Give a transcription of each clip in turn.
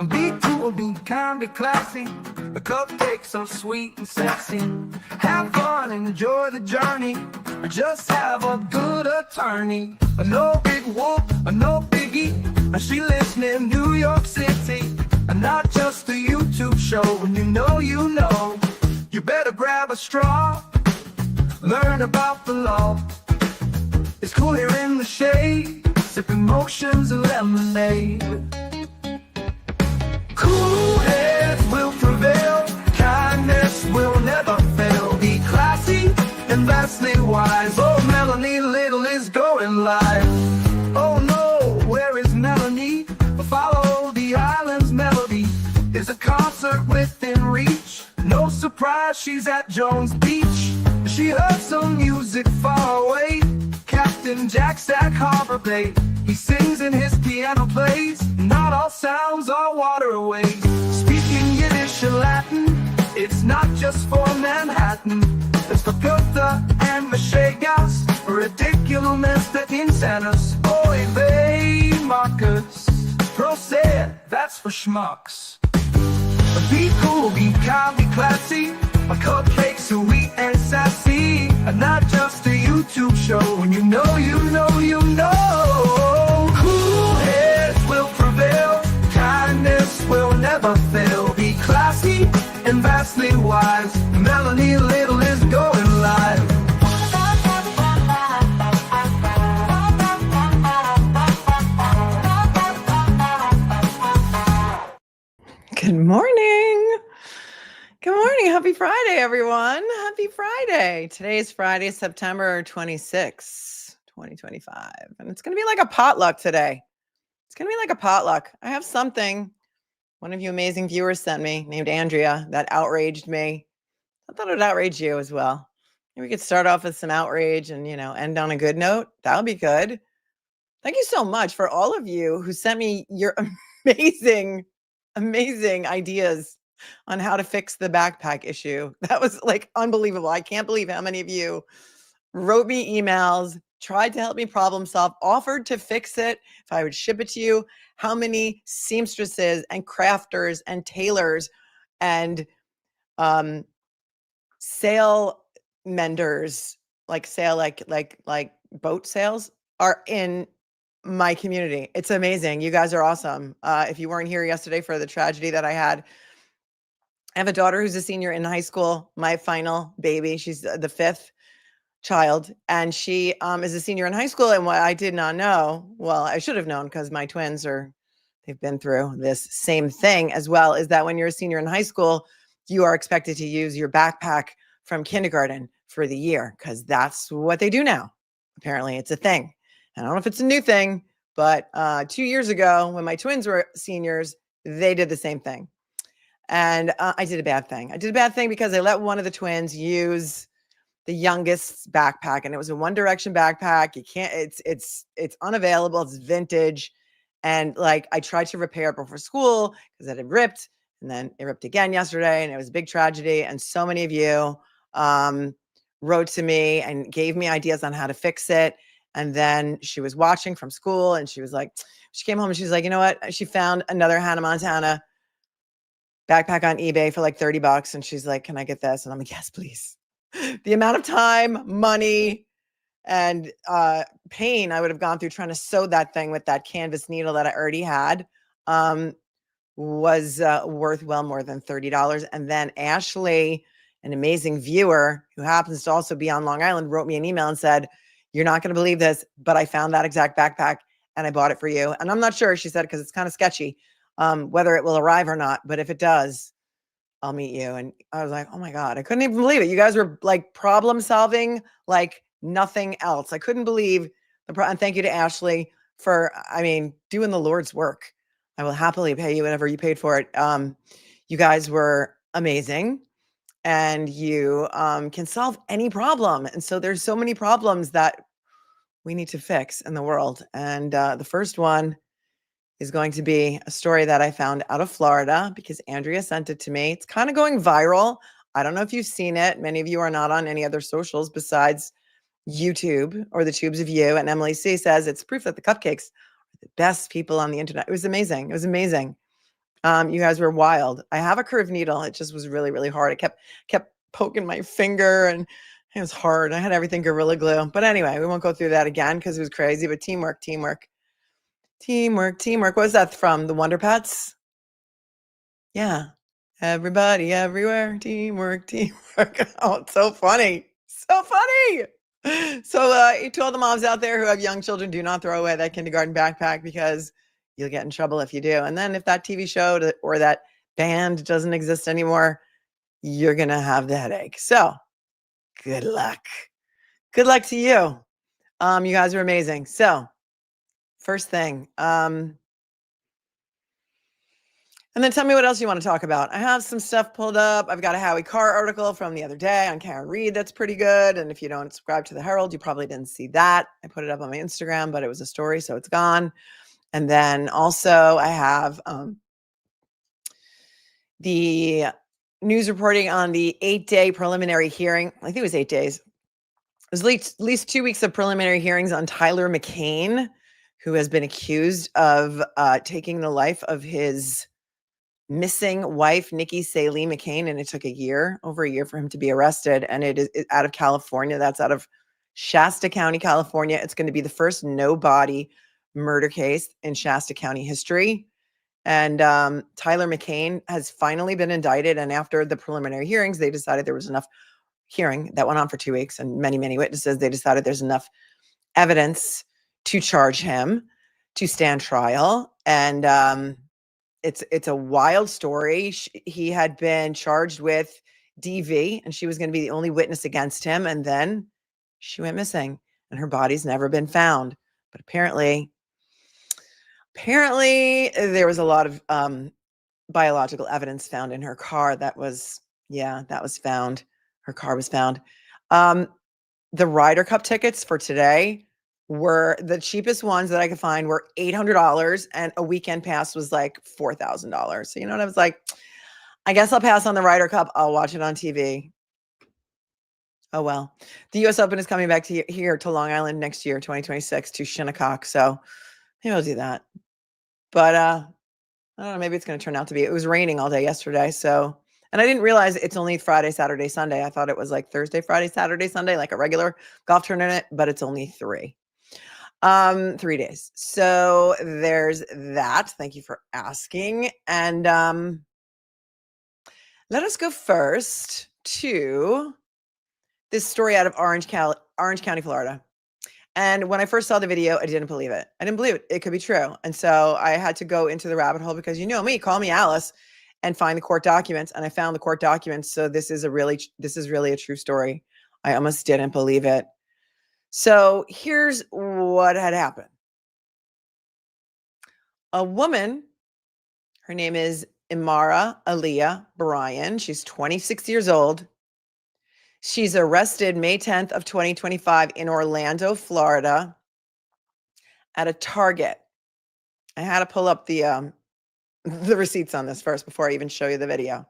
Be cool, be kind, be classy. A cupcake so sweet and sexy. Have fun and enjoy the journey. Or just have a good attorney. No big whoop, no biggie. She lives near New York City. And not just a YouTube show. When you know, you better grab a straw. Learn about the law. It's cool here in the shade. Sipping motions and lemonade. Cool heads will prevail, kindness will never fail. Be classy and vastly wise. Oh, Melanie Little is going live. Oh no, where is Melanie? Follow the island's melody. Is a concert within reach. No surprise, she's at Jones Beach. She heard some music far away. Captain Jack Stack Harbor Bay. He sings and his piano plays. Not all sounds are waterways. Speaking Yiddish and Latin, it's not just for Manhattan. It's for Goethe and Michegas. Ridiculous that insanus. Oy vey, Marcus. Proset, that's for schmucks. Be cool, be kind, be classy. My cupcake's sweet and sassy. And not just a YouTube show. When you know. Cool heads will prevail. Kindness will never fail. Be classy and vastly wise. Melanie Little is going live. Good morning. Good morning. Happy Friday, everyone. Happy Friday. Today is Friday, September 26, 2025. And it's going to be like a potluck today. It's going to be like a potluck. I have something one of you amazing viewers sent me named Andrea that outraged me. I thought it would outrage you as well. Maybe we could start off with some outrage and, end on a good note. That would be good. Thank you so much for all of you who sent me your amazing ideas on how to fix the backpack issue. That was like unbelievable. I can't believe how many of you wrote me emails, tried to help me problem solve, offered to fix it if I would ship it to you. How many seamstresses and crafters and tailors and sail menders, like boat sails, are in my community. It's amazing. You guys are awesome. If you weren't here yesterday for the tragedy that I had, I have a daughter who's a senior in high school, my final baby. She's the fifth child, and she is a senior in high school. And what I did not know, well, I should have known because my twins they've been through this same thing as well, is that when you're a senior in high school, you are expected to use your backpack from kindergarten for the year because that's what they do now. Apparently it's a thing. I don't know if it's a new thing, but 2 years ago when my twins were seniors, they did the same thing. And I did a bad thing. I did a bad thing because I let one of the twins use the youngest's backpack, and it was a One Direction backpack. You can't, it's unavailable. It's vintage. And like, I tried to repair it before school because it had ripped, and then it ripped again yesterday, and it was a big tragedy. And so many of you wrote to me and gave me ideas on how to fix it. And then she was watching from school, and she came home and she's like, you know what? She found another Hannah Montana backpack on eBay for like $30. And she's like, can I get this? And I'm like, yes, please. The amount of time, money, and pain I would have gone through trying to sew that thing with that canvas needle that I already had was worth well more than $30. And then Ashley, an amazing viewer who happens to also be on Long Island, wrote me an email and said, you're not going to believe this, but I found that exact backpack and I bought it for you. And I'm not sure, she said, because it's kind of sketchy whether it will arrive or not. But if it does, I'll meet you. And I was like, oh my God, I couldn't even believe it. You guys were like problem solving like nothing else. I couldn't believe and thank you to Ashley for, doing the Lord's work. I will happily pay you whatever you paid for it. You guys were amazing. And you can solve any problem. And so there's so many problems that we need to fix in the world. And the first one is going to be a story that I found out of Florida because Andrea sent it to me. It's kind of going viral. I don't know if you've seen it. Many of you are not on any other socials besides YouTube or the Tubes of You. And Emily C says it's proof that the cupcakes are the best people on the internet. It was amazing. It was amazing. You guys were wild. I have a curved needle. It just was really, really hard. I kept poking my finger and it was hard. I had everything Gorilla Glue. But anyway, we won't go through that again because it was crazy. But teamwork, teamwork, teamwork, teamwork. What was that from? The Wonder Pets? Yeah. Everybody, everywhere. Teamwork, teamwork. Oh, it's so funny. So funny. So to all the moms out there who have young children, do not throw away that kindergarten backpack because you'll get in trouble if you do. And then if that TV show or that band doesn't exist anymore, you're going to have the headache. So good luck. Good luck to you. You guys are amazing. So first thing, and then tell me what else you want to talk about. I have some stuff pulled up. I've got a Howie Carr article from the other day on Karen Reed. That's pretty good. And if you don't subscribe to the Herald, you probably didn't see that. I put it up on my Instagram, but it was a story, so it's gone. And then also I have the news reporting on the 8-day preliminary hearing. I think it was 8 days. It was at least 2 weeks of preliminary hearings on Tyler McCain, who has been accused of taking the life of his missing wife, Nikki Saelee McCain. And it took over a year for him to be arrested. And it is out of California. That's out of Shasta County, California. It's going to be the first no-body murder case in Shasta County history. And Tyler McCain has finally been indicted. And after the preliminary hearings, they decided there was enough hearing that went on for 2 weeks and many, many witnesses. They decided there's enough evidence to charge him to stand trial. And it's a wild story. He had been charged with DV, and she was going to be the only witness against him. And then she went missing, and her body's never been found. But apparently there was a lot of biological evidence found in her car. That was found. Her car was found. The Ryder Cup tickets for today were the cheapest ones that I could find were $800, and a weekend pass was like $4,000. So you know what I was like, I guess I'll pass on the Ryder Cup. I'll watch it on TV. Oh well. The U.S. Open is coming back to here to Long Island next year, 2026, to Shinnecock. So maybe I'll do that. But I don't know. Maybe it's going to turn out to be. It was raining all day yesterday, so. And I didn't realize it's only Friday, Saturday, Sunday. I thought it was like Thursday, Friday, Saturday, Sunday, like a regular golf tournament, but it's only 3. 3 days. So there's that. Thank you for asking. And let us go first to this story out of Orange County, Florida. And when I first saw the video, I didn't believe it. I didn't believe it. It could be true. And so I had to go into the rabbit hole because you know me, call me Alice, and find the court documents. And I found the court documents. So this is really a true story. I almost didn't believe it. So here's what had happened. A woman, her name is IMARAH AAIYLAH BRYAN. She's 26 years old. She's arrested May 10th of 2025 in Orlando, Florida at a Target. I had to pull up the receipts on this first before I even show you the video.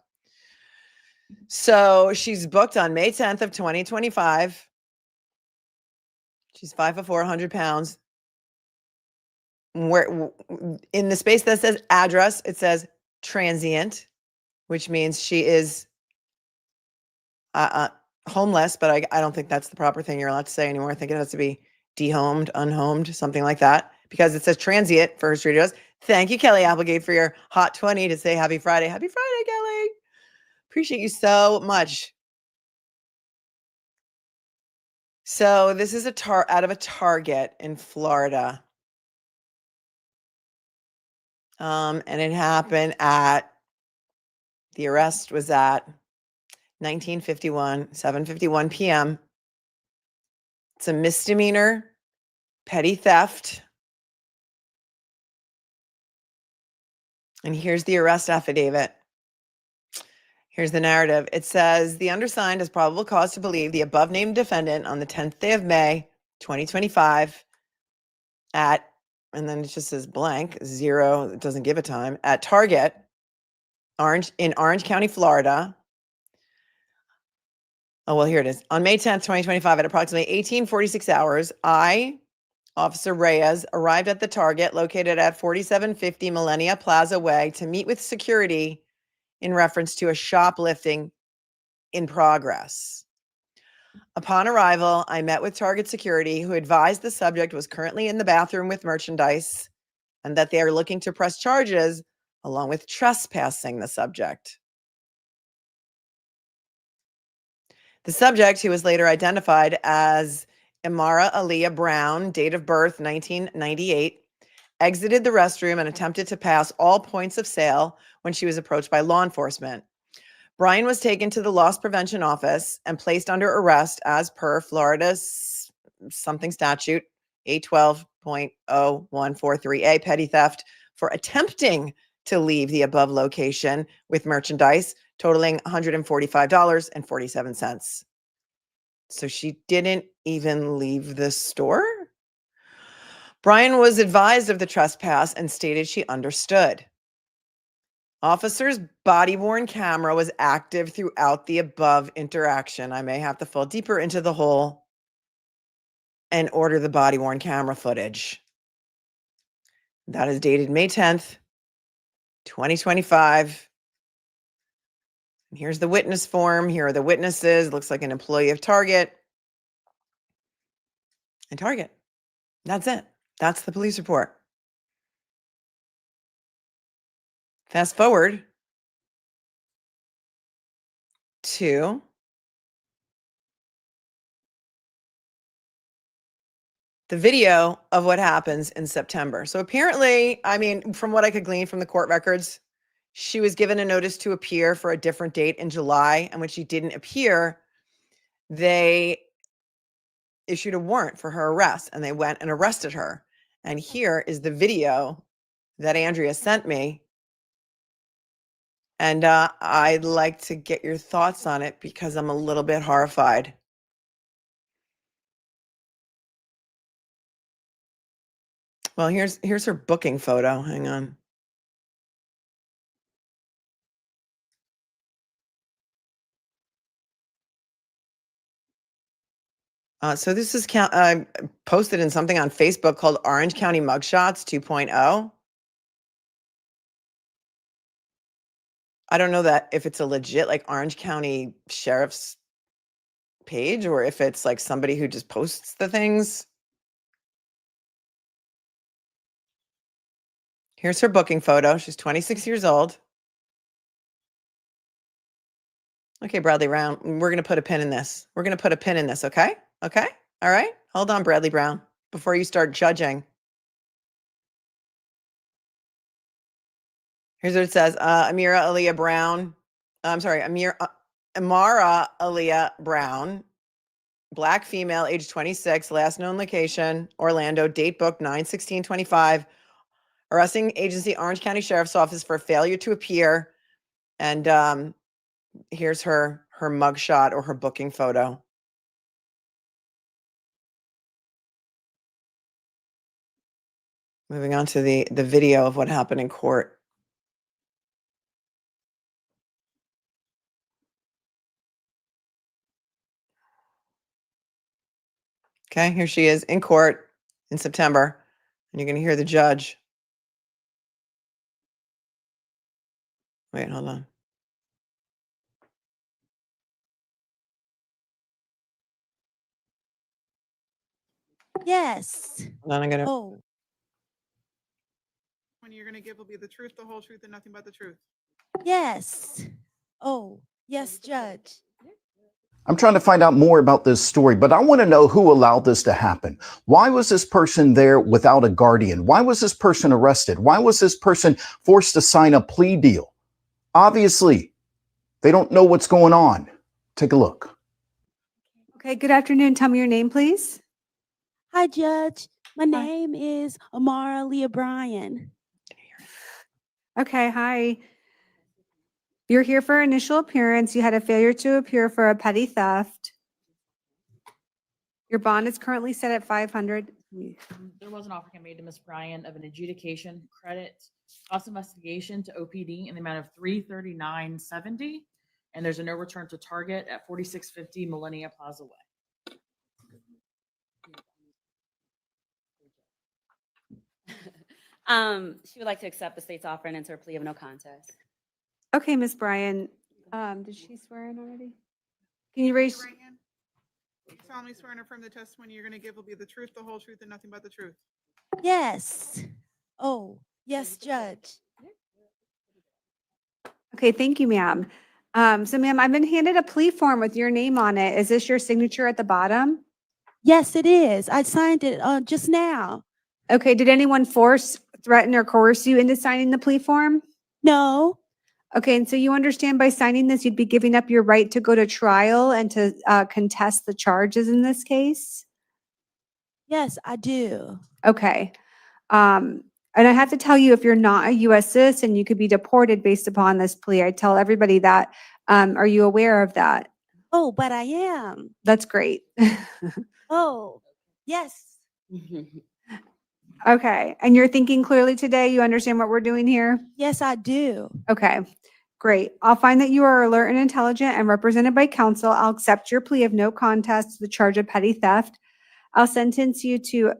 So she's booked on May 10th of 2025. She's 5'4", 100 pounds. Where in the space that says address, it says transient, which means she is homeless, but I don't think that's the proper thing you're allowed to say anymore. I think it has to be dehomed, unhomed, something like that, because it says transient for her street address. Thank you, Kelly Applegate, for your hot 20 to say happy Friday. Happy Friday, Kelly. Appreciate you so much. So this is out of a Target in Florida. And it happened the arrest was at 7:51 p.m. It's a misdemeanor, petty theft. And here's the arrest affidavit. Here's the narrative. It says, the undersigned has probable cause to believe the above named defendant on the 10th day of May, 2025 and then it just says blank, 0, it doesn't give a time, at Target, in Orange County, Florida. Oh, well, here it is. On May 10th, 2025, at approximately 18:46 hours, I, Officer Reyes arrived at the target located at 4750 Millennia Plaza Way to meet with security in reference to a shoplifting in progress. Upon arrival, I met with target security, who advised the subject was currently in the bathroom with merchandise and that they are looking to press charges along with trespassing the subject. The subject, who was later identified as IMARAH AAIYLAH BRYAN, date of birth 1998, exited the restroom and attempted to pass all points of sale when she was approached by law enforcement. Bryan was taken to the loss prevention office and placed under arrest as per Florida's something statute 812.0143A, petty theft, for attempting to leave the above location with merchandise totaling $145.47. So she didn't even leave the store? Bryan was advised of the trespass and stated she understood. Officer's body-worn camera was active throughout the above interaction. I may have to fall deeper into the hole and order the body-worn camera footage. That is dated May 10th, 2025. And here's the witness form. Here are the witnesses. Looks like an employee of Target. And Target. That's it. That's the police report. Fast forward to the video of what happens in September. So apparently, I mean, from what I could glean from the court records, she was given a notice to appear for a different date in July. And when she didn't appear, they issued a warrant for her arrest and they went and arrested her. And here is the video that Andrea sent me. And I'd like to get your thoughts on it because I'm a little bit horrified. Well, here's her booking photo. Hang on. So this is posted in something on Facebook called Orange County Mugshots 2.0. I don't know that if it's a legit like Orange County Sheriff's page or if it's like somebody who just posts the things. Here's her booking photo. She's 26 years old. Okay, Bradley Brown, we're going to put a pin in this. We're going to put a pin in this, okay? Okay? All right? Hold on, Bradley Brown, before you start judging. Here's what it says. IMARAH AAIYLAH Bryan, black female, age 26, last known location, Orlando, date book 9/16/25, arresting agency Orange County Sheriff's Office for failure to appear. And here's her mugshot or her booking photo. Moving on to the video of what happened in court. Okay, here she is in court in September, and you're going to hear the judge. Wait, hold on. Yes. Hold on, I'm going to. Oh, When you're going to give will be the truth, the whole truth, and nothing but the truth. yes. Oh, yes, Judge. I'm trying to find out more about this story, but I want to know who allowed this to happen. Why was this person there without a guardian? Why was this person arrested? Why was this person forced to sign a plea deal? Obviously, they don't know what's going on. Take a look. Okay, good afternoon. Tell me your name, please. Hi, Judge. My name is IMARAH AAIYLAH BRYAN. Okay, hi. You're here for initial appearance. You had a failure to appear for a petty theft. Your bond is currently set at $500. There was an offer made to Ms. Bryan of an adjudication credit cost investigation to OPD in the amount of $339.70, and there's a no return to Target at 4650 Millennia Plaza Way. She would like to accept the state's offer and enter a plea of no contest. Okay, Ms. Bryan, did she swear in already? Can you raise? Right hand. You solemnly swear and affirm the testimony you're going to give will be the truth, the whole truth, and nothing but the truth. Yes. Oh, yes, Judge. Okay, thank you, ma'am. So ma'am, I've been handed a plea form with your name on it. Is this your signature at the bottom? Yes, it is. I signed it just now. Okay, did anyone force, threaten, or coerce you into signing the plea form? No. Okay, and so you understand by signing this, you'd be giving up your right to go to trial and to contest the charges in this case? Yes, I do. Okay. And I have to tell you, if you're not a U.S. citizen, you could be deported based upon this plea. I tell everybody that. Are you aware of that? Oh, but I am. That's great. Oh, yes. Okay, and you're thinking clearly today? You understand what we're doing here? Yes, I do. Okay, great. I'll find that you are alert and intelligent and represented by counsel. I'll accept your plea of no contest to the charge of petty theft. I'll sentence you to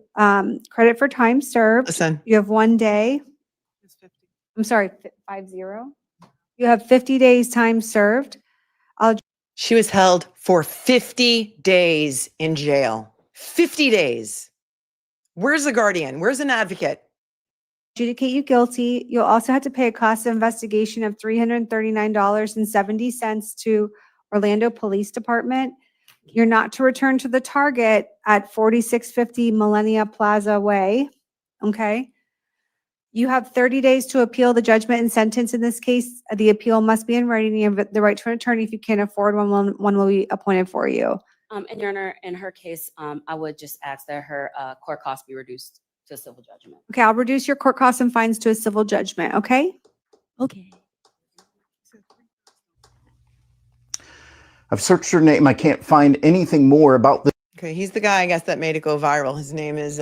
credit for time served. Listen, You have 1 day. It's 50. I'm sorry, 50. You have 50 days time served. she was held for 50 days in jail. 50 days. Where's the guardian? Where's an advocate? Adjudicate you guilty. You'll also have to pay a cost of investigation of $339.70 to Orlando Police Department. You're not to return to the target at 4650 Millennia Plaza Way. Okay. You have 30 days to appeal the judgment and sentence in this case. The appeal must be in writing. You have the right to an attorney. If you can't afford one, one will be appointed for you. And Your Honor, in her case, I would just ask that her court costs be reduced to civil judgment. Okay, I'll reduce your court costs and fines to a civil judgment, okay? Okay. I've searched her name. I can't find anything more about this. Okay, he's the guy, I guess, that made it go viral. His name is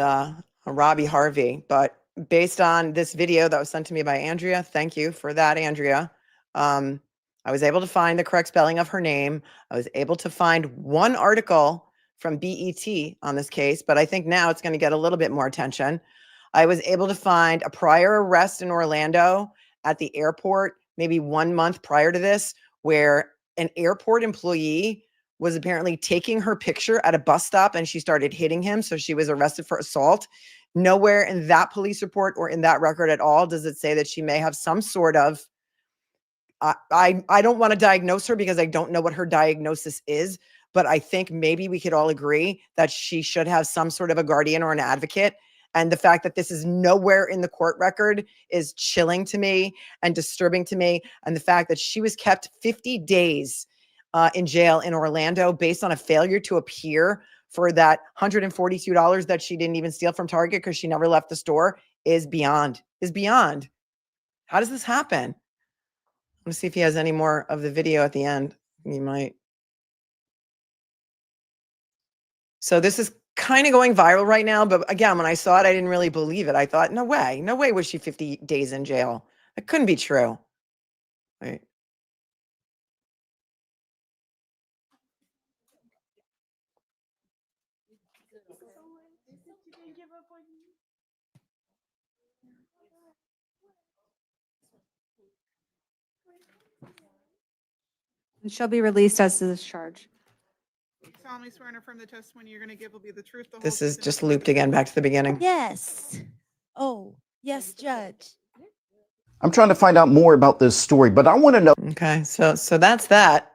Robbie Harvey. But based on this video that was sent to me by Andrea, thank you for that, Andrea. I was able to find the correct spelling of her name. I was able to find one article from BET on this case, but I think now it's going to get a little bit more attention. I was able to find a prior arrest in Orlando at the airport, maybe 1 month prior to this, where an airport employee was apparently taking her picture at a bus stop and she started hitting him. So she was arrested for assault. Nowhere in that police report or in that record at all does it say that she may have some sort of, I don't want to diagnose her because I don't know what her diagnosis is, but I think maybe we could all agree that she should have some sort of a guardian or an advocate. And the fact that this is nowhere in the court record is chilling to me and disturbing to me. And the fact that she was kept 50 days in jail in Orlando based on a failure to appear for that $142 that she didn't even steal from Target because she never left the store is beyond. How does this happen? Let's see if he has any more of the video at the end. He might. So this is kind of going viral right now. But again, when I saw it, I didn't really believe it. I thought, no way was she 50 days in jail. That couldn't be true. Right. And she'll be released as to this charge. You solemnly swear and affirm the testimony you're going to give will be the truth, the whole This truth, is and just nothing but looped the again back to the beginning. Yes. Oh, yes, Judge. I'm trying to find out more about this story, but I want to know. Okay, so that's that.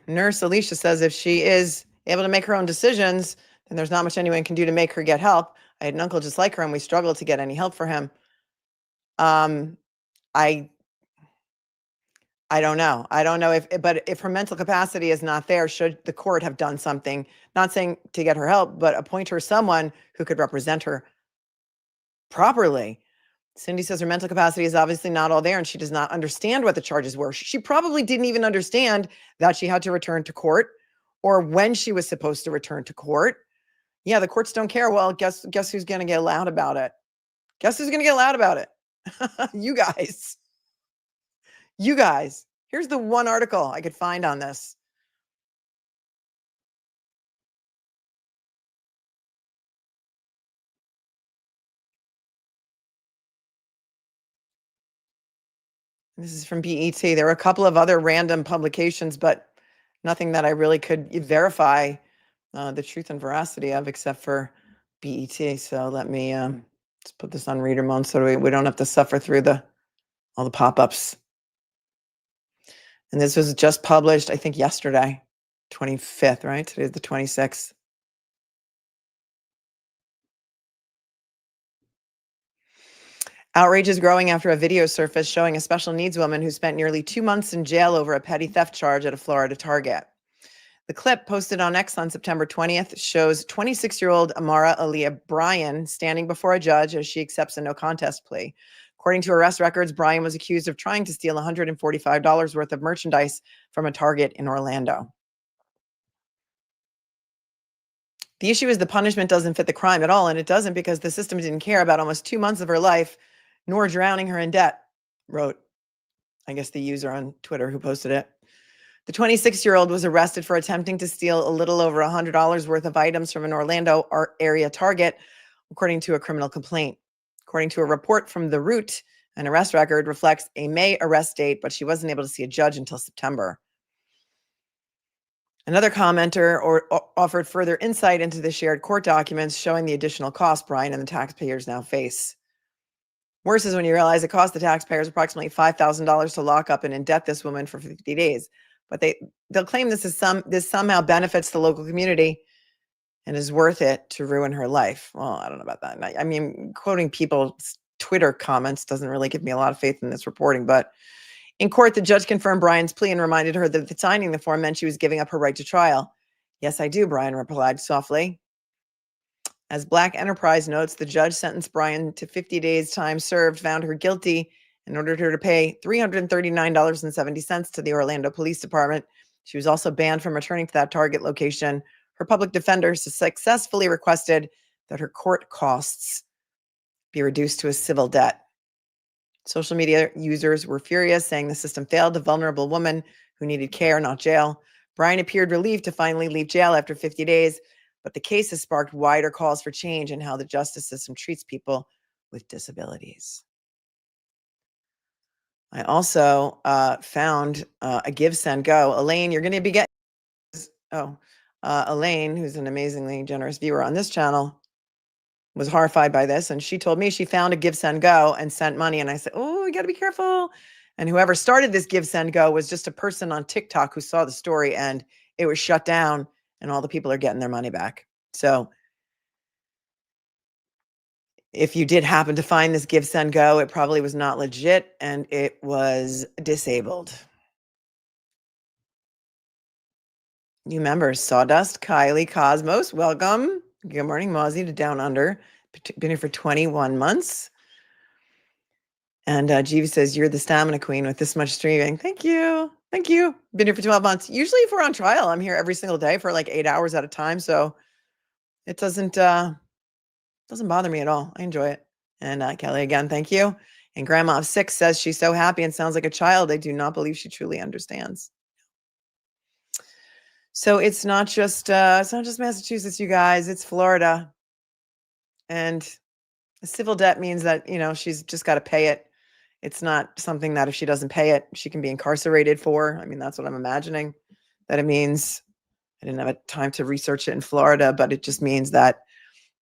Nurse Alicia says if she is able to make her own decisions, then there's not much anyone can do to make her get help. I had an uncle just like her, and we struggled to get any help for him. I don't know. I don't know but if her mental capacity is not there, should the court have done something? Not saying to get her help, but appoint her someone who could represent her properly. Cindy says her mental capacity is obviously not all there and she does not understand what the charges were. She probably didn't even understand that she had to return to court or when she was supposed to return to court. Yeah, the courts don't care. Well, guess who's going to get loud about it? Guess who's going to get loud about it? You guys. You guys. Here's the one article I could find on this. This is from BET. There were a couple of other random publications, but nothing that I really could verify the truth and veracity of, except for BET. So let me just put this on reader mode so we don't have to suffer through all the pop-ups. And this was just published, I think, yesterday, 25th, right? Today's the 26th. Outrage is growing after a video surfaced showing a special needs woman who spent nearly 2 months in jail over a petty theft charge at a Florida Target. The clip posted on X on September 20th shows 26-year-old IMARAH AAIYLAH BRYAN standing before a judge as she accepts a no contest plea. According to arrest records, Bryan was accused of trying to steal $145 worth of merchandise from a Target in Orlando. The issue is the punishment doesn't fit the crime at all, and it doesn't because the system didn't care about almost 2 months of her life, nor drowning her in debt, wrote, I guess, the user on Twitter who posted it. The 26-year-old was arrested for attempting to steal a little over $100 worth of items from an Orlando area Target, according to a criminal complaint. According to a report from The Root, an arrest record reflects a May arrest date, but she wasn't able to see a judge until September. Another commenter offered further insight into the shared court documents showing the additional cost Bryan and the taxpayers now face. Worse is when you realize it cost the taxpayers approximately $5,000 to lock up and indebt this woman for 50 days. But they'll claim this somehow benefits the local community and is worth it to ruin her life. Well, I don't know about that. I mean, quoting people's Twitter comments doesn't really give me a lot of faith in this reporting. But in court, the judge confirmed Bryan's plea and reminded her that signing the form meant she was giving up her right to trial. Yes, I do, Bryan replied softly. As Black Enterprise notes, the judge sentenced Bryan to 50 days time served, found her guilty, and ordered her to pay $339.70 to the Orlando Police Department. She was also banned from returning to that Target location. Her public defender successfully requested that her court costs be reduced to a civil debt. Social media users were furious, saying the system failed a vulnerable woman who needed care, not jail. Bryan appeared relieved to finally leave jail after 50 days, but the case has sparked wider calls for change in how the justice system treats people with disabilities. I also found a Give, Send, Go. Elaine, you're going to be getting... Elaine, who's an amazingly generous viewer on this channel, was horrified by this. And she told me she found a Give, Send, Go and sent money. And I said, oh, you got to be careful. And whoever started this Give, Send, Go was just a person on TikTok who saw the story and it was shut down and all the people are getting their money back. So if you did happen to find this Give, Send, Go, it probably was not legit and it was disabled. New members, Sawdust, Kylie, Cosmos, welcome. Good morning, Mozzie to Down Under. Been here for 21 months. And Jeeves says, you're the stamina queen with this much streaming. Thank you. Thank you. Been here for 12 months. Usually if we're on trial, I'm here every single day for like 8 hours at a time. So it doesn't bother me at all. I enjoy it. And Kelly, again, thank you. And Grandma of 6 says she's so happy and sounds like a child. I do not believe she truly understands. So it's not just Massachusetts, you guys. It's Florida. And a civil debt means that, she's just got to pay it. It's not something that if she doesn't pay it, she can be incarcerated for. I mean, that's what I'm imagining that it means. I didn't have time to research it in Florida, but it just means that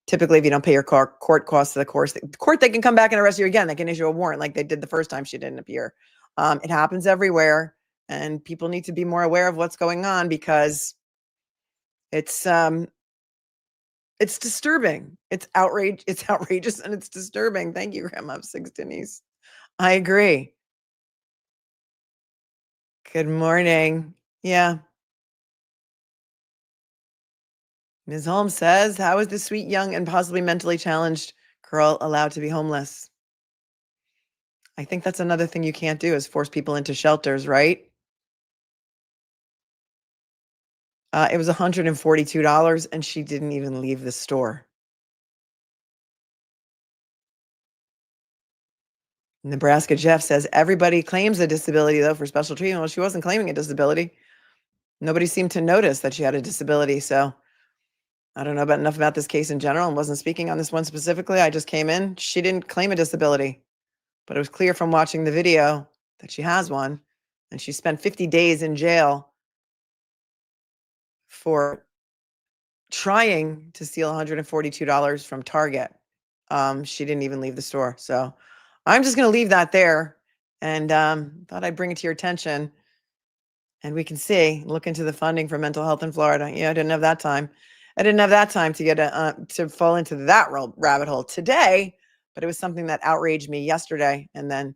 typically if you don't pay your court costs to the court, they can come back and arrest you again. They can issue a warrant like they did the first time she didn't appear. It happens everywhere. And people need to be more aware of what's going on because it's disturbing. It's outrageous and it's disturbing. Thank you, Grandma of 6 Denise. I agree. Good morning. Yeah. Ms. Holmes says, how is the sweet, young, and possibly mentally challenged girl allowed to be homeless? I think that's another thing you can't do is force people into shelters, right? It was $142 and she didn't even leave the store. Nebraska Jeff says, everybody claims a disability though for special treatment. Well, she wasn't claiming a disability. Nobody seemed to notice that she had a disability. So I don't know enough about this case in general and wasn't speaking on this one specifically. I just came in. She didn't claim a disability, but it was clear from watching the video that she has one, and she spent 50 days in jail for trying to steal $142 from Target. She didn't even leave the store. So I'm just going to leave that there, and thought I'd bring it to your attention. And we can look into the funding for mental health in Florida. Yeah, I didn't have that time. I didn't have that time to get to fall into that rabbit hole today, but it was something that outraged me yesterday. And then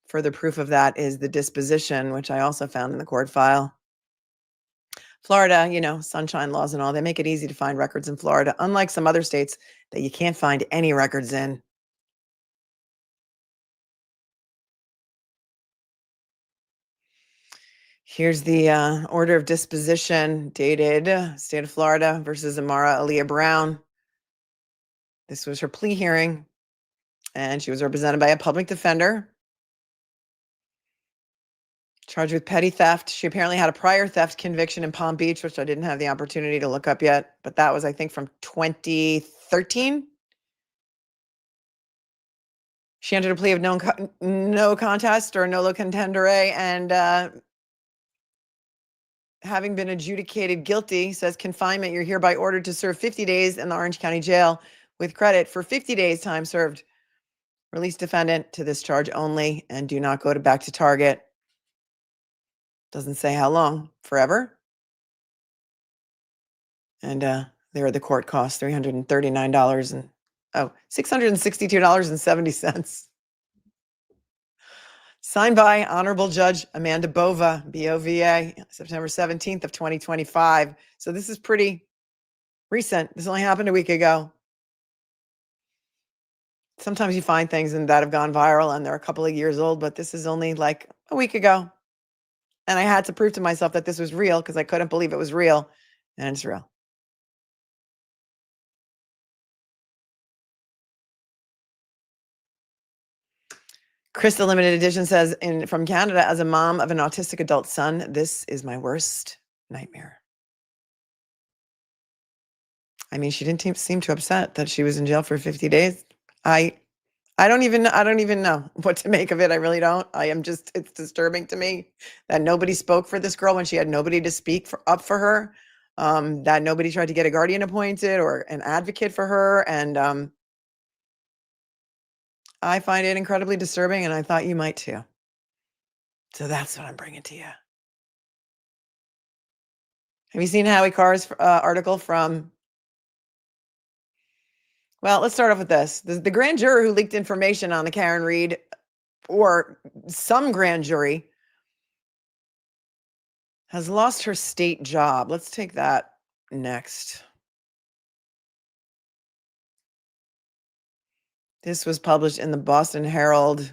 further proof of that is the disposition, which I also found in the court file. Florida, sunshine laws and all, they make it easy to find records in Florida, unlike some other states that you can't find any records in. Here's the order of disposition dated State of Florida versus IMARAH AAIYLAH BRYAN. This was her plea hearing, and she was represented by a public defender charged with petty theft. She apparently had a prior theft conviction in Palm Beach, which I didn't have the opportunity to look up yet, but that was, I think, from 2013. She entered a plea of no contest or nolo contendere, and having been adjudicated guilty, says confinement, you're hereby ordered to serve 50 days in the Orange County Jail with credit for 50 days time served. Release defendant to this charge only, and do not go back to Target. Doesn't say how long, forever. And there are the court costs, $339 and $662.70. Signed by Honorable Judge Amanda Bova, BOVA, September 17th of 2025. So this is pretty recent. This only happened a week ago. Sometimes you find things that have gone viral and they're a couple of years old, but this is only like a week ago. And I had to prove to myself that this was real because I couldn't believe it was real, and it's real. Krista Limited Edition says, from Canada, as a mom of an autistic adult son, this is my worst nightmare. I mean, she didn't seem too upset that she was in jail for 50 days. I don't even know what to make of it. I really don't. It's disturbing to me that nobody spoke for this girl when she had nobody to speak up for her, that nobody tried to get a guardian appointed or an advocate for her. And I find it incredibly disturbing, and I thought you might too. So that's what I'm bringing to you. Have you seen Howie Carr's article from... Well, let's start off with this. The grand juror who leaked information on the Karen Read, or some grand jury, has lost her state job. Let's take that next. This was published in the Boston Herald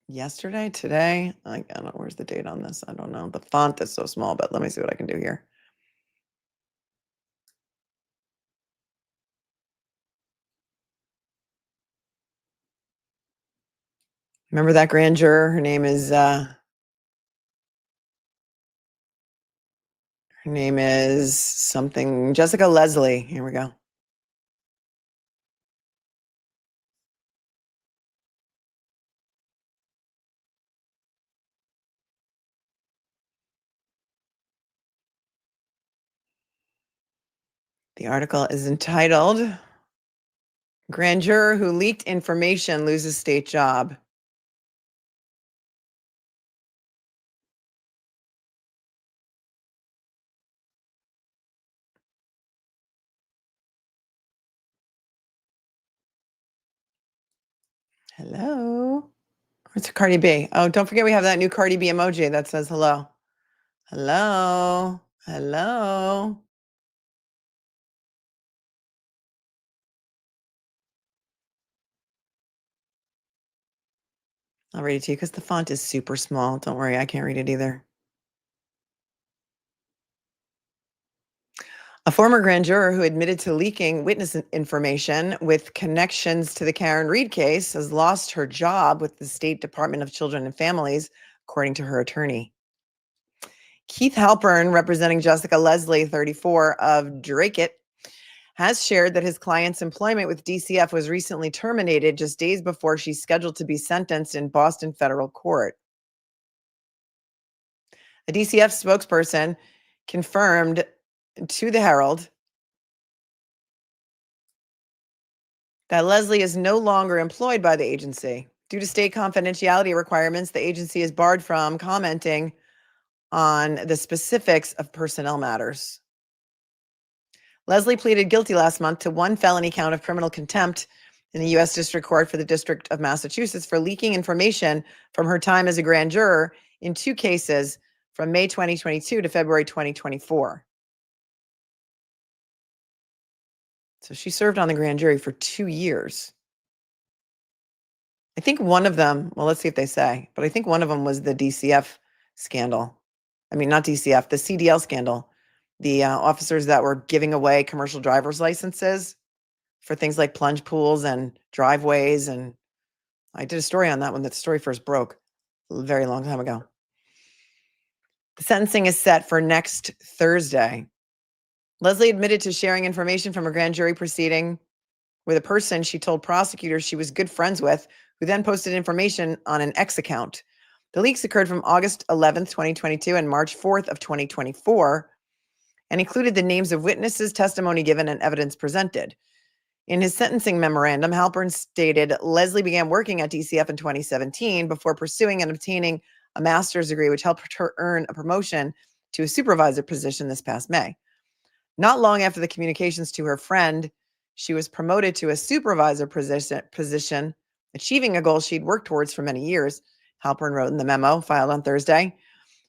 yesterday, today. I don't know. Where's the date on this? I don't know. The font is so small, but let me see what I can do here. Remember that grand juror? Her name is something, Jessica Leslie. Here we go. The article is entitled, Grand Juror Who Leaked Information Loses State Job. Hello. Where's Cardi B? Oh, don't forget we have that new Cardi B emoji that says hello. Hello. Hello. I'll read it to you because the font is super small. Don't worry, I can't read it either. A former grand juror who admitted to leaking witness information with connections to the Karen Read case has lost her job with the State Department of Children and Families, according to her attorney. Keith Halpern, representing Jessica Leslie, 34, of Dracut, has shared that his client's employment with DCF was recently terminated just days before she's scheduled to be sentenced in Boston federal court. A DCF spokesperson confirmed to the Herald that Leslie is no longer employed by the agency. Due to state confidentiality requirements, the agency is barred from commenting on the specifics of personnel matters. Leslie pleaded guilty last month to one felony count of criminal contempt in the U.S. District Court for the District of Massachusetts for leaking information from her time as a grand juror in two cases from May 2022 to February 2024. So she served on the grand jury for 2 years. I think one of them, well, let's see if they say, but I think one of them was the DCF scandal. I mean, not DCF, the CDL scandal. The officers that were giving away commercial driver's licenses for things like plunge pools and driveways. And I did a story on that when the story first broke a very long time ago. The sentencing is set for next Thursday. Leslie admitted to sharing information from a grand jury proceeding with a person she told prosecutors she was good friends with, who then posted information on an X account. The leaks occurred from August 11th, 2022 and March 4th of 2024 and included the names of witnesses, testimony given, and evidence presented. In his sentencing memorandum, Halpern stated Leslie began working at DCF in 2017 before pursuing and obtaining a master's degree, which helped her earn a promotion to a supervisor position this past May. Not long after the communications to her friend, she was promoted to a supervisor position, achieving a goal she'd worked towards for many years, Halpern wrote in the memo filed on Thursday.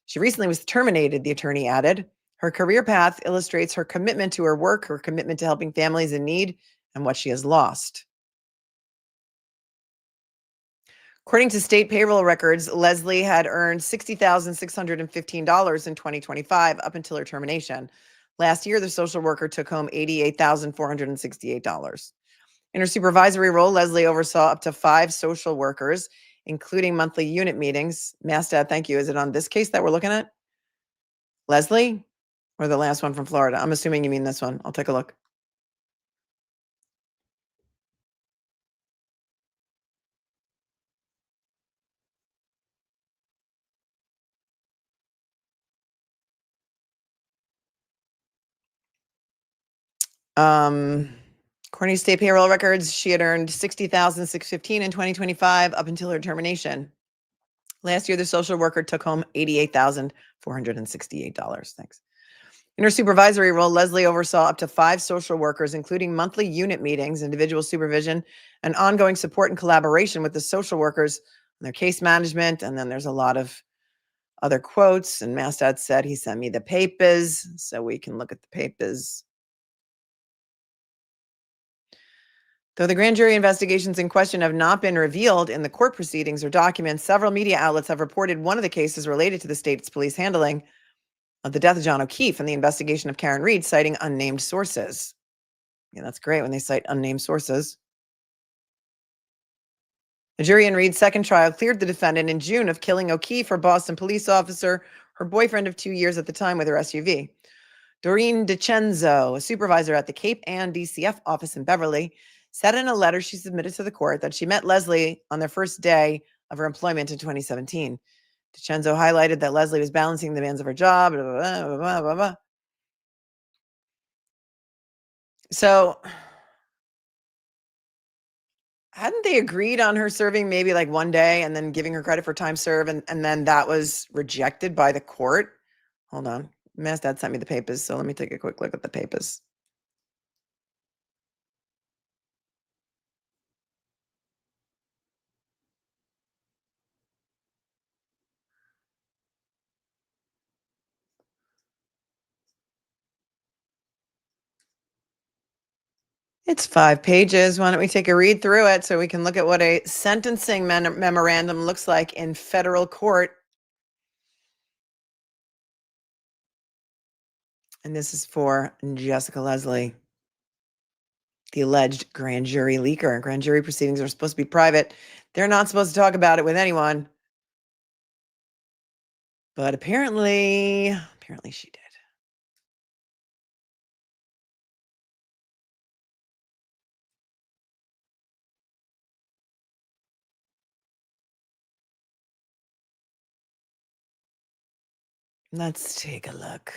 She recently was terminated, the attorney added. Her career path illustrates her commitment to her work, her commitment to helping families in need, and what she has lost. According to state payroll records, Leslie had earned $60,615 in 2025 up until her termination. Last year, the social worker took home $88,468. In her supervisory role, Leslie oversaw up to 5 social workers, including monthly unit meetings. Mastad, thank you. Is it on this case that we're looking at? Leslie? Or the last one from Florida? I'm assuming you mean this one. I'll take a look. According to state payroll records, she had earned $60,615 in 2025 up until her termination. Last year, the social worker took home $88,468. Thanks. In her supervisory role, Leslie oversaw up to 5 social workers, including monthly unit meetings, individual supervision, and ongoing support and collaboration with the social workers on their case management. And then there's a lot of other quotes. And Mastad said he sent me the papers, so we can look at the papers. Though the grand jury investigations in question have not been revealed in the court proceedings or documents, several media outlets have reported one of the cases related to the state's police handling of the death of John O'Keefe and the investigation of Karen Reed, citing unnamed sources. Yeah, that's great when they cite unnamed sources. The jury in Reed's second trial cleared the defendant in June of killing O'Keefe, her Boston police officer, her boyfriend of 2 years at the time, with her SUV. Doreen DiCenzo, a supervisor at the Cape Ann DCF office in Beverly, said in a letter she submitted to the court that she met Leslie on their first day of her employment in 2017. DiCenzo highlighted that Leslie was balancing the demands of her job, blah, blah, blah, blah, blah, blah. So hadn't they agreed on her serving maybe like one day and then giving her credit for time served, and then that was rejected by the court? Hold on. Mastad sent me the papers, so let me take a quick look at the papers. It's 5 pages. Why don't we take a read through it so we can look at what a sentencing memorandum looks like in federal court. And this is for Jessica Leslie, the alleged grand jury leaker. Grand jury proceedings are supposed to be private. They're not supposed to talk about it with anyone. But apparently she did. Let's take a look.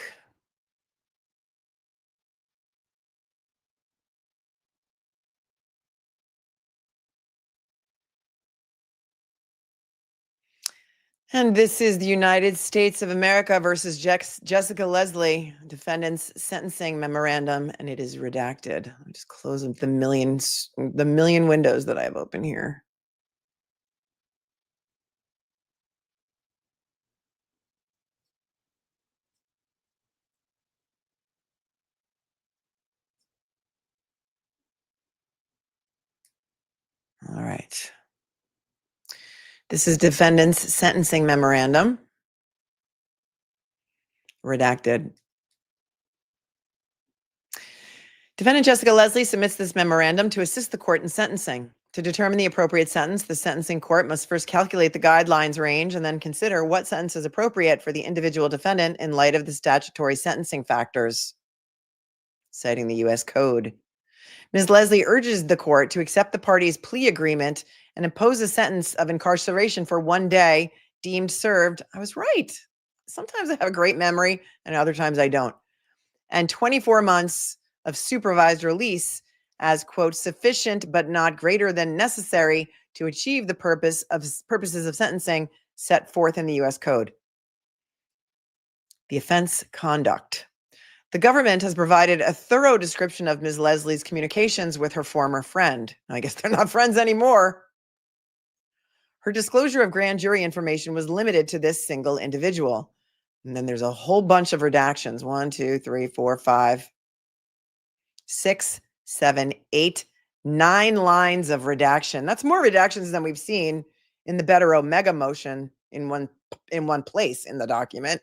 And this is the United States of America versus Jessica Leslie, defendant's sentencing memorandum, and it is redacted. I'm just closing the million windows that I have open here. All right. This is defendant's sentencing memorandum. Redacted. Defendant Jessica Leslie submits this memorandum to assist the court in sentencing. To determine the appropriate sentence, the sentencing court must first calculate the guidelines range and then consider what sentence is appropriate for the individual defendant in light of the statutory sentencing factors, citing the U.S. Code. Ms. Leslie urges the court to accept the parties' plea agreement and impose a sentence of incarceration for 1 day deemed served. I was right. Sometimes I have a great memory and other times I don't. And 24 months of supervised release as, quote, sufficient but not greater than necessary to achieve the purposes of sentencing set forth in the U.S. Code. The offense conduct. The government has provided a thorough description of Ms. Leslie's communications with her former friend. I guess they're not friends anymore. Her disclosure of grand jury information was limited to this single individual. And then there's a whole bunch of redactions. 1, 2, 3, 4, 5, 6, 7, 8, 9 lines of redaction. That's more redactions than we've seen in the Better Omega motion in one place in the document.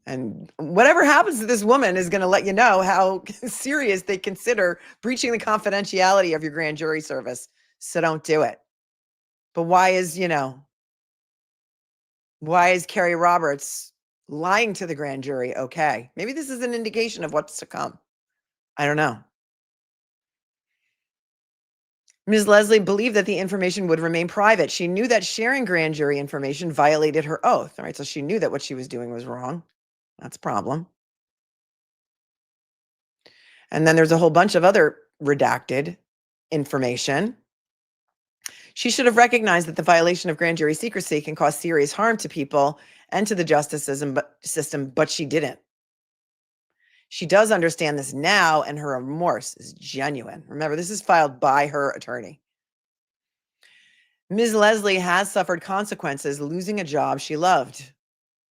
And whatever happens to this woman is going to let you know how serious they consider breaching the confidentiality of your grand jury service. So don't do it. But why is Carrie Roberts lying to the grand jury okay? Maybe this is an indication of what's to come. I don't know. Ms. Leslie believed that the information would remain private. She knew that sharing grand jury information violated her oath. All right, so she knew that what she was doing was wrong. That's a problem. And then there's a whole bunch of other redacted information. She should have recognized that the violation of grand jury secrecy can cause serious harm to people and to the justice system, but she didn't. She does understand this now, and her remorse is genuine. Remember, this is filed by her attorney. Ms. Leslie has suffered consequences, losing a job she loved.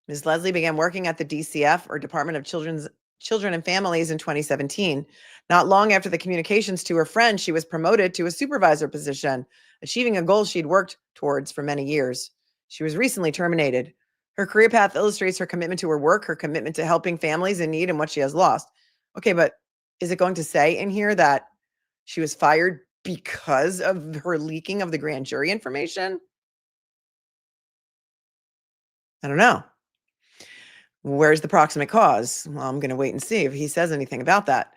Ms. Leslie began working at the DCF, or Department of Children and Families, in 2017. Not long after the communications to her friend, she was promoted to a supervisor position, achieving a goal she'd worked towards for many years. She was recently terminated. Her career path illustrates her commitment to her work, her commitment to helping families in need, and what she has lost. Okay, but is it going to say in here that she was fired because of her leaking of the grand jury information? I don't know. Where's the proximate cause? Well, I'm going to wait and see if he says anything about that.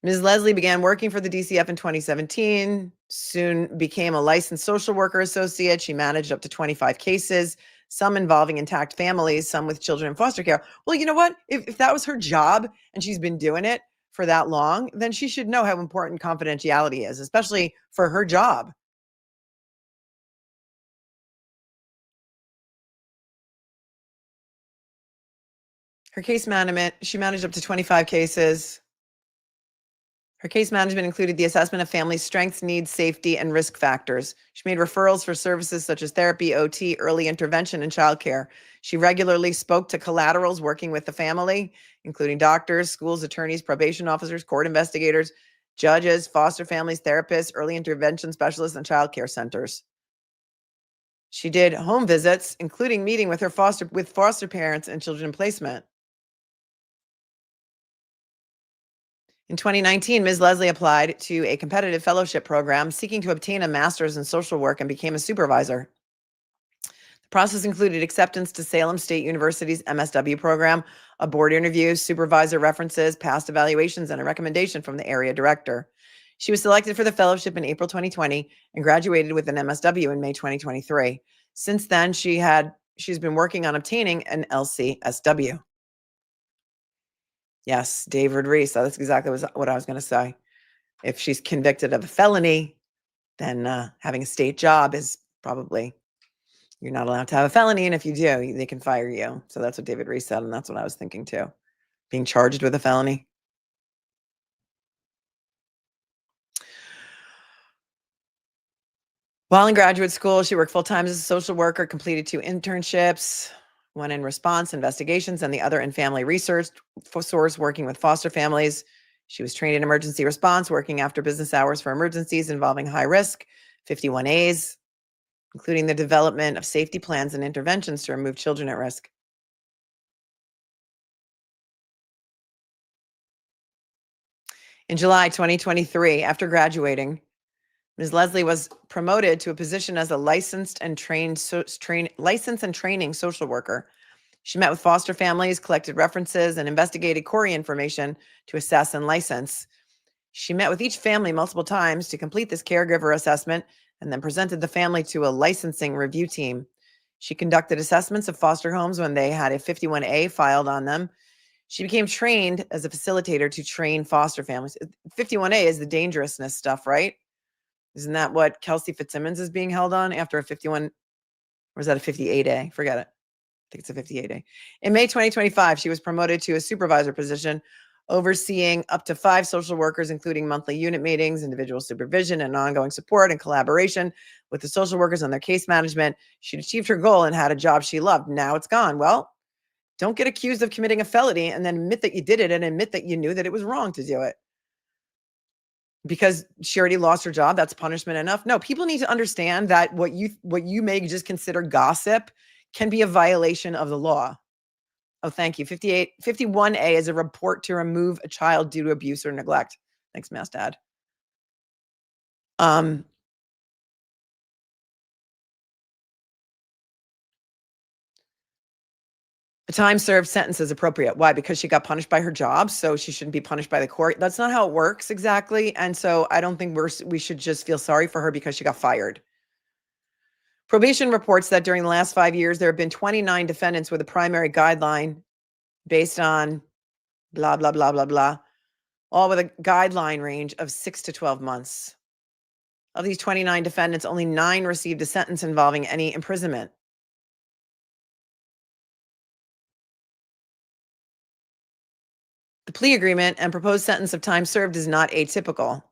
Ms. Leslie began working for the DCF in 2017, soon became a licensed social worker associate. She managed up to 25 cases, some involving intact families, some with children in foster care. Well, you know what? If that was her job and she's been doing it for that long, then she should know how important confidentiality is, especially for her job. Her case management, she managed up to 25 cases. Her case management included the assessment of families' strengths, needs, safety, and risk factors. She made referrals for services such as therapy, OT, early intervention, and childcare. She regularly spoke to collaterals working with the family, including doctors, schools, attorneys, probation officers, court investigators, judges, foster families, therapists, early intervention specialists, and childcare centers. She did home visits, including meeting with foster parents and children in placement. In 2019, Ms. Leslie applied to a competitive fellowship program seeking to obtain a master's in social work and became a supervisor. The process included acceptance to Salem State University's MSW program, a board interview, supervisor references, past evaluations, and a recommendation from the area director. She was selected for the fellowship in April 2020 and graduated with an MSW in May 2023. Since then, she had she's been working on obtaining an LCSW. Yes, David Reese. That's exactly what I was going to say. If she's convicted of a felony, then having a state job is probably, you're not allowed to have a felony. And if you do, they can fire you. So that's what David Reese said. And that's what I was thinking too. Being charged with a felony. While in graduate school, she worked full-time as a social worker, completed 2 internships, one in response investigations and the other in family research source, working with foster families. She was trained in emergency response, working after business hours for emergencies involving high risk, 51As, including the development of safety plans and interventions to remove children at risk. In July 2023, after graduating, Ms. Leslie was promoted to a position as a licensed and training social worker. She met with foster families, collected references, and investigated Corri information to assess and license. She met with each family multiple times to complete this caregiver assessment and then presented the family to a licensing review team. She conducted assessments of foster homes when they had a 51A filed on them. She became trained as a facilitator to train foster families. 51A is the dangerousness stuff, right? Isn't that what Kelsey Fitzsimmons is being held on after a 51, or is that a 58A? Forget it. I think it's a 58A. In May 2025, she was promoted to a supervisor position, overseeing up to 5 social workers, including monthly unit meetings, individual supervision, and ongoing support and collaboration with the social workers on their case management. She achieved her goal and had a job she loved. Now it's gone. Well, don't get accused of committing a felony and then admit that you did it and admit that you knew that it was wrong to do it. Because she already lost her job, that's punishment enough. No, people need to understand that what you may just consider gossip can be a violation of the law. Oh, thank you. 51A is a report to remove a child due to abuse or neglect. Thanks, Mass Dad. A time served sentence is appropriate. Why? Because she got punished by her job, so she shouldn't be punished by the court. That's not how it works exactly. And so I don't think we should just feel sorry for her because she got fired. Probation reports that during the last 5 years, there have been 29 defendants with a primary guideline based on blah, blah, blah, blah, blah, all with a guideline range of 6 to 12 months. Of these 29 defendants, only 9 received a sentence involving any imprisonment. The plea agreement and proposed sentence of time served is not atypical.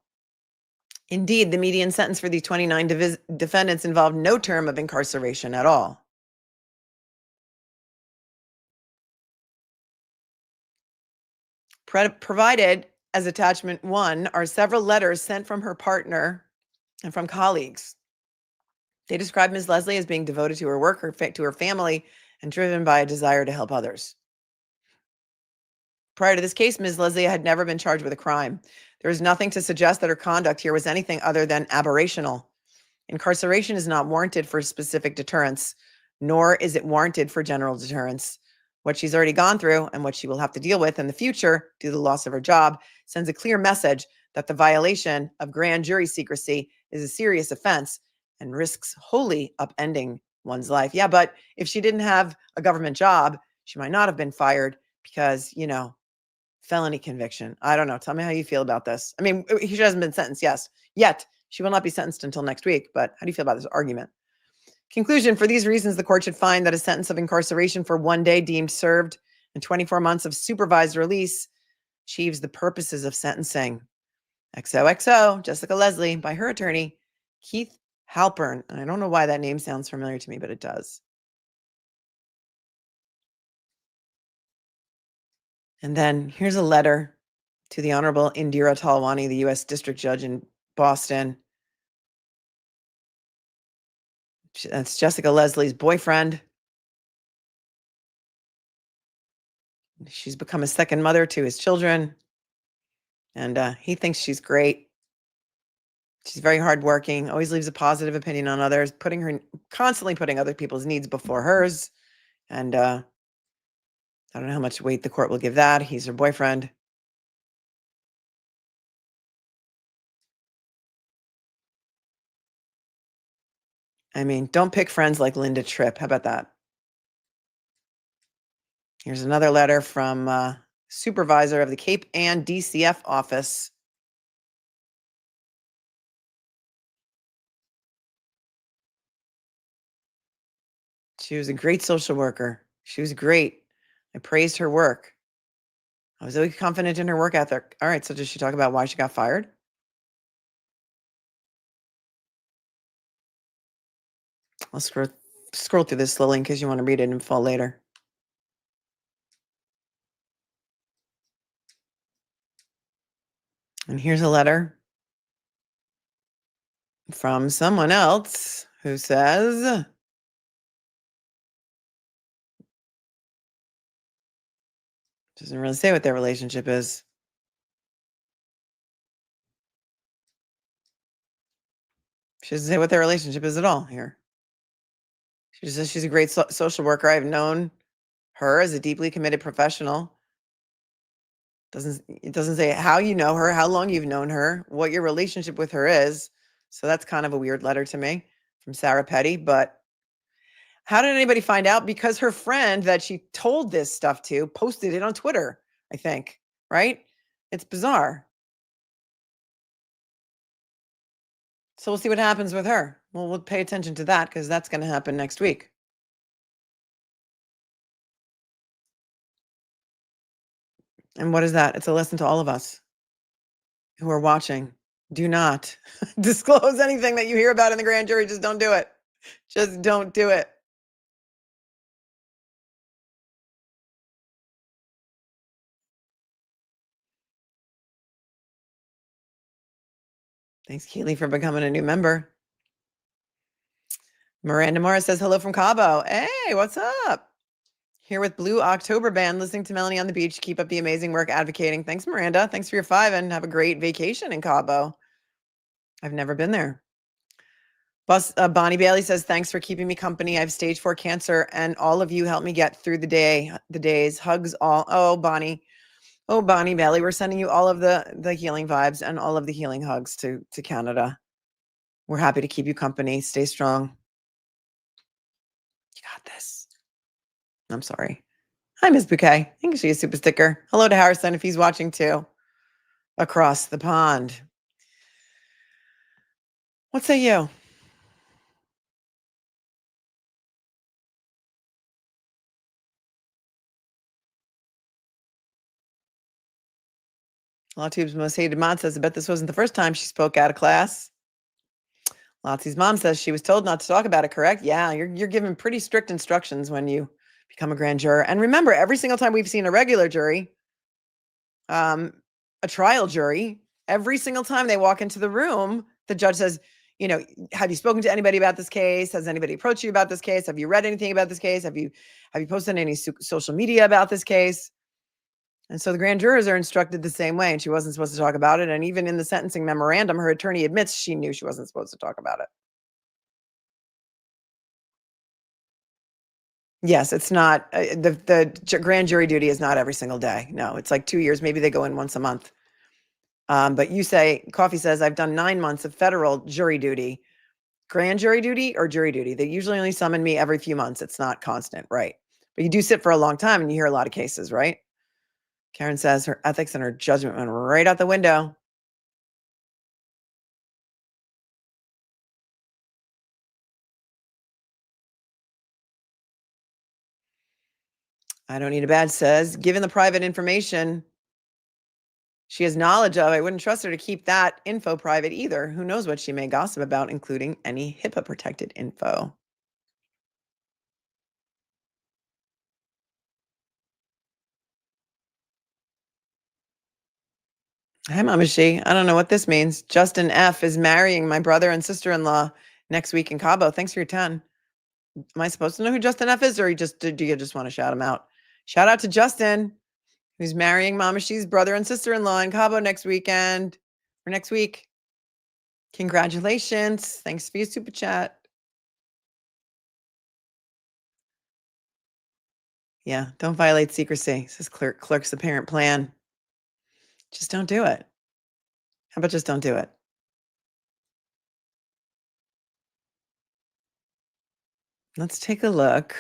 Indeed, the median sentence for these 29 defendants involved no term of incarceration at all. Provided as attachment 1 are several letters sent from her partner and from colleagues. They describe Ms. Leslie as being devoted to her work, to her family, and driven by a desire to help others. Prior to this case, Ms. Leslie had never been charged with a crime. There is nothing to suggest that her conduct here was anything other than aberrational. Incarceration is not warranted for specific deterrence, nor is it warranted for general deterrence. What she's already gone through and what she will have to deal with in the future due to the loss of her job sends a clear message that the violation of grand jury secrecy is a serious offense and risks wholly upending one's life. Yeah, but if she didn't have a government job, she might not have been fired because, felony conviction. I don't know. Tell me how you feel about this. I mean, she hasn't been sentenced, yes, yet. She will not be sentenced until next week, but how do you feel about this argument? Conclusion, for these reasons, the court should find that a sentence of incarceration for 1 day deemed served and 24 months of supervised release achieves the purposes of sentencing. XOXO, Jessica Leslie, by her attorney, Keith Halpern. And I don't know why that name sounds familiar to me, but it does. And then here's a letter to the Honorable Indira Talwani, the U.S. District Judge in Boston. That's Jessica Leslie's boyfriend. She's become a second mother to his children. And he thinks she's great. She's very hardworking, always leaves a positive opinion on others, constantly putting other people's needs before hers. And I don't know how much weight the court will give that. He's her boyfriend. I mean, don't pick friends like Linda Tripp. How about that? Here's another letter from supervisor of the Cape Ann DCF office. She was a great social worker. She was great. I praised her work. I was always confident in her work ethic. All right, so does she talk about why she got fired? I'll scroll through this slowly in case you want to read it in full later. And here's a letter from someone else who says, doesn't really say what their relationship is. She doesn't say what their relationship is at all here. She just says she's a great social worker. I've known her as a deeply committed professional. It doesn't say how you know her, how long you've known her, what your relationship with her is. So that's kind of a weird letter to me from Sarah Petty. But how did anybody find out? Because her friend that she told this stuff to posted it on Twitter, I think, right? It's bizarre. So we'll see what happens with her. Well, we'll pay attention to that because that's going to happen next week. And what is that? It's a lesson to all of us who are watching. Do not disclose anything that you hear about in the grand jury. Just don't do it. Just don't do it. Thanks, Kylee, for becoming a new member. Miranda Morris says hello from Cabo. Hey, what's up? Here with Blue October Band, listening to Melanie on the beach. Keep up the amazing work advocating. Thanks, Miranda. Thanks for your 5 and have a great vacation in Cabo. I've never been there. Bonnie Bailey says, thanks for keeping me company. I have stage 4 cancer and all of you helped me get through the days. Hugs all. Oh, Bonnie Bailey, we're sending you all of the healing vibes and all of the healing hugs to Canada. We're happy to keep you company. Stay strong. You got this. I'm sorry. Hi, Ms. Bouquet. I think she's a super sticker. Hello to Harrison if he's watching too. Across the pond. What say you? Latube's most hated mod says, I bet this wasn't the first time she spoke out of class. Lottie's mom says she was told not to talk about it, correct? Yeah, you're given pretty strict instructions when you become a grand juror. And remember, every single time we've seen a regular jury, a trial jury, every single time they walk into the room, the judge says, you know, have you spoken to anybody about this case? Has anybody approached you about this case? Have you read anything about this case? Have you posted any social media about this case? And so the grand jurors are instructed the same way, and she wasn't supposed to talk about it. And even in the sentencing memorandum, her attorney admits she knew she wasn't supposed to talk about it. Yes, it's not the grand jury duty is not every single day. No, it's like 2 years. Maybe they go in once a month. But you say, Coffee says, I've done 9 months of federal jury duty, grand jury duty or jury duty. They usually only summon me every few months. It's not constant, right? But you do sit for a long time and you hear a lot of cases, right? Karen says her ethics and her judgment went right out the window. I don't need a badge says, given the private information she has knowledge of, I wouldn't trust her to keep that info private either. Who knows what she may gossip about, including any HIPAA protected info. Hi, Mama She. I don't know what this means. Justin F is marrying my brother and sister-in-law next week in Cabo. Thanks for your 10. Am I supposed to know who Justin F is, or do you just want to shout him out? Shout out to Justin, who's marrying Mama She's brother and sister-in-law in Cabo next weekend or next week. Congratulations. Thanks for your super chat. Yeah, don't violate secrecy, says clerk's apparent plan. Just don't do it. How about just don't do it? Let's take a look.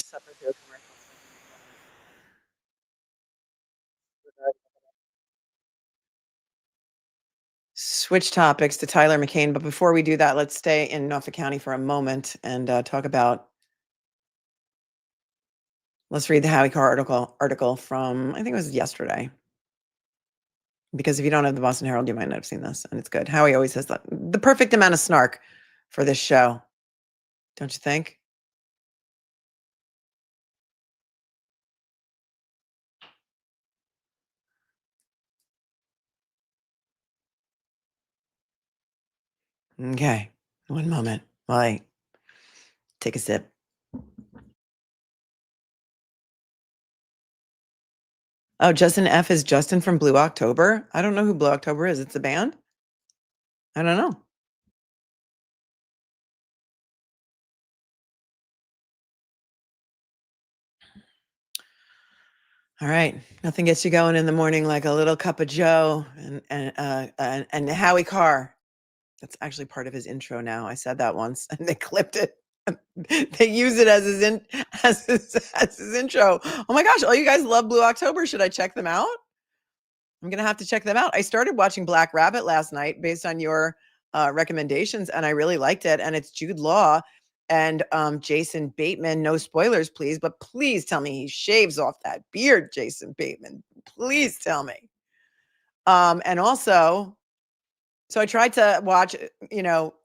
suffer through a commercial. Switch topics to Tyler McCain, but before we do that, let's stay in Norfolk County for a moment and talk about. Let's read the Howie Carr article from, I think it was yesterday. Because if you don't have the Boston Herald, you might not have seen this, and it's good. Howie always has the perfect amount of snark for this show, don't you think? Okay, one moment while I take a sip. Oh, Justin F is Justin from Blue October. I don't know who Blue October is. It's a band? I don't know. All right. Nothing gets you going in the morning like a little cup of Joe and Howie Carr. That's actually part of his intro now. I said that once and they clipped it. They use it as his intro. Oh my gosh, all you guys love Blue October. Should I check them out? I'm gonna have to check them out. I started watching Black Rabbit last night based on your recommendations, and I really liked it. And it's Jude Law and Jason Bateman. No spoilers, please, but please tell me he shaves off that beard, Jason Bateman. Please tell me. And also, so I tried to watch,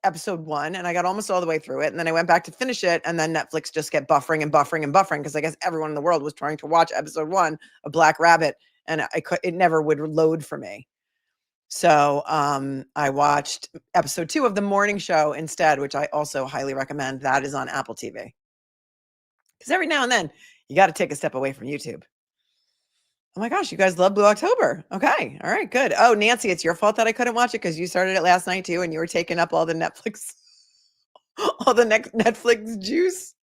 episode 1, and I got almost all the way through it. And then I went back to finish it, and then Netflix just kept buffering and buffering and buffering because I guess everyone in the world was trying to watch episode 1 of Black Rabbit, and it never would load for me. So I watched episode 2 of The Morning Show instead, which I also highly recommend. That is on Apple TV. Because every now and then, you got to take a step away from YouTube. Oh my gosh, you guys love Blue October. Okay. All right, good. Oh, Nancy, it's your fault that I couldn't watch it because you started it last night too, and you were taking up all the Netflix, Netflix juice.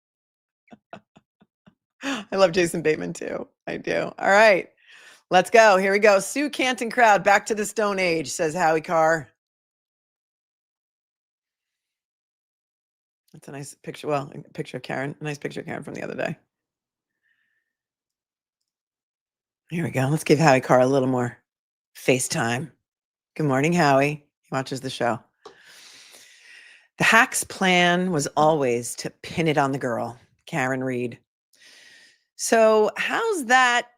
I love Jason Bateman too. I do. All right, let's go. Here we go. Sue Canton crowd back to the Stone Age, says Howie Carr. That's a nice picture. Well, a picture of Karen. A nice picture of Karen from the other day. Here we go. Let's give Howie Carr a little more FaceTime. Good morning, Howie. He watches the show. The hack's plan was always to pin it on the girl, Karen Reed. So how's that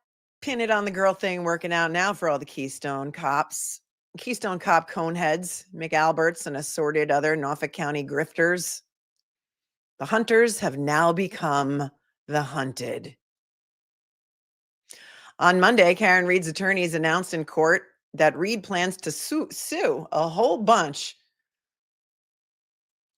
pin it on the girl thing working out now for all the Keystone cops? Keystone cop coneheads, McAlberts, and assorted other Norfolk County grifters. The hunters have now become the hunted. On Monday, Karen Reed's attorneys announced in court that Reed plans to sue a whole bunch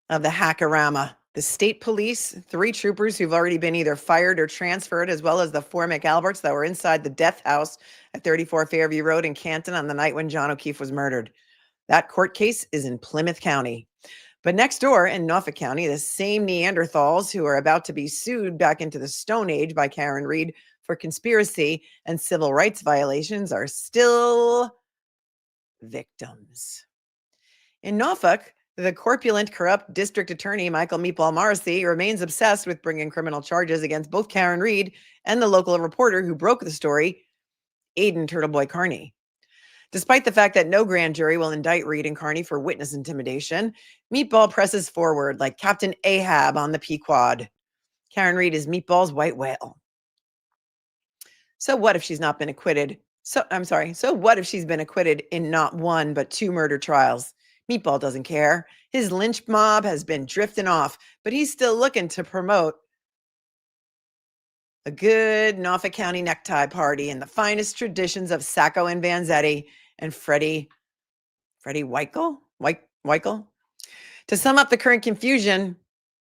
of the hackorama. The state police, 3 troopers who've already been either fired or transferred, as well as the 4 McAlberts that were inside the death house at 34 Fairview Road in Canton on the night when John O'Keefe was murdered. That court case is in Plymouth County. But next door in Norfolk County, the same Neanderthals who are about to be sued back into the Stone Age by Karen Reed for conspiracy and civil rights violations are still victims. In Norfolk, the corpulent, corrupt district attorney, Michael Meatball Morrissey, remains obsessed with bringing criminal charges against both Karen Reed and the local reporter who broke the story, Aiden Turtleboy Carney. Despite the fact that no grand jury will indict Reed and Carney for witness intimidation, Meatball presses forward like Captain Ahab on the Pequod. Karen Reed is Meatball's white whale. So what if she's not been acquitted? So what if she's been acquitted in not 1, but 2 murder trials? Meatball doesn't care. His lynch mob has been drifting off, but he's still looking to promote a good Norfolk County necktie party in the finest traditions of Sacco and Vanzetti and Freddie Weichel? To sum up the current confusion,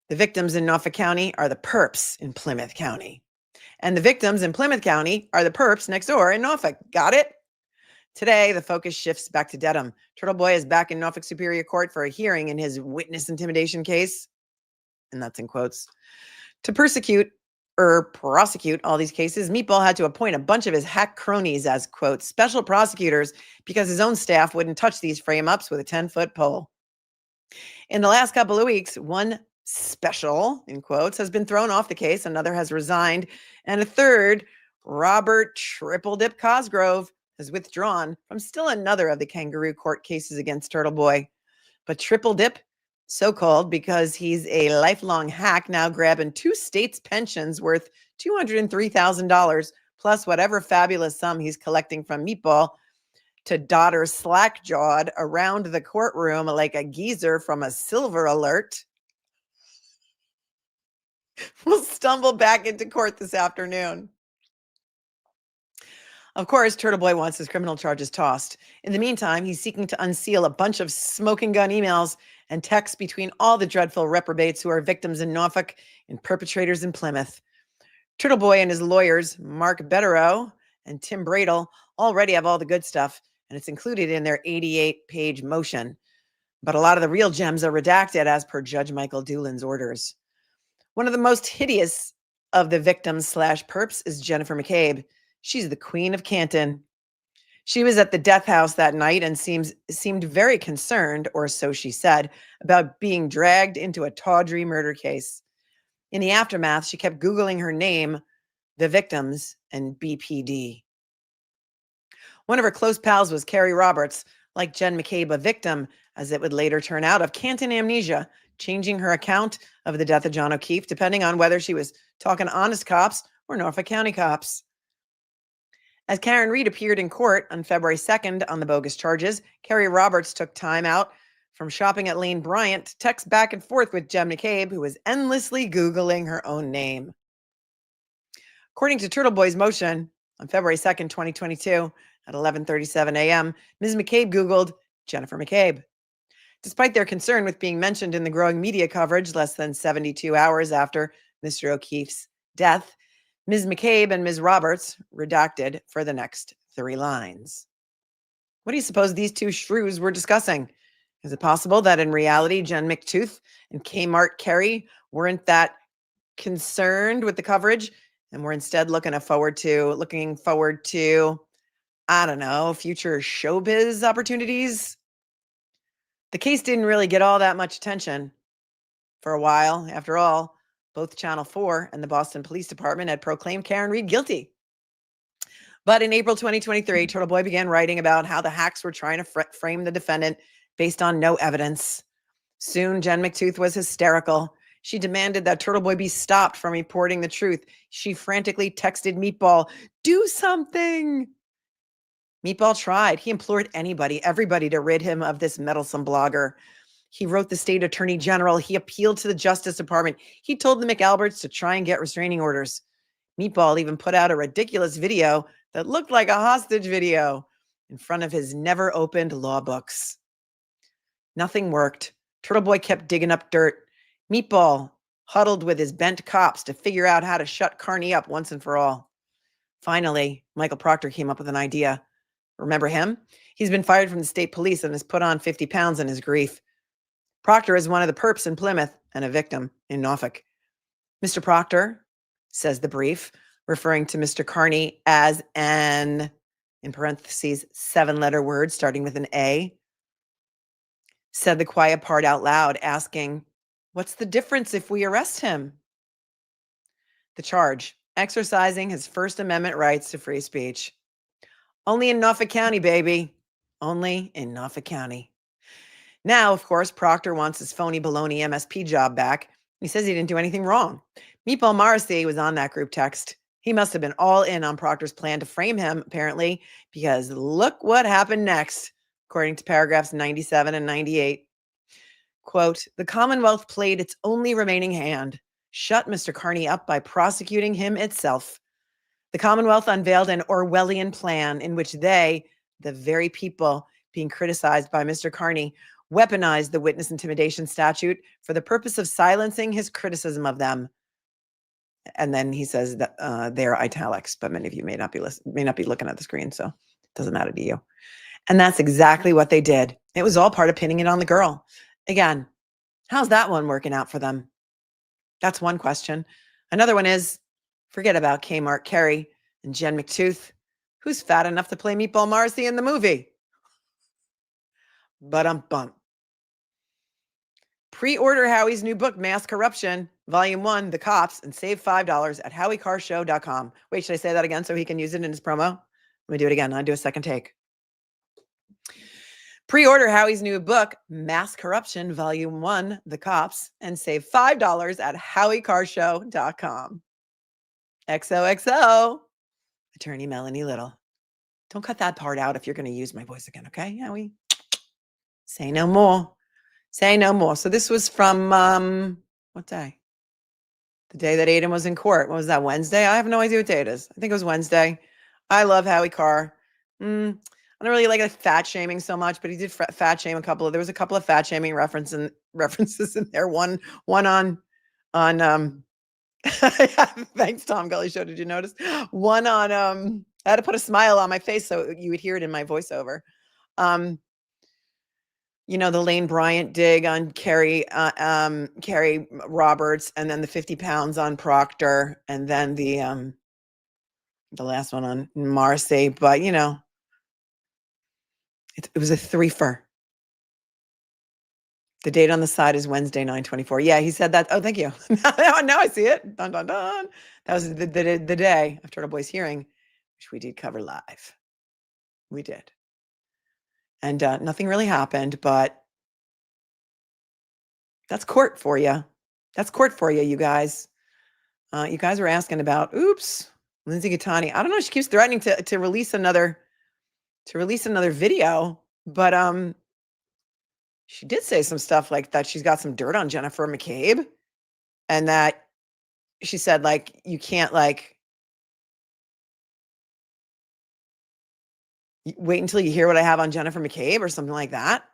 the victims in Norfolk County are the perps in Plymouth County. And the victims in Plymouth County are the perps next door in Norfolk. Got it? Today, the focus shifts back to Dedham. Turtleboy is back in Norfolk Superior Court for a hearing in his witness intimidation case, and that's in quotes. To prosecute all these cases, Meatball had to appoint a bunch of his hack cronies as, quote, special prosecutors because his own staff wouldn't touch these frame-ups with a 10-foot pole. In the last couple of weeks, one special, in quotes, has been thrown off the case. Another has resigned. And a third, Robert Triple Dip Cosgrove, has withdrawn from still another of the kangaroo court cases against Turtleboy. But Triple Dip, so called because he's a lifelong hack, now grabbing 2 states' pensions worth $203,000, plus whatever fabulous sum he's collecting from Meatball to daughter slack-jawed around the courtroom like a geezer from a Silver Alert, will stumble back into court this afternoon. Of course, Turtleboy wants his criminal charges tossed. In the meantime, he's seeking to unseal a bunch of smoking gun emails and texts between all the dreadful reprobates who are victims in Norfolk and perpetrators in Plymouth. Turtleboy and his lawyers, Mark Betterow and Tim Bradle, already have all the good stuff, and it's included in their 88-page motion. But a lot of the real gems are redacted as per Judge Michael Doolin's orders. One of the most hideous of the victims / perps is Jennifer McCabe. She's the queen of Canton. She was at the death house that night and seemed very concerned, or so she said, about being dragged into a tawdry murder case. In the aftermath, she kept Googling her name, the victims, and BPD. One of her close pals was Carrie Roberts, like Jen McCabe, a victim, as it would later turn out, of Canton amnesia, changing her account of the death of John O'Keefe, depending on whether she was talking honest cops or Norfolk County cops. As Karen Reed appeared in court on February 2nd on the bogus charges, Carrie Roberts took time out from shopping at Lane Bryant to text back and forth with Jen McCabe, who was endlessly Googling her own name. According to Turtleboy's motion on February 2nd, 2022, at 11:37 a.m., Ms. McCabe Googled Jennifer McCabe. Despite their concern with being mentioned in the growing media coverage less than 72 hours after Mr. O'Keefe's death, Ms. McCabe and Ms. Roberts redacted for the next 3 lines. What do you suppose these 2 shrews were discussing? Is it possible that in reality, Jen McTooth and Kmart Carey weren't that concerned with the coverage and were instead looking forward to, I don't know, future showbiz opportunities? The case didn't really get all that much attention for a while. After all, both Channel 4 and the Boston Police Department had proclaimed Karen Reed guilty. But in April 2023, Turtleboy began writing about how the hacks were trying to frame the defendant based on no evidence. Soon, Jen McTooth was hysterical. She demanded that Turtleboy be stopped from reporting the truth. She frantically texted Meatball, "Do something!" Meatball tried. He implored everybody to rid him of this meddlesome blogger. He wrote the state attorney general. He appealed to the Justice Department. He told the McAlberts to try and get restraining orders. Meatball even put out a ridiculous video that looked like a hostage video in front of his never-opened law books. Nothing worked. Turtleboy kept digging up dirt. Meatball huddled with his bent cops to figure out how to shut Carney up once and for all. Finally, Michael Proctor came up with an idea. Remember him? He's been fired from the state police and has put on 50 pounds in his grief. Proctor is one of the perps in Plymouth and a victim in Norfolk. Mr. Proctor, says the brief, referring to Mr. Carney as an, in parentheses, 7-letter word starting with an A, said the quiet part out loud, asking, "What's the difference if we arrest him?" The charge, exercising his First Amendment rights to free speech. Only in Norfolk County, baby. Only in Norfolk County. Now, of course, Proctor wants his phony baloney MSP job back. He says he didn't do anything wrong. Meatball Morrissey was on that group text. He must have been all in on Proctor's plan to frame him, apparently, because look what happened next, according to paragraphs 97 and 98. Quote, "The Commonwealth played its only remaining hand, shut Mr. Carney up by prosecuting him itself. The Commonwealth unveiled an Orwellian plan in which they, the very people being criticized by Mr. Carney, weaponized the witness intimidation statute for the purpose of silencing his criticism of them." And then he says that they're italics, but many of you may not be looking at the screen, so it doesn't matter to you. And that's exactly what they did. It was all part of pinning it on the girl. Again, how's that one working out for them? That's one question. Another one is, forget about Kmart Carey and Jen McTooth. Who's fat enough to play Meatball Morrissey in the movie? But-um-bum. Pre-order Howie's new book, Mass Corruption, Volume 1, The Cops, and save $5 at howiecarrshow.com. Wait, should I say that again so he can use it in his promo? Let me do it again. I'll do a second take. Pre-order Howie's new book, Mass Corruption, Volume 1, The Cops, and save $5 at howiecarrshow.com. XOXO, Attorney Melanie Little. Don't cut that part out if you're going to use my voice again, okay, Howie? Say no more. Say no more. So this was from, what day? The day that Aiden was in court. What was that, Wednesday? I have no idea what day it is. I think it was Wednesday. I love Howie Carr. I don't really like fat shaming so much, but he did fat shame there was a couple of fat shaming references in there. One on thanks, Tom Gully Show. Did you notice? One on I had to put a smile on my face so you would hear it in my voiceover. You know, the Lane Bryant dig on Carrie Roberts, and then the 50 pounds on Proctor, and then the last one on Marcy. But you know, it was a threefer. The date on the side is Wednesday, 9/24. Yeah, he said that. Oh, thank you. Now I see it. Dun, dun, dun. That was the day of Turtleboy's hearing, which we did cover live. We did. And nothing really happened, but that's court for you. That's court for you, you guys. You guys were asking about, Lindsay Gattani. I don't know. She keeps threatening to release another video, but she did say some stuff like that. She's got some dirt on Jennifer McCabe, and that she said, like, you can't wait until you hear what I have on Jennifer McCabe or something like that.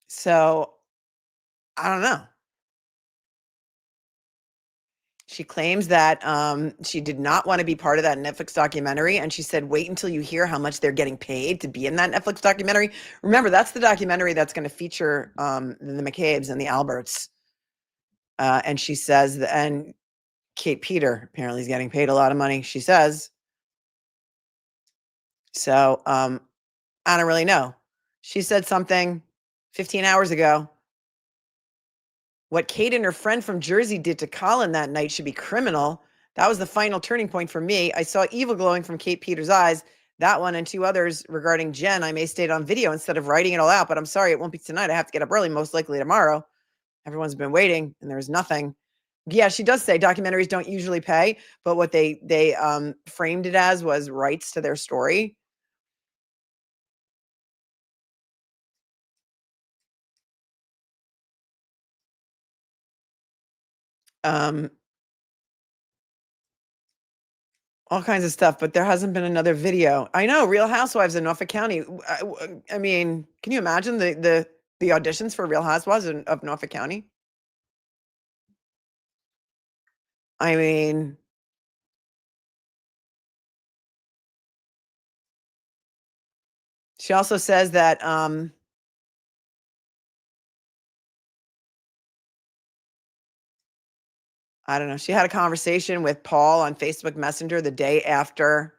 So I don't know. She claims that she did not want to be part of that Netflix documentary. And she said, wait until you hear how much they're getting paid to be in that Netflix documentary. Remember, that's the documentary that's going to feature the McCabe's and the Alberts. And she says, and Kate Peter apparently is getting paid a lot of money, she says. So I don't really know. She said something 15 hours ago. What Kate and her friend from Jersey did to Colin that night should be criminal. That was the final turning point for me. I saw evil glowing from Kate Peters' eyes. That one and two others regarding Jen, I may state on video instead of writing it all out, but I'm sorry, it won't be tonight. I have to get up early, most likely tomorrow. Everyone's been waiting and there's nothing. Yeah, she does say documentaries don't usually pay, but what they framed it as was rights to their story. All kinds of stuff, but there hasn't been another video. I know, Real Housewives in Norfolk County. I mean, can you imagine the auditions for Real Housewives of Norfolk County? I mean, she also says that I don't know. She had a conversation with Paul on Facebook Messenger the day after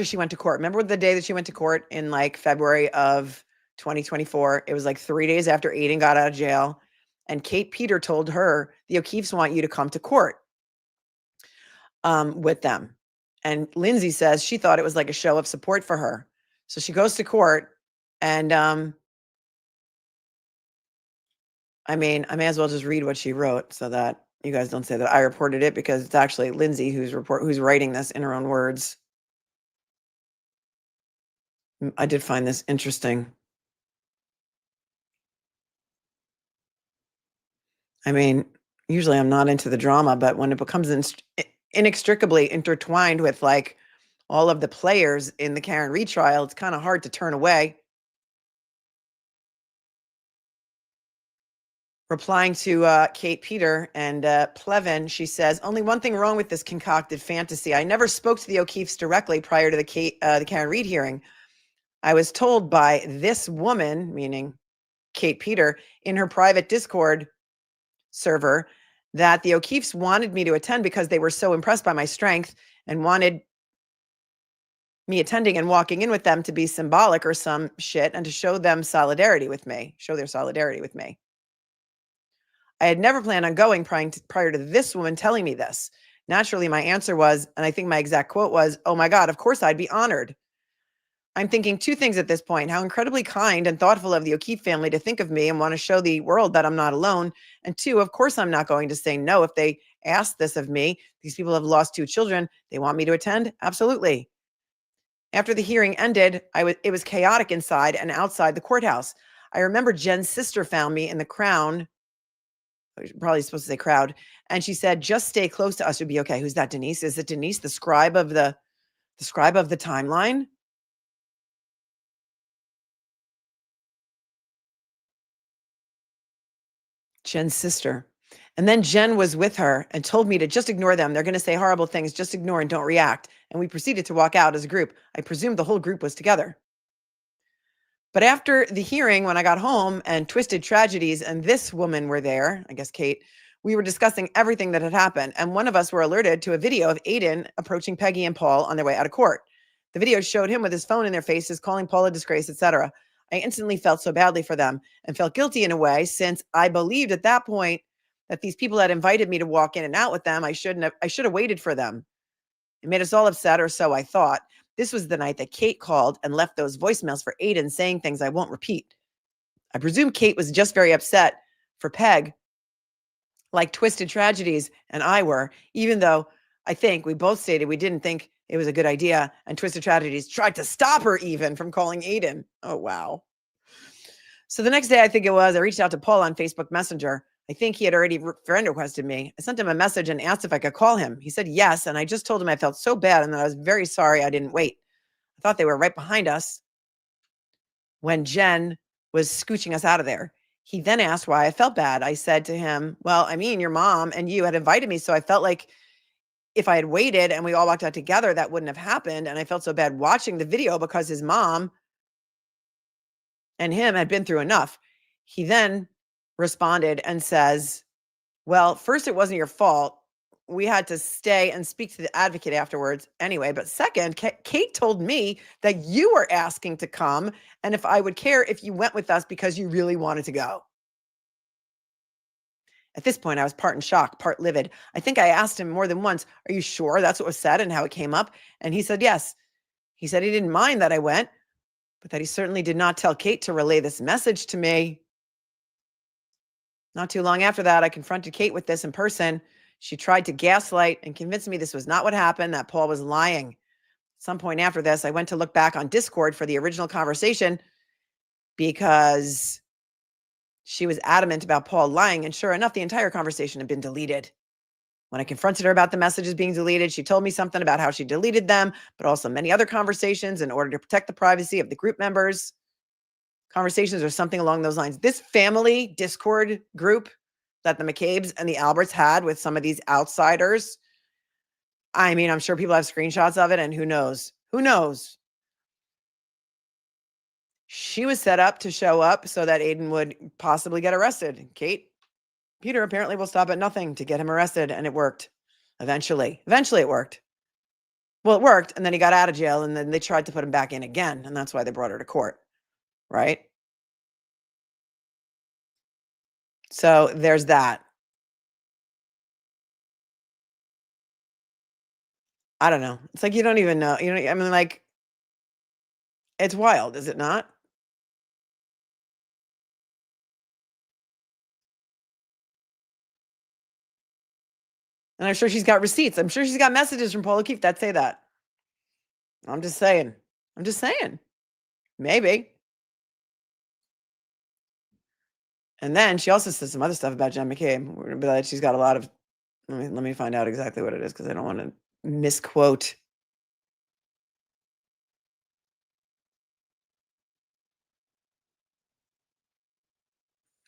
she went to court. Remember the day that she went to court in like February of 2024? It was like 3 days after Aiden got out of jail. And Kate Peter told her, the O'Keefes want you to come to court with them. And Lindsay says she thought it was like a show of support for her. So she goes to court and I mean, I may as well just read what she wrote so that you guys don't say that I reported it, because it's actually Lindsay who's writing this in her own words. I did find this interesting. I mean, usually I'm not into the drama, but when it becomes inextricably intertwined with like all of the players in the Karen Reed trial, it's kind of hard to turn away. Replying to Kate Peter and Plevin, she says, only one thing wrong with this concocted fantasy. I never spoke to the O'Keefes directly prior to the Karen Reed hearing. I was told by this woman, meaning Kate Peter, in her private Discord server that the O'Keefes wanted me to attend because they were so impressed by my strength and wanted me attending and walking in with them to be symbolic or some shit and to show them solidarity with me, show their solidarity with me. I had never planned on going prior to this woman telling me this. Naturally, my answer was, and I think my exact quote was, "Oh my God, of course I'd be honored." I'm thinking two things at this point: how incredibly kind and thoughtful of the O'Keefe family to think of me and want to show the world that I'm not alone. And two, of course, I'm not going to say no if they ask this of me. These people have lost 2 children. They want me to attend? Absolutely. After the hearing ended, it was chaotic inside and outside the courthouse. I remember Jen's sister found me in the crown, probably supposed to say crowd, and she said, "Just stay close to us, you'll be okay." Who's that, Denise? Is it Denise, the scribe of the timeline? Jen's sister. And then Jen was with her and told me to just ignore them. They're going to say horrible things. Just ignore and don't react. And we proceeded to walk out as a group. I presumed the whole group was together. But after the hearing, when I got home and Twisted Tragedies and this woman were there, I guess Kate, we were discussing everything that had happened. And one of us were alerted to a video of Aiden approaching Peggy and Paul on their way out of court. The video showed him with his phone in their faces, calling Paul a disgrace, etc. I instantly felt so badly for them and felt guilty in a way, since I believed at that point that these people had invited me to walk in and out with them. I should have waited for them. It made us all upset, or so I thought. This was the night that Kate called and left those voicemails for Aiden saying things I won't repeat. I presume Kate was just very upset for Peg, like Twisted Tragedies and I were, even though I think we both stated we didn't think it was a good idea, and Twisted Tragedies tried to stop her even from calling Aiden. Oh, wow. So the next day, I think it was, I reached out to Paul on Facebook Messenger. I think he had already friend requested me. I sent him a message and asked if I could call him. He said yes, and I just told him I felt so bad and that I was very sorry I didn't wait. I thought they were right behind us when Jen was scooching us out of there. He then asked why I felt bad. I said to him, well, I mean, your mom and you had invited me, so I felt like if I had waited and we all walked out together, that wouldn't have happened. And I felt so bad watching the video because his mom and him had been through enough. He then responded and says, well, first, it wasn't your fault. We had to stay and speak to the advocate afterwards anyway. But second, Kate told me that you were asking to come and if I would care if you went with us because you really wanted to go. At this point, I was part in shock, part livid. I think I asked him more than once, are you sure that's what was said and how it came up? And he said, yes. He said he didn't mind that I went, but that he certainly did not tell Kate to relay this message to me. Not too long after that, I confronted Kate with this in person. She tried to gaslight and convince me this was not what happened, that Paul was lying. At some point after this, I went to look back on Discord for the original conversation because she was adamant about Paul lying, and sure enough, the entire conversation had been deleted. When I confronted her about the messages being deleted, she told me something about how she deleted them, but also many other conversations in order to protect the privacy of the group members. Conversations or something along those lines. This family Discord group that the McCabe's and the Alberts had with some of these outsiders, I mean, I'm sure people have screenshots of it, and who knows? Who knows? She was set up to show up so that Aiden would possibly get arrested. Peter apparently will stop at nothing to get him arrested, and it worked. Eventually it worked. Well, it worked, and then he got out of jail, and then they tried to put him back in again, and that's why they brought her to court, right? So there's that. I don't know. It's like you don't even know. You know, I mean, like, it's wild, is it not? And I'm sure she's got receipts. I'm sure she's got messages from Paul O'Keefe that say that. I'm just saying. Maybe. And then she also says some other stuff about Jen McCabe. But she's got a lot of, let me find out exactly what it is because I don't want to misquote.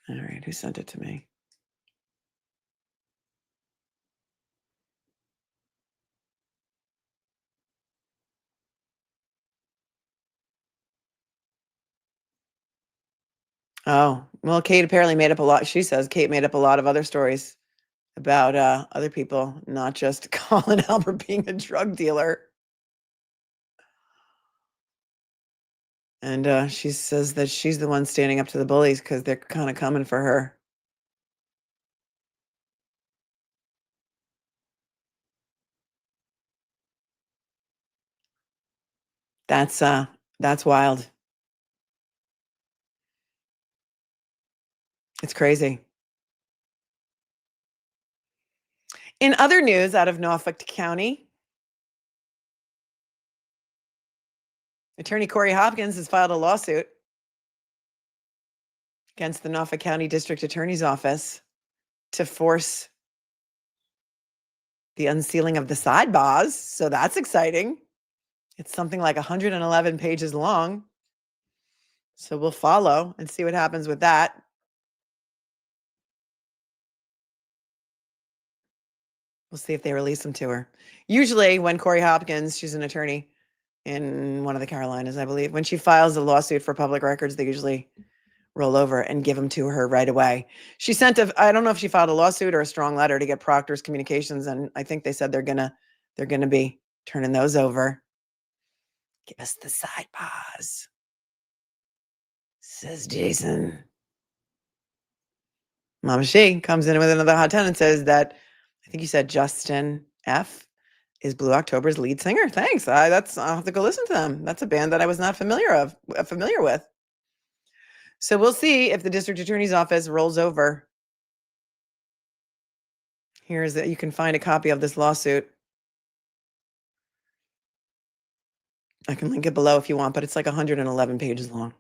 All right, who sent it to me? Oh, well, Kate apparently made up a lot. She says Kate made up a lot of other stories about other people, not just Colin Albert being a drug dealer. And she says that she's the one standing up to the bullies because they're kind of coming for her. That's wild. It's crazy. In other news out of Norfolk County, Attorney Corri Hopkins has filed a lawsuit against the Norfolk County District Attorney's Office to force the unsealing of the sidebars. So that's exciting. It's something like 111 pages long. So we'll follow and see what happens with that. We'll see if they release them to her. Usually when Corri Hopkins, she's an attorney in one of the Carolinas, I believe, when she files a lawsuit for public records, they usually roll over and give them to her right away. She sent I don't know if she filed a lawsuit or a strong letter to get Proctor's Communications, and I think they said they're gonna be turning those over. Give us the sidebars, says Jason. Mama She comes in with another hot 10 and says that, I think you said Justin F. is Blue October's lead singer. Thanks. I'll have to go listen to them. That's a band that I was not familiar with. So we'll see if the district attorney's office rolls over. Here's that you can find a copy of this lawsuit. I can link it below if you want, but it's like 111 pages long.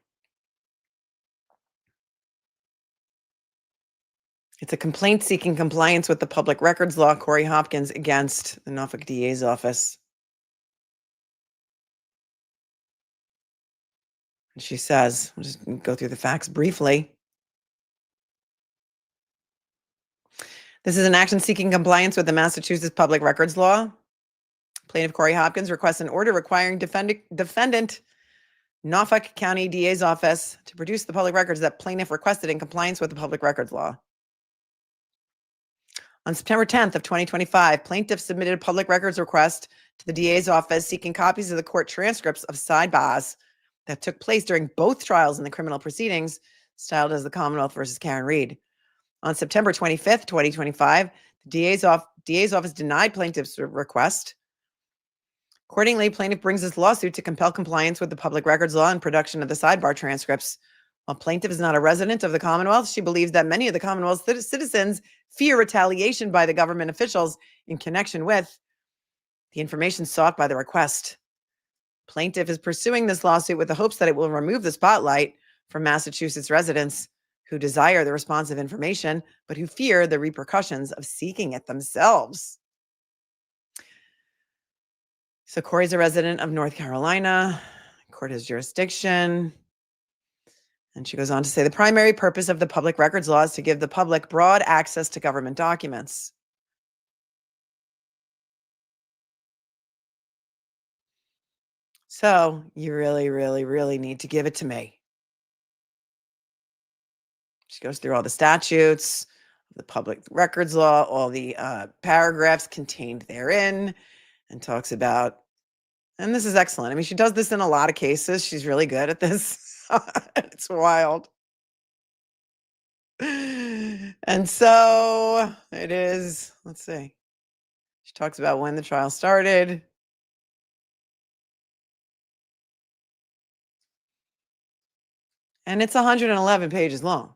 It's a complaint seeking compliance with the public records law, Corri Hopkins against the Norfolk DA's office. And she says, I'll just go through the facts briefly. This is an action seeking compliance with the Massachusetts public records law. Plaintiff Corri Hopkins requests an order requiring defendant Norfolk County DA's office to produce the public records that plaintiff requested in compliance with the public records law. On September 10th of 2025, plaintiff submitted a public records request to the DA's office seeking copies of the court transcripts of sidebars that took place during both trials in the criminal proceedings, styled as the Commonwealth versus Karen Reed. On September 25th, 2025, the DA's office denied plaintiff's request. Accordingly, plaintiff brings this lawsuit to compel compliance with the public records law and production of the sidebar transcripts. While plaintiff is not a resident of the Commonwealth, she believes that many of the Commonwealth's citizens fear retaliation by the government officials in connection with the information sought by the request. Plaintiff is pursuing this lawsuit with the hopes that it will remove the spotlight from Massachusetts residents who desire the responsive information, but who fear the repercussions of seeking it themselves. So Corri's a resident of North Carolina. Court has jurisdiction. And she goes on to say the primary purpose of the public records law is to give the public broad access to government documents. So you really, really, really need to give it to me. She goes through all the statutes, the public records law, all the paragraphs contained therein, and talks about, and this is excellent. I mean, she does this in a lot of cases. She's really good at this. It's wild. And so it is, let's see. She talks about when the trial started. And it's 111 pages long.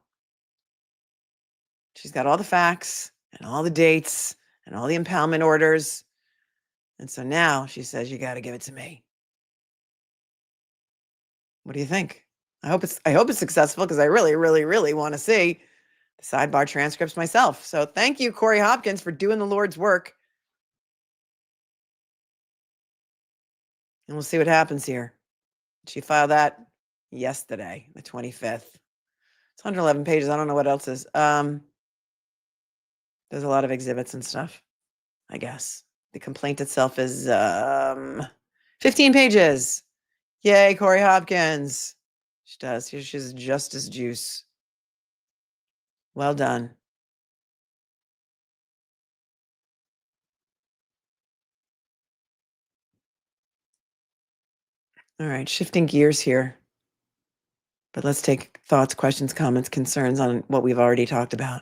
She's got all the facts and all the dates and all the impoundment orders. And so now she says, you got to give it to me. What do you think? I hope it's successful because I really, really, really want to see the sidebar transcripts myself. So thank you, Corri Hopkins, for doing the Lord's work. And we'll see what happens here. She filed that yesterday, the 25th. It's 111 pages. I don't know what else is. There's a lot of exhibits and stuff, I guess. The complaint itself is 15 pages. Yay, Corri Hopkins. She does. She's justice juice. Well done. All right, shifting gears here. But let's take thoughts, questions, comments, concerns on what we've already talked about.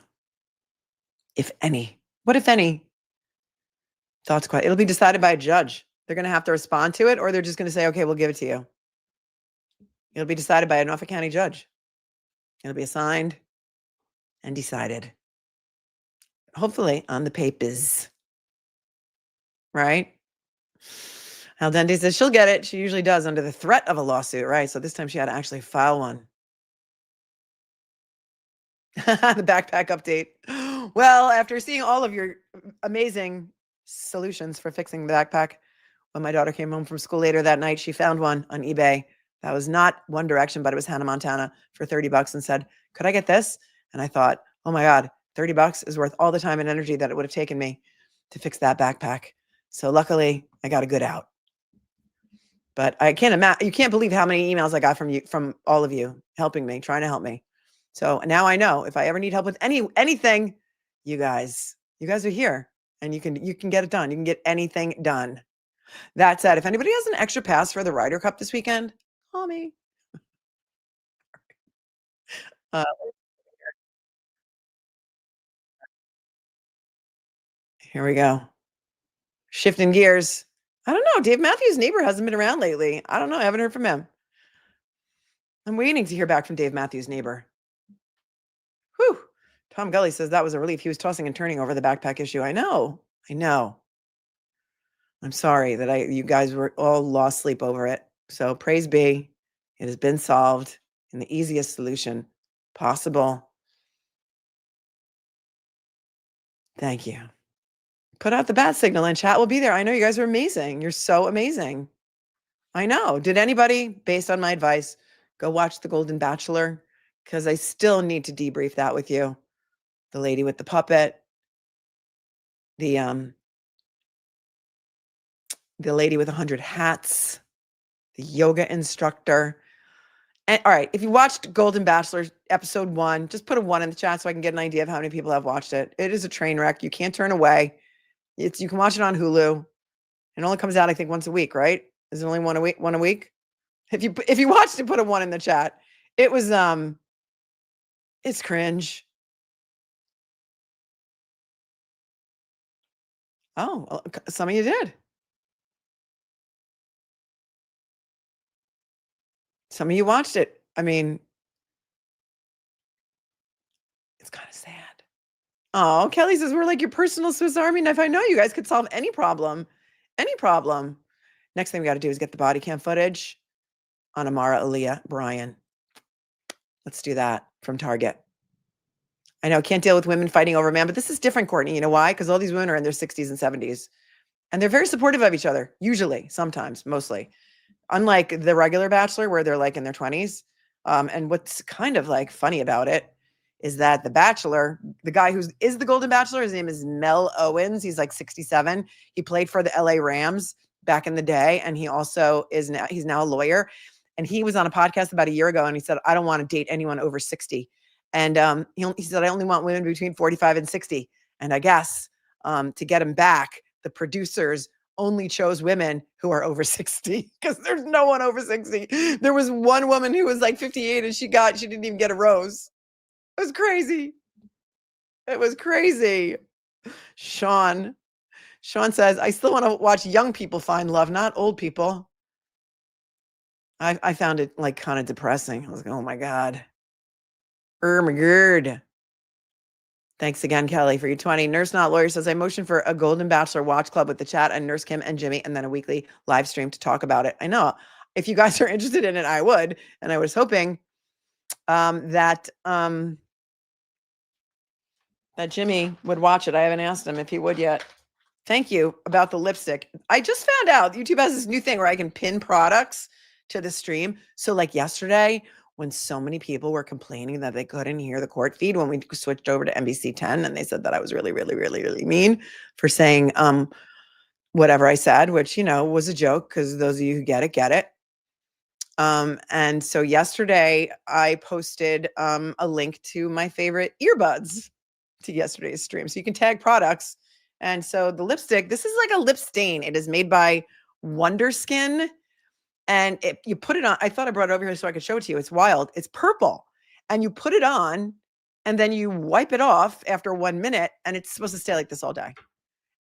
If any. What if any? Thoughts, it'll be decided by a judge. They're going to have to respond to it, or they're just going to say, okay, we'll give it to you. It'll be decided by a Norfolk County judge. It'll be assigned and decided. Hopefully on the papers. Right? Al Dente says she'll get it. She usually does under the threat of a lawsuit, right? So this time she had to actually file one. The backpack update. Well, after seeing all of your amazing solutions for fixing the backpack, when my daughter came home from school later that night, she found one on eBay. That was not One Direction, but it was Hannah Montana for $30 and said, could I get this? And I thought, oh my God, $30 is worth all the time and energy that it would have taken me to fix that backpack. So luckily I got a good out. But I can't imagine, you can't believe how many emails I got from you, from all of you helping me, trying to help me. So now I know if I ever need help with anything, you guys are here and you can get it done. You can get anything done. That said, if anybody has an extra pass for the Ryder Cup this weekend, call me. Here we go. Shifting gears. I don't know. Dave Matthews' neighbor hasn't been around lately. I don't know. I haven't heard from him. I'm waiting to hear back from Dave Matthews' neighbor. Whew. Tom Gully says that was a relief. He was tossing and turning over the backpack issue. I know. I'm sorry that you guys were all lost sleep over it. So praise be. It has been solved in the easiest solution possible. Thank you. Put out the bat signal and chat will be there. I know you guys are amazing. You're so amazing. I know. Did anybody, based on my advice, go watch The Golden Bachelor? Because I still need to debrief that with you. The lady with the puppet, the lady with 100 hats, the yoga instructor. And all right, if you watched Golden Bachelor episode 1, just put a 1 in the chat so I can get an idea of how many people have watched it. It is a train wreck. You can't turn away. You can watch it on Hulu. It only comes out, I think, once a week, right? Is it only one a week? If you watched it, put a 1 in the chat. It was it's cringe. Oh, well, some of you did. Some of you watched it. I mean, it's kind of sad. Oh, Kelly says we're like your personal Swiss Army knife. I know you guys could solve any problem. Any problem. Next thing we got to do is get the body cam footage on IMARAH AAIYLAH BRYAN. Let's do that from Target. I know, can't deal with women fighting over a man, but this is different, Courtney. You know why? Because all these women are in their 60s and 70s. And they're very supportive of each other, usually, sometimes, mostly. Unlike the regular Bachelor, where they're like in their 20s. And what's kind of like funny about it is that the Bachelor, the guy who is the Golden Bachelor, his name is Mel Owens. He's like 67. He played for the LA Rams back in the day. And he also he's now a lawyer. And he was on a podcast about a year ago. And he said, I don't want to date anyone over 60. And he said, I only want women between 45 and 60. And I guess to get him back, the producers only chose women who are over 60 because there's no one over 60. There was one woman who was like 58 and she didn't even get a rose. It was crazy. It was crazy. Sean says, I still want to watch young people find love, not old people. I found it like kind of depressing. I was like, oh my God. My God. Thanks again, Kelly, for your 20. Nurse Not Lawyer says, I motion for a Golden Bachelor watch club with the chat and Nurse Kim and Jimmy, and then a weekly live stream to talk about it. I know. If you guys are interested in it, I would. And I was hoping that Jimmy would watch it. I haven't asked him if he would yet. Thank you about the lipstick. I just found out YouTube has this new thing where I can pin products to the stream. So like yesterday, when so many people were complaining that they couldn't hear the court feed when we switched over to NBC 10, and they said that I was really, really, really, really mean for saying whatever I said, which, was a joke because those of you who get it. And so yesterday I posted a link to my favorite earbuds to yesterday's stream. So you can tag products. And so the lipstick, this is like a lip stain. It is made by Wonder Skin. And if you put it on, I thought I brought it over here so I could show it to you. It's wild. It's purple. And you put it on and then you wipe it off after 1 minute and it's supposed to stay like this all day.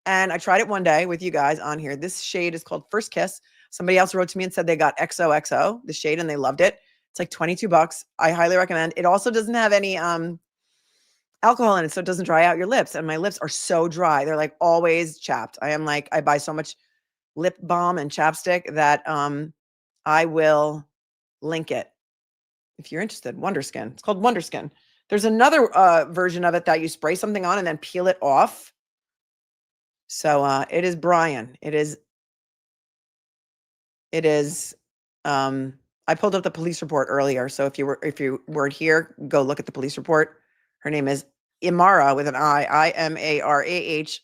And I tried it one day with you guys on here. This shade is called First Kiss. Somebody else wrote to me and said they got XOXO, the shade, and they loved it. It's like $22. I highly recommend. It also doesn't have any alcohol in it, so it doesn't dry out your lips. And my lips are so dry. They're like always chapped. I buy so much lip balm and chapstick that I will link it if you're interested. Wonderskin. It's called Wonderskin. There's another version of it that you spray something on and then peel it off. So it is Bryan. It is I pulled up the police report earlier. So if you weren't here, go look at the police report. Her name is IMARAH with an I, IMARAH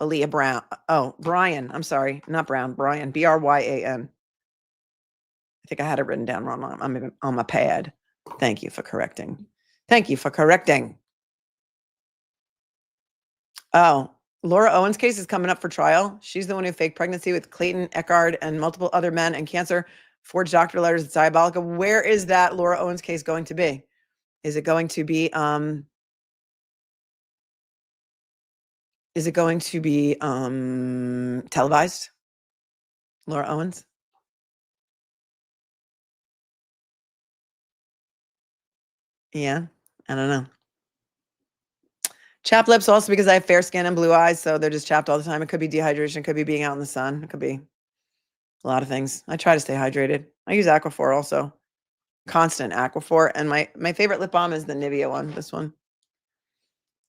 AAIYLAH Brown. Oh, Bryan. I'm sorry. Not Brown. Bryan. BRYAN. I think I had it written down wrong on my pad. Thank you for correcting. Thank you for correcting. Oh, Laura Owens' case is coming up for trial. She's the one who faked pregnancy with Clayton Eckard and multiple other men and cancer, forged doctor letters. It's diabolical. Where is that Laura Owens case going to be? Is it going to be televised? Laura Owens? Yeah, I don't know. Chapped lips also because I have fair skin and blue eyes, so they're just chapped all the time. It could be dehydration. It could be being out in the sun. It could be a lot of things. I try to stay hydrated. I use Aquaphor also. Constant Aquaphor. And my favorite lip balm is the Nivea one, this one.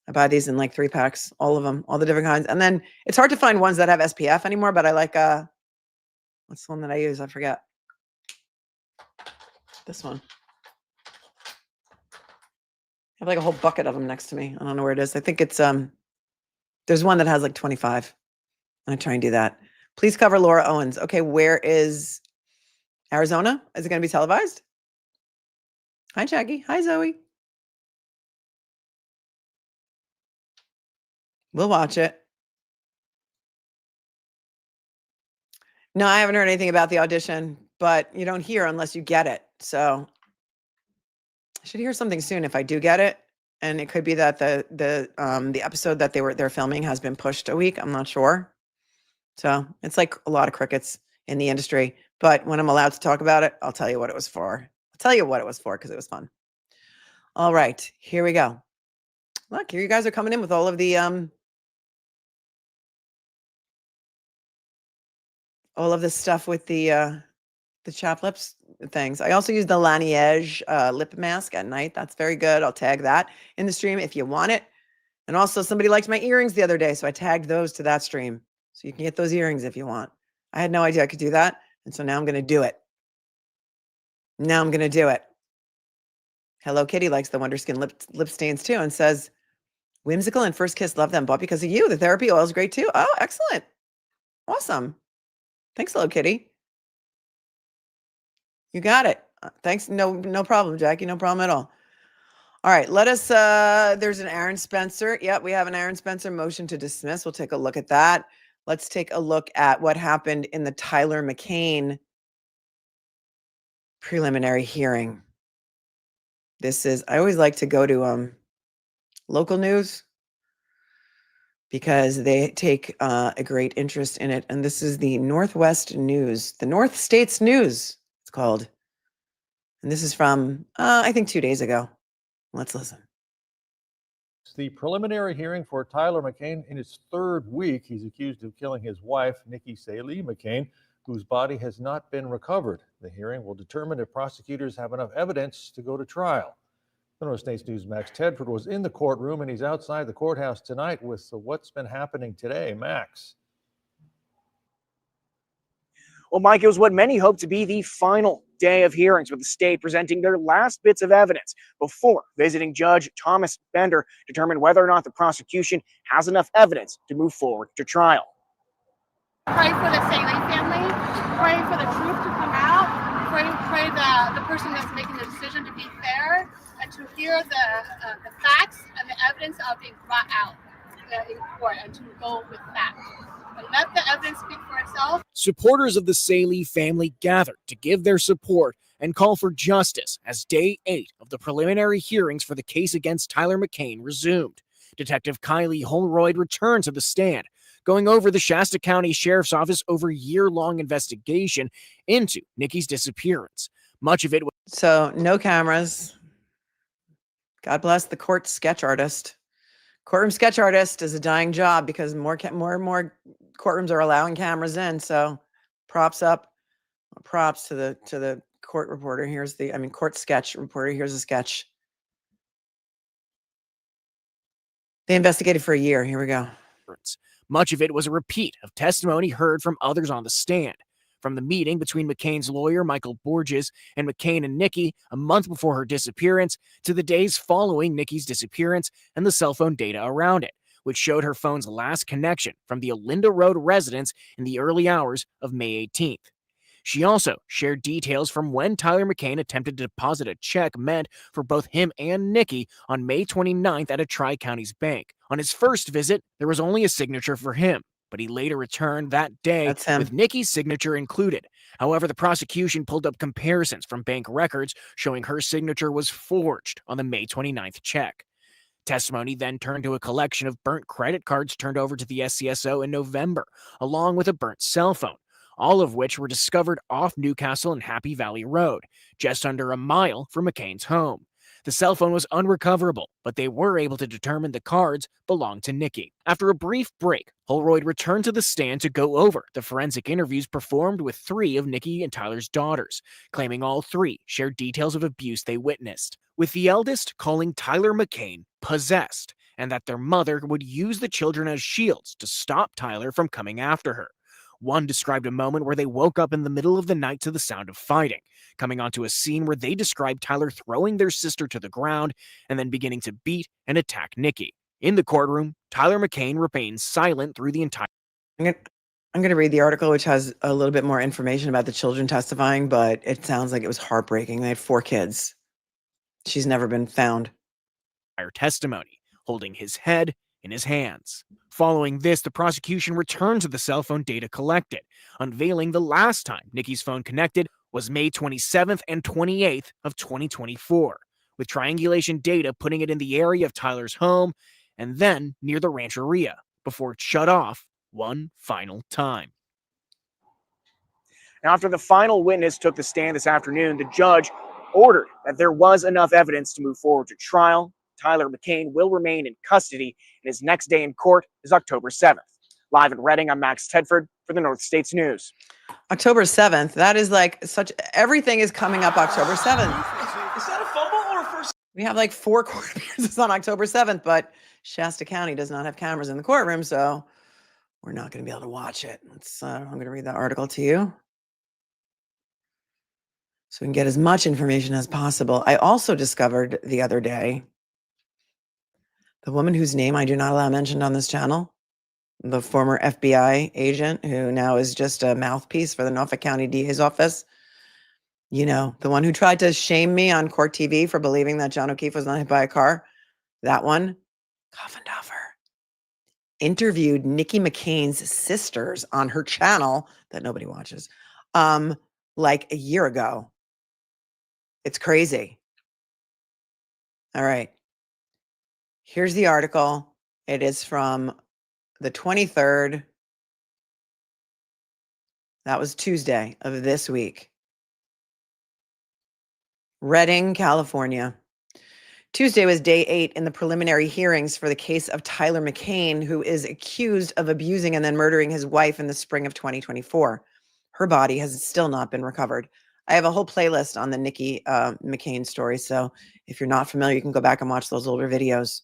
I buy these in like 3 packs, all of them, all the different kinds. And then it's hard to find ones that have SPF anymore, but I like, what's the one that I use? I forget. This one. I have like a whole bucket of them next to me. I don't know where it is. I think it's, there's one that has like 25. I try and do that. Please cover Laura Owens. Okay, where is Arizona? Is it going to be televised? Hi, Jackie. Hi, Zoe. We'll watch it. No, I haven't heard anything about the audition, but you don't hear unless you get it. So I should hear something soon if I do get it. And it could be that the episode that they're filming has been pushed a week. I'm not sure. So it's like a lot of crickets in the industry. But when I'm allowed to talk about it, I'll tell you what it was for. I'll tell you what it was for because it was fun. All right, here we go. Look, here you guys are coming in with all of the stuff with the chapped lips things. I also use the Laneige lip mask at night. That's very good. I'll tag that in the stream if you want it. And also somebody liked my earrings the other day, so I tagged those to that stream. So you can get those earrings if you want. I had no idea I could do that. And so now I'm going to do it. Now I'm going to do it. Hello Kitty likes the Wonderskin lip stains too and says, whimsical and First Kiss, love them. Bought because of you. The therapy oil is great too. Oh, excellent. Awesome. Thanks, Hello Kitty. You got it. Thanks. No problem, Jackie. No problem at all. All right. Let us, there's an Aaron Spencer. Yep. We have an Aaron Spencer motion to dismiss. We'll take a look at that. Let's take a look at what happened in the TYLER MCCAIN preliminary hearing. This is, I always like to go to local news because they take a great interest in it. And this is the Northwest News, the North States News, it's called. And this is from, I think 2 days ago. Let's listen. It's the preliminary hearing for TYLER MCCAIN in its 3rd week. He's accused of killing his wife, Nikki Saelee McCain, whose body has not been recovered. The hearing will determine if prosecutors have enough evidence to go to trial. The North States News' Max Tedford was in the courtroom, and he's outside the courthouse tonight with what's been happening today. Max. Well, Mike, it was what many hoped to be the final day of hearings, with the state presenting their last bits of evidence before visiting Judge Thomas Bender determined whether or not the prosecution has enough evidence to move forward to trial. Pray for the Saelee family, pray for the truth to come out, pray the person that's making the decision to be fair, and to hear the facts and the evidence of being brought out in court, and to go with that. and let the evidence speak for itself. Supporters of the Saelee family gathered to give their support and call for justice as day 8 of the preliminary hearings for the case against Tyler McCain resumed. Detective Kylee Holroyd returned to the stand, going over the Shasta County Sheriff's Office over year-long investigation into Nikki's disappearance. Much of it was So no cameras. God bless the court sketch artist. Courtroom sketch artist is a dying job because more and more courtrooms are allowing cameras in. So props up, props to the court reporter. Court sketch reporter. Here's a sketch. They investigated for a year. Here we go. Much of it was a repeat of testimony heard from others on the stand. From the meeting between McCain's lawyer, Michael Borges, and McCain and Nikki a month before her disappearance, to the days following Nikki's disappearance and the cell phone data around it, which showed her phone's last connection from the Olinda Road residence in the early hours of May 18th. She also shared details from when Tyler McCain attempted to deposit a check meant for both him and Nikki on May 29th at a Tri-County's bank. On his first visit, there was only a signature for him, but he later returned that day with Nikki's signature included. However, the prosecution pulled up comparisons from bank records showing her signature was forged on the May 29th check. Testimony then turned to a collection of burnt credit cards turned over to the SCSO in November, along with a burnt cell phone, all of which were discovered off Newcastle and Happy Valley Road, just under a mile from McCain's home. The cell phone was unrecoverable, but they were able to determine the cards belonged to Nikki. After a brief break, Holroyd returned to the stand to go over the forensic interviews performed with 3 of Nikki and Tyler's daughters, claiming all 3 shared details of abuse they witnessed, with the eldest calling Tyler McCain possessed, and that their mother would use the children as shields to stop Tyler from coming after her. One described a moment where they woke up in the middle of the night to the sound of fighting, coming onto a scene where they described Tyler throwing their sister to the ground and then beginning to beat and attack Nikki. In the courtroom, Tyler McCain remained silent through the entire. I'm going to read the article, which has a little bit more information about the children testifying, but it sounds like it was heartbreaking. They had 4 kids. She's never been found. Testimony, holding his head in his hands. Following this, the prosecution returned to the cell phone data collected, unveiling the last time Nikki's phone connected was May 27th and 28th of 2024, with triangulation data putting it in the area of Tyler's home and then near the rancheria before it shut off one final time. Now, after the final witness took the stand this afternoon, the judge ordered that there was enough evidence to move forward to trial. Tyler McCain will remain in custody, and his next day in court is October 7th. Live in Reading, I'm Max Tedford for the North States News. October 7th. That is like everything is coming up October 7th. Is that a fumble or a first? We have like 4 court appearances on October 7th, but Shasta County does not have cameras in the courtroom, so we're not going to be able to watch it. I'm going to read that article to you so we can get as much information as possible. I also discovered the other day the woman whose name I do not allow mentioned on this channel, the former FBI agent who now is just a mouthpiece for the Norfolk County DA's office. You know, the one who tried to shame me on court TV for believing that John O'Keefe was not hit by a car. That one, Coffindoffer, interviewed Nikki McCain's sisters on her channel that nobody watches, like a year ago. It's crazy. All right. Here's the article. It is from the 23rd. That was Tuesday of this week. Redding, California. Tuesday was day 8 in the preliminary hearings for the case of Tyler McCain, who is accused of abusing and then murdering his wife in the spring of 2024. Her body has still not been recovered. I have a whole playlist on the Nikki McCain story, so if you're not familiar, you can go back and watch those older videos.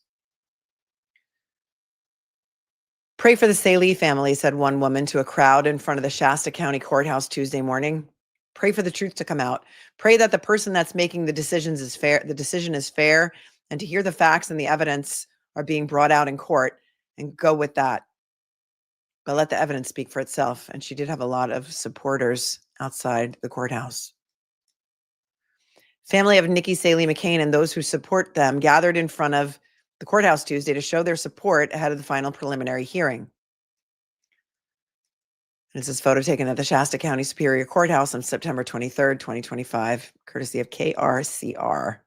Pray for the Saelee family, said one woman to a crowd in front of the Shasta County courthouse Tuesday morning. Pray for the truth to come out. Pray that the person that's making the decisions is fair. The decision is fair, and to hear the facts and the evidence are being brought out in court, and go with that. But let the evidence speak for itself. And she did have a lot of supporters outside the courthouse. Family of Nikki Saelee McCain and those who support them gathered in front of the courthouse Tuesday to show their support ahead of the final preliminary hearing. It's this photo taken at the Shasta County Superior Courthouse on September 23rd, 2025, courtesy of KRCR.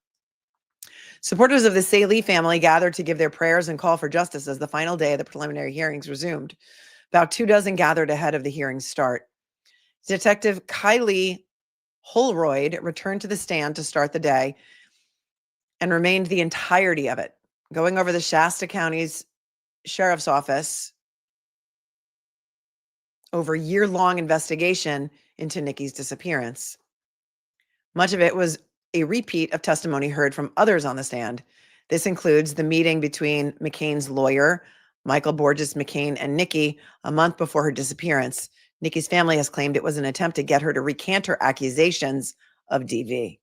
Supporters of the Saelee family gathered to give their prayers and call for justice as the final day of the preliminary hearings resumed. About 24 gathered ahead of the hearing's start. Detective Kylee Holroyd returned to the stand to start the day and remained the entirety of it, going over the Shasta County's Sheriff's Office over a year-long investigation into Nikki's disappearance. Much of it was a repeat of testimony heard from others on the stand. This includes the meeting between McCain's lawyer, Michael Borges McCain, and Nikki a month before her disappearance. Nikki's family has claimed it was an attempt to get her to recant her accusations of DV.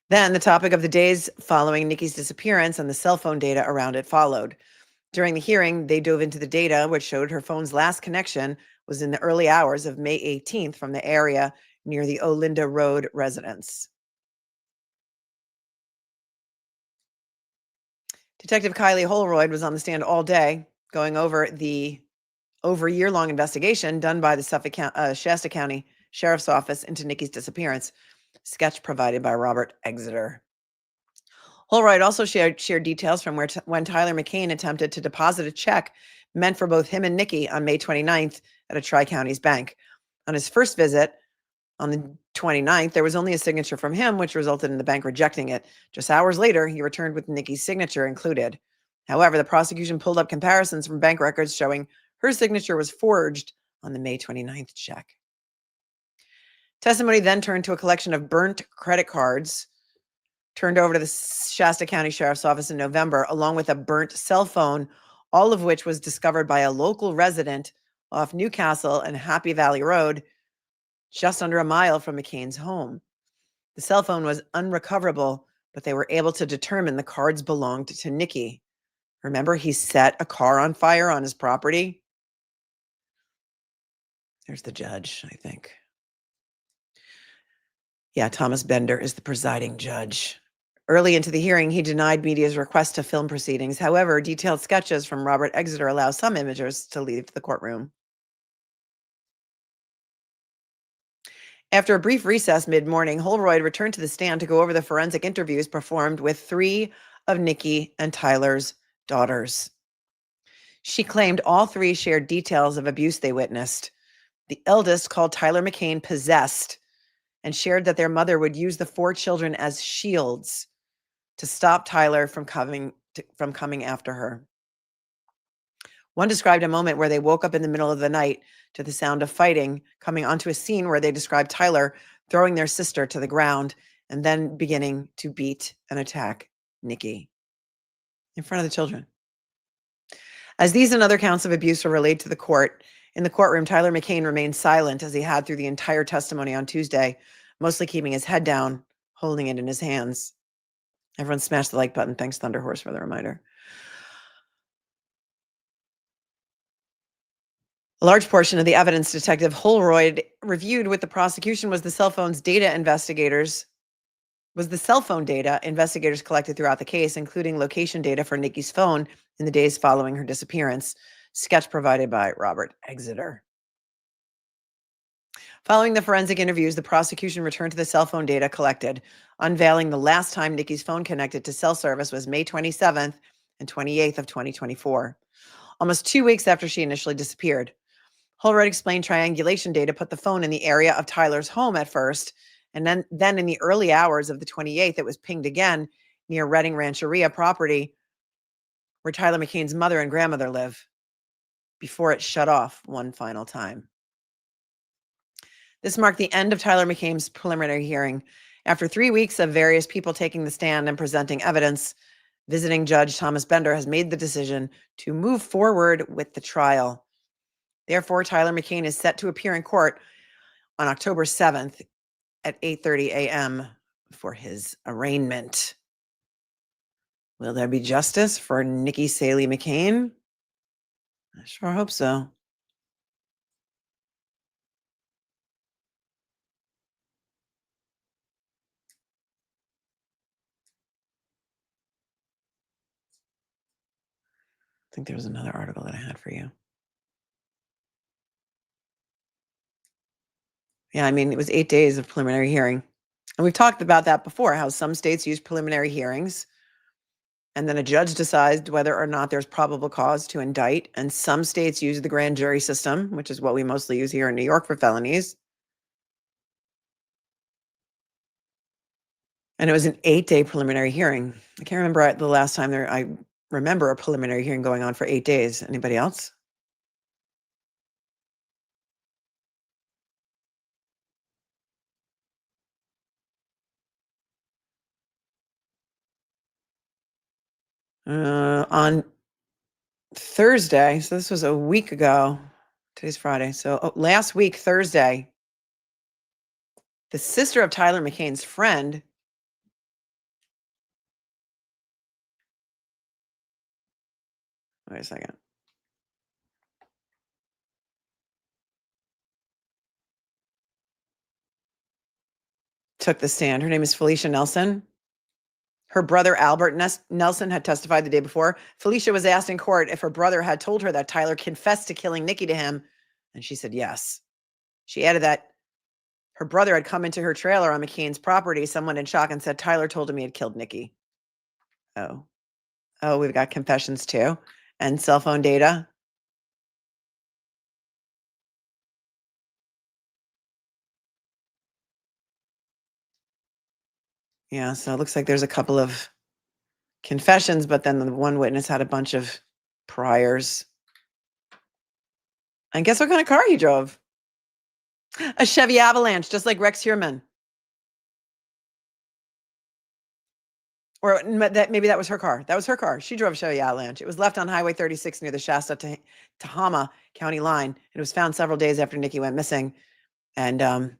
Then the topic of the days following Nikki's disappearance and the cell phone data around it followed. During the hearing, they dove into the data, which showed her phone's last connection was in the early hours of May 18th from the area near the Olinda Road residence. Detective Kylee Holroyd was on the stand all day, going over the over a year-long investigation done by the Shasta County Sheriff's Office into Nikki's disappearance. Sketch provided by Robert Exeter. Holroyd also shared details from when Tyler McCain attempted to deposit a check meant for both him and Nikki on May 29th at a Tri-Counties bank. On his first visit on the 29th, there was only a signature from him, which resulted in the bank rejecting it. Just hours later, he returned with Nikki's signature included. However, the prosecution pulled up comparisons from bank records showing her signature was forged on the May 29th check. Testimony then turned to a collection of burnt credit cards turned over to the Shasta County Sheriff's Office in November, along with a burnt cell phone, all of which was discovered by a local resident off Newcastle and Happy Valley Road, just under a mile from McCain's home. The cell phone was unrecoverable, but they were able to determine the cards belonged to Nikki. Remember, he set a car on fire on his property? There's the judge, I think. Yeah, Thomas Bender is the presiding judge. Early into the hearing, he denied media's request to film proceedings. However, detailed sketches from Robert Exeter allow some imagers to leave the courtroom. After a brief recess mid-morning, Holroyd returned to the stand to go over the forensic interviews performed with 3 of Nikki and Tyler's daughters. She claimed all 3 shared details of abuse they witnessed. The eldest called Tyler McCain possessed and shared that their mother would use the 4 children as shields to stop Tyler from coming after her. One described a moment where they woke up in the middle of the night to the sound of fighting, coming onto a scene where they described Tyler throwing their sister to the ground and then beginning to beat and attack Nikki in front of the children. As these and other counts of abuse were relayed to the court, in the courtroom, Tyler McCain remained silent as he had through the entire testimony on Tuesday, mostly keeping his head down, holding it in his hands. Everyone smash the like button. Thanks, Thunder Horse, for the reminder. A large portion of the evidence Detective Holroyd reviewed with the prosecution was the cell phone data investigators collected throughout the case, including location data for Nikki's phone in the days following her disappearance. Sketch provided by Robert Exeter. Following the forensic interviews, the prosecution returned to the cell phone data collected, unveiling the last time Nikki's phone connected to cell service was May 27th and 28th of 2024, almost 2 weeks after she initially disappeared. Holroyd explained triangulation data put the phone in the area of Tyler's home at first, and then in the early hours of the 28th, it was pinged again near Redding Rancheria property where Tyler McCain's mother and grandmother live, before it shut off one final time. This marked the end of Tyler McCain's preliminary hearing. After 3 weeks of various people taking the stand and presenting evidence, visiting Judge Thomas Bender has made the decision to move forward with the trial. Therefore, Tyler McCain is set to appear in court on October 7th at 8:30 a.m. for his arraignment. Will there be justice for Nikki Saelee McCain? I sure hope so. think there was another article that I had for you. Yeah, I mean, it was 8 days of preliminary hearing. And we've talked about that before, how some states use preliminary hearings, and then a judge decides whether or not there's probable cause to indict. And some states use the grand jury system, which is what we mostly use here in New York for felonies. And it was an 8-day preliminary hearing. I can't remember the last time I remember a preliminary hearing going on for 8 days. Anybody else? On Thursday, so this was a week ago. Today's Friday. So last week, Thursday, the sister of Tyler McCain's friend wait a second. Took the stand. Her name is Felicia Nelson. Her brother, Albert Nelson, had testified the day before. Felicia was asked in court if her brother had told her that Tyler confessed to killing Nikki to him, and she said yes. She added that her brother had come into her trailer on McCain's property. Someone in shock and said, Tyler told him he had killed Nikki. Oh, we've got confessions too, and cell phone data. Yeah, so it looks like there's a couple of confessions, but then the one witness had a bunch of priors. And guess what kind of car he drove? A Chevy Avalanche, just like Rex Heuermann. Or maybe that was her car. That was her car. She drove a Chevy Avalanche. It was left on Highway 36 near the Shasta County County line. It was found several days after Nikki went missing. And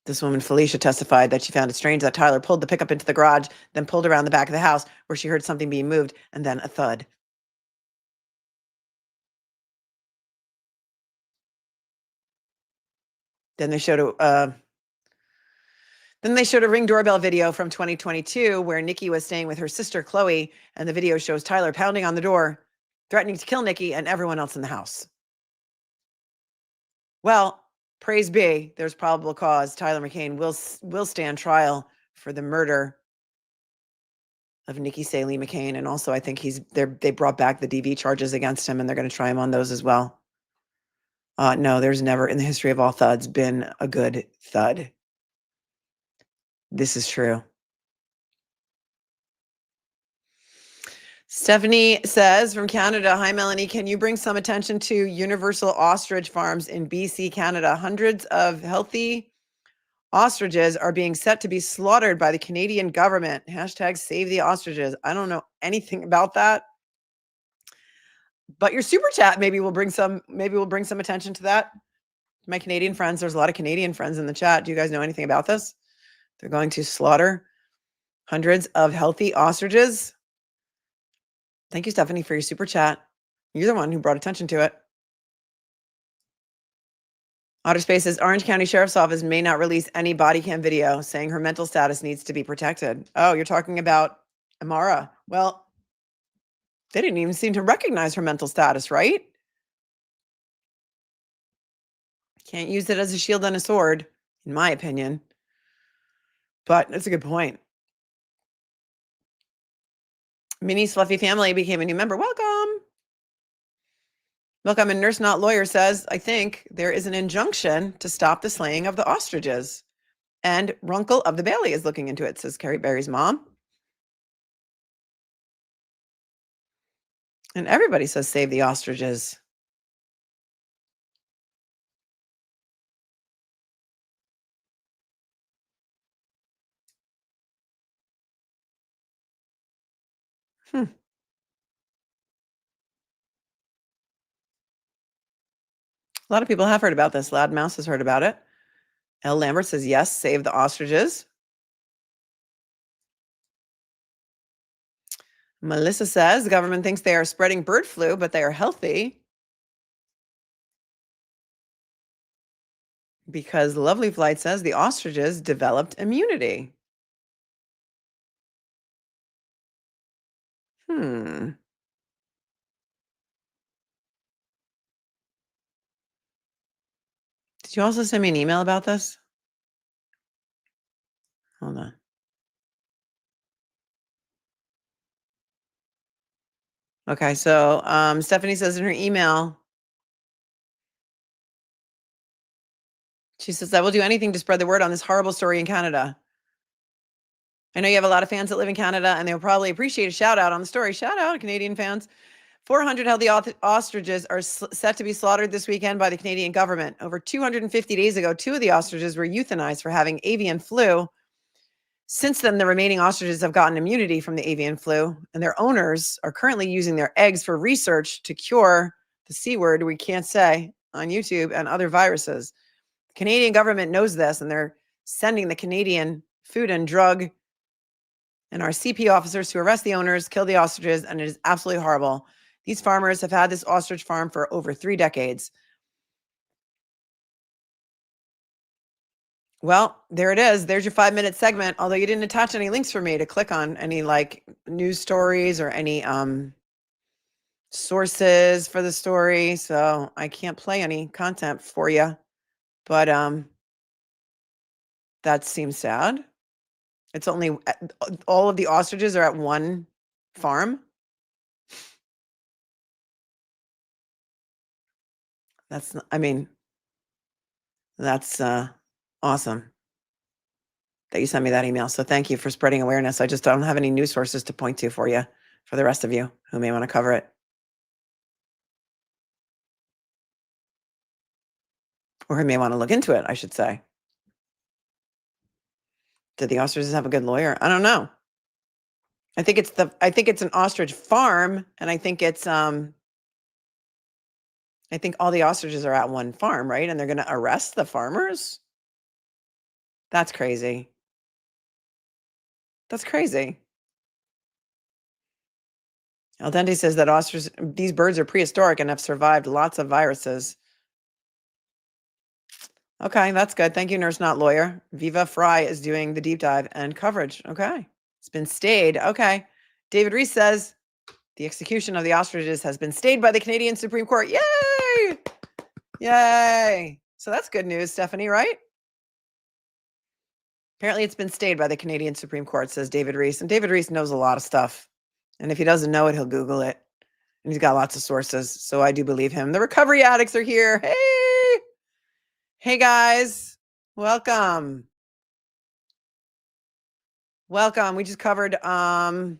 this woman, Felicia, testified that she found it strange that Tyler pulled the pickup into the garage, then pulled around the back of the house where she heard something being moved, and then a thud. Then they showed a Ring doorbell video from 2022 where Nikki was staying with her sister, Chloe, and the video shows Tyler pounding on the door, threatening to kill Nikki and everyone else in the house. Well, praise be, there's probable cause. Tyler McCain will stand trial for the murder of Nikki Saelee McCain, and also I think they brought back the DV charges against him, and they're going to try him on those as well. No, there's never in the history of all thuds been a good thud. This is true. Stephanie says from Canada, hi, Melanie, can you bring some attention to Universal Ostrich Farms in BC, Canada? Hundreds of healthy ostriches are being set to be slaughtered by the Canadian government. Hashtag save the ostriches. I don't know anything about that. But your super chat maybe will bring some attention to that. My Canadian friends, there's a lot of Canadian friends in the chat. Do you guys know anything about this? They're going to slaughter hundreds of healthy ostriches. Thank you, Stephanie, for your super chat. You're the one who brought attention to it. Otter Space says Orange County Sheriff's Office may not release any body cam video, saying her mental status needs to be protected. Oh, you're talking about IMARAH. Well, they didn't even seem to recognize her mental status, right? Can't use it as a shield and a sword, in my opinion. But that's a good point. Minnie's Fluffy Family became a new member. Welcome. Welcome. And Nurse Not Lawyer says, I think there is an injunction to stop the slaying of the ostriches. And Runkle of the Bailey is looking into it, says Carrie Berry's mom. And everybody says save the ostriches. A lot of people have heard about this. Loud Mouse has heard about it. L. Lambert says, yes, save the ostriches. Melissa says, the government thinks they are spreading bird flu, but they are healthy. Because Lovely Flight says the ostriches developed immunity. Hmm. Did you also send me an email about this? Hold on. Okay, so Stephanie says in her email, she says, I will do anything to spread the word on this horrible story in Canada. I know you have a lot of fans that live in Canada, and they'll probably appreciate a shout out on the story. Shout out, Canadian fans. 400 healthy ostriches are set to be slaughtered this weekend by the Canadian government. Over 250 days ago, 2 of the ostriches were euthanized for having avian flu. Since then, the remaining ostriches have gotten immunity from the avian flu, and their owners are currently using their eggs for research to cure the C word we can't say on YouTube and other viruses. The Canadian government knows this, and they're sending the Canadian Food and Drug and our CP officers to arrest the owners, kill the ostriches, and it is absolutely horrible. These farmers have had this ostrich farm for over 3 decades. Well, there it is. There's your 5-minute segment. Although you didn't attach any links for me to click on, any like news stories or any sources for the story. So I can't play any content for you. But that seems sad. It's only all of the ostriches are at one farm. That's, I mean, that's awesome that you sent me that email. So thank you for spreading awareness. I just don't have any news sources to point to for you, for the rest of you who may want to cover it. Or who may want to look into it, I should say. Did the ostriches have a good lawyer? I don't know. I think it's an ostrich farm, and I think it's I think all the ostriches are at one farm, right? And they're going to arrest the farmers? That's crazy. That's crazy. Al Dente says that ostriches, these birds are prehistoric and have survived lots of viruses. Okay, that's good. Thank you, Nurse Not Lawyer. Viva Fry is doing the deep dive and coverage. Okay. It's been stayed. Okay. David Reese says the execution of the ostriches has been stayed by the Canadian Supreme Court. Yay! Yay! So that's good news, Stephanie, right? Apparently it's been stayed by the Canadian Supreme Court, says David Reese. And David Reese knows a lot of stuff. And if he doesn't know it, he'll Google it. And he's got lots of sources. So I do believe him. The recovery addicts are here. Hey! Hey, guys. Welcome. Welcome. We just covered Tyler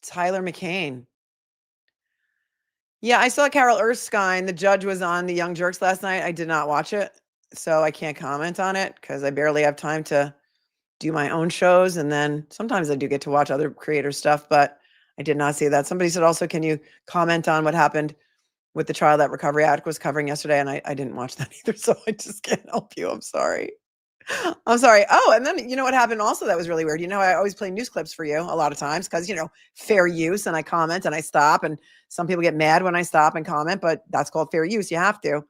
McCain. Yeah, I saw Carol Erskine. The judge was on The Young Jerks last night. I did not watch it, so I can't comment on it because I barely have time to do my own shows. And then sometimes I do get to watch other creator stuff, but I did not see that. Somebody said also, can you comment on what happened with the trial that Recovery Addict was covering yesterday? And I didn't watch that either, so I just can't help you. I'm sorry. I'm sorry. Oh, and then you know what happened also that was really weird. You know, I always play news clips for you a lot of times because, you know, fair use, and I comment and I stop, and some people get mad when I stop and comment, but that's called fair use. You have to.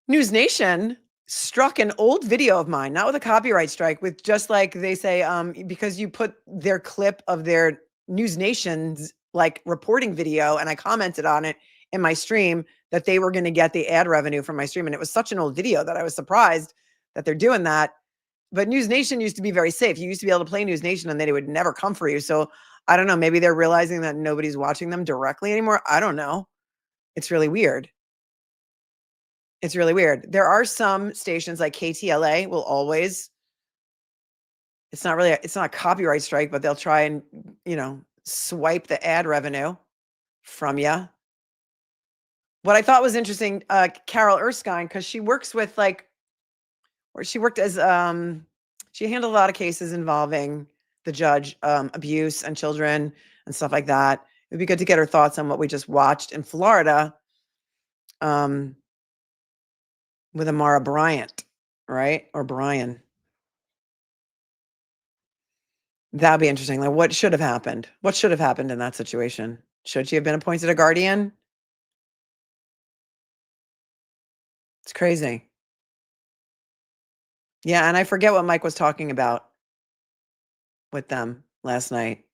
News Nation struck an old video of mine, not with a copyright strike, with just like they say, because you put their clip of their News Nation's like reporting video, and I commented on it in my stream that they were going to get the ad revenue from my stream. And it was such an old video that I was surprised that they're doing that. But News Nation used to be very safe. You used to be able to play News Nation and they would never come for you. So I don't know, maybe they're realizing that nobody's watching them directly anymore. I don't know. It's really weird. It's really weird. There are some stations like KTLA will always, it's not a copyright strike, but they'll try and, you know, swipe the ad revenue from you. What I thought was interesting, Carol Erskine, because she works with or she worked as, she handled a lot of cases involving the judge, abuse and children and stuff like that. It'd be good to get her thoughts on what we just watched in Florida with IMARAH Bryant, right? Or Bryan. That'd be interesting. Like, what should have happened? What should have happened in that situation? Should she have been appointed a guardian? It's crazy. Yeah, and I forget what Mike was talking about. with them last night.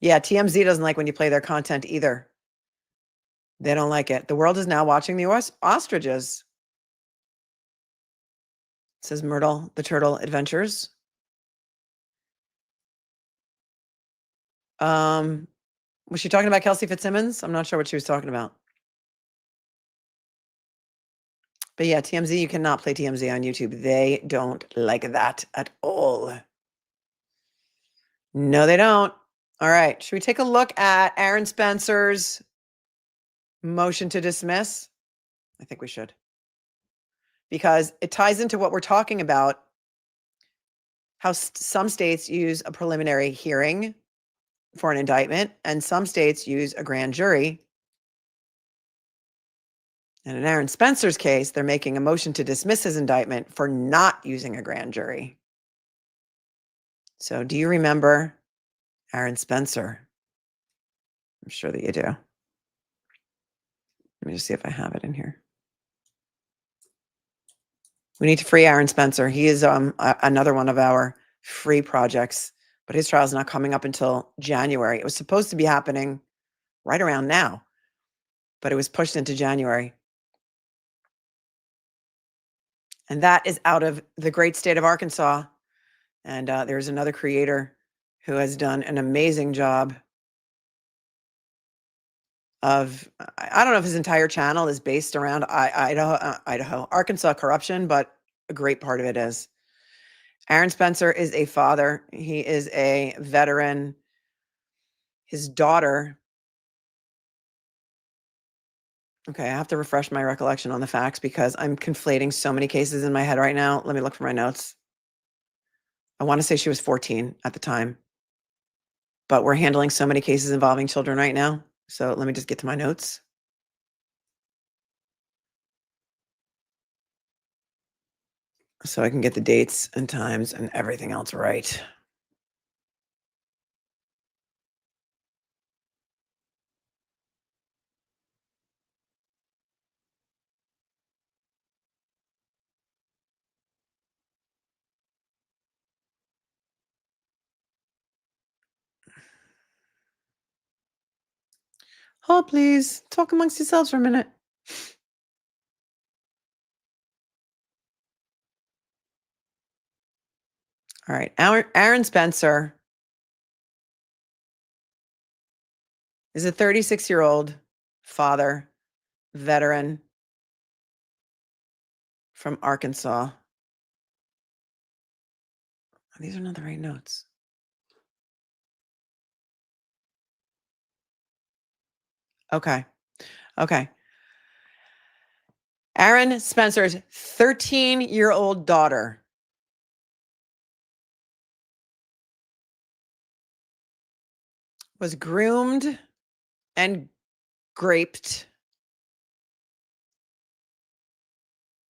Yeah, TMZ doesn't like when you play their content either. They don't like it. The world is now watching the Ostriches. It says Myrtle, the Turtle Adventures. Was she talking about Kelsey Fitzsimmons? I'm not sure what she was talking about. But yeah, TMZ, you cannot play TMZ on YouTube. They don't like that at all. No, they don't. All right. Should we take a look at Aaron Spencer's motion to dismiss? I think we should. Because it ties into what we're talking about, how some states use a preliminary hearing for an indictment, and some states use a grand jury. And in Aaron Spencer's case, they're making a motion to dismiss his indictment for not using a grand jury. So do you remember Aaron Spencer? I'm sure that you do. Let me just see if I have it in here. We need to free Aaron Spencer. He is another one of our free projects, but his trial is not coming up until January. It was supposed to be happening right around now, but it was pushed into January. And that is out of the great state of Arkansas. And there's another creator who has done an amazing job of, I don't know if his entire channel is based around Idaho, Arkansas corruption, but a great part of it is. Aaron Spencer is a father. He is a veteran. His daughter. Okay, I have to refresh my recollection on the facts because I'm conflating so many cases in my head right now. Let me look for my notes. I want to say she was 14 at the time, but we're handling so many cases involving children right now. So let me just get to my notes. So I can get the dates and times and everything else right. Hold, please. Talk amongst yourselves for a minute. All right. Aaron Spencer is a 36-year-old father, veteran from Arkansas. These are not the right notes. Okay. Okay. Aaron Spencer's 13-year-old daughter was groomed and graped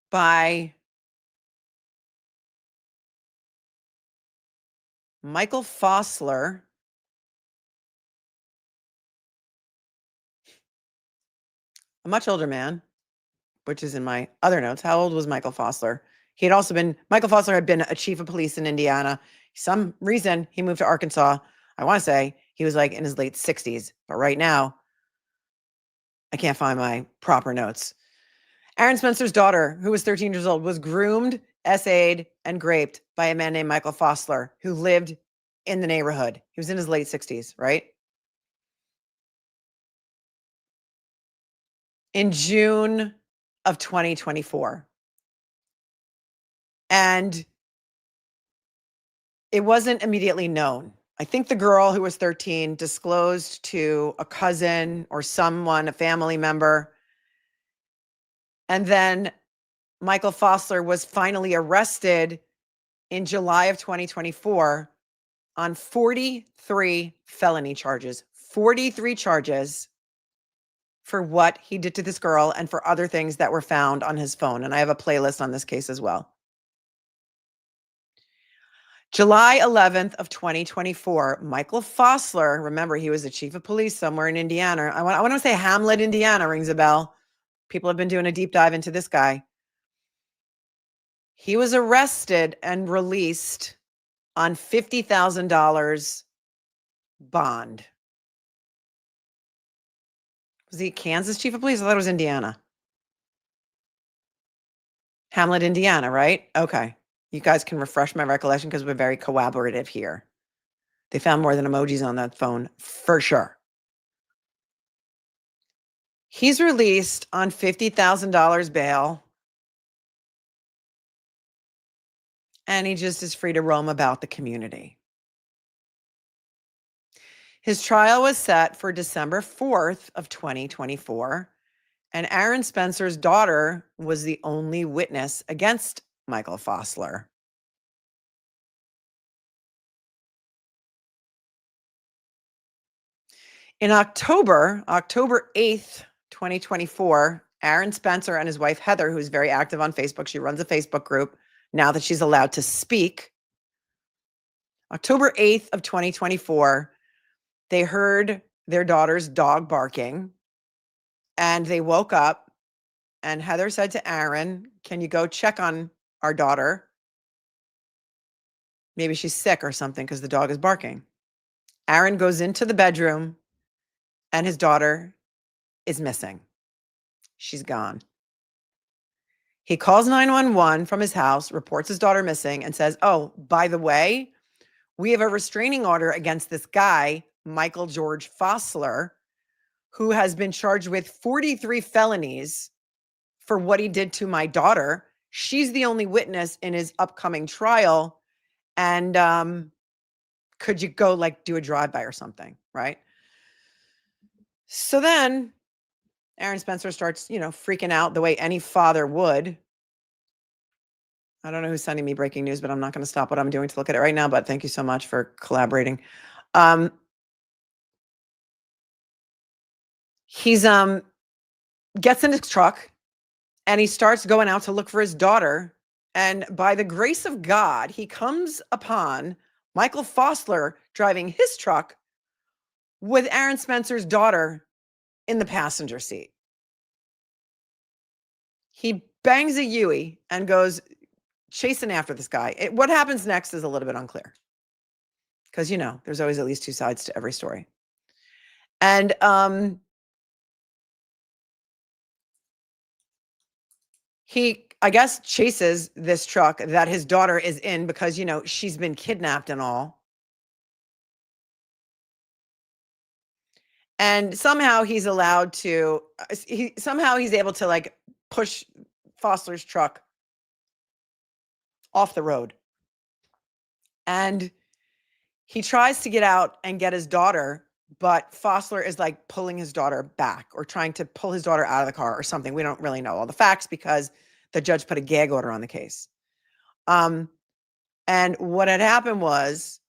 by Michael Fossler, a much older man, which is in my other notes. How old was Michael Fossler? Michael Fossler had been a chief of police in Indiana. Some reason he moved to Arkansas. I want to say he was like in his late 60s, but right now I can't find my proper notes. Aaron Spencer's daughter, who was 13 years old, was groomed, essayed, and graped by a man named Michael Fossler, who lived in the neighborhood. He was in his late 60s, right? In June of 2024. And it wasn't immediately known. I think the girl who was 13 disclosed to a cousin or someone, a family member. And then Michael Fossler was finally arrested in July of 2024 on 43 felony charges, 43 charges for what he did to this girl and for other things that were found on his phone. And I have a playlist on this case as well. July 11th of 2024, Michael Fossler, remember he was the chief of police somewhere in Indiana. I want to say Hamlet, Indiana rings a bell. People have been doing a deep dive into this guy. He was arrested and released on $50,000 bond. Was he Kansas chief of police? I thought it was Indiana. Hamlet, Indiana, right? Okay. You guys can refresh my recollection because we're very collaborative here. They found more than emojis on that phone for sure. He's released on $50,000 bail. And he just is free to roam about the community. His trial was set for December 4th of 2024. And Aaron Spencer's daughter was the only witness against Michael Fossler. In October 8th, 2024, Aaron Spencer and his wife, Heather, who's very active on Facebook, she runs a Facebook group now that she's allowed to speak. October 8th of 2024, they heard their daughter's dog barking. And they woke up and Heather said to Aaron, can you go check on our daughter? Maybe she's sick or something because the dog is barking. Aaron goes into the bedroom and his daughter is missing. She's gone. He calls 911 from his house, reports his daughter missing and says, oh, by the way, we have a restraining order against this guy, Michael George Fossler, who has been charged with 43 felonies for what he did to my daughter. She's the only witness in his upcoming trial. And could you go like do a drive-by or something, right? So then Aaron Spencer starts, freaking out the way any father would. I don't know who's sending me breaking news, but I'm not going to stop what I'm doing to look at it right now. But thank you so much for collaborating. He's gets in his truck and he starts going out to look for his daughter. And by the grace of God, he comes upon Michael Fossler driving his truck with Aaron Spencer's daughter in the passenger seat. He bangs a Yui and goes chasing after this guy. What happens next is a little bit unclear because, there's always at least two sides to every story. And he, I guess, chases this truck that his daughter is in because, she's been kidnapped and all. And somehow he's allowed to, he's able to like push Fossler's truck off the road. And he tries to get out and get his daughter, but Fossler is like pulling his daughter back or trying to pull his daughter out of the car or something. We don't really know all the facts because the judge put a gag order on the case. And what had happened was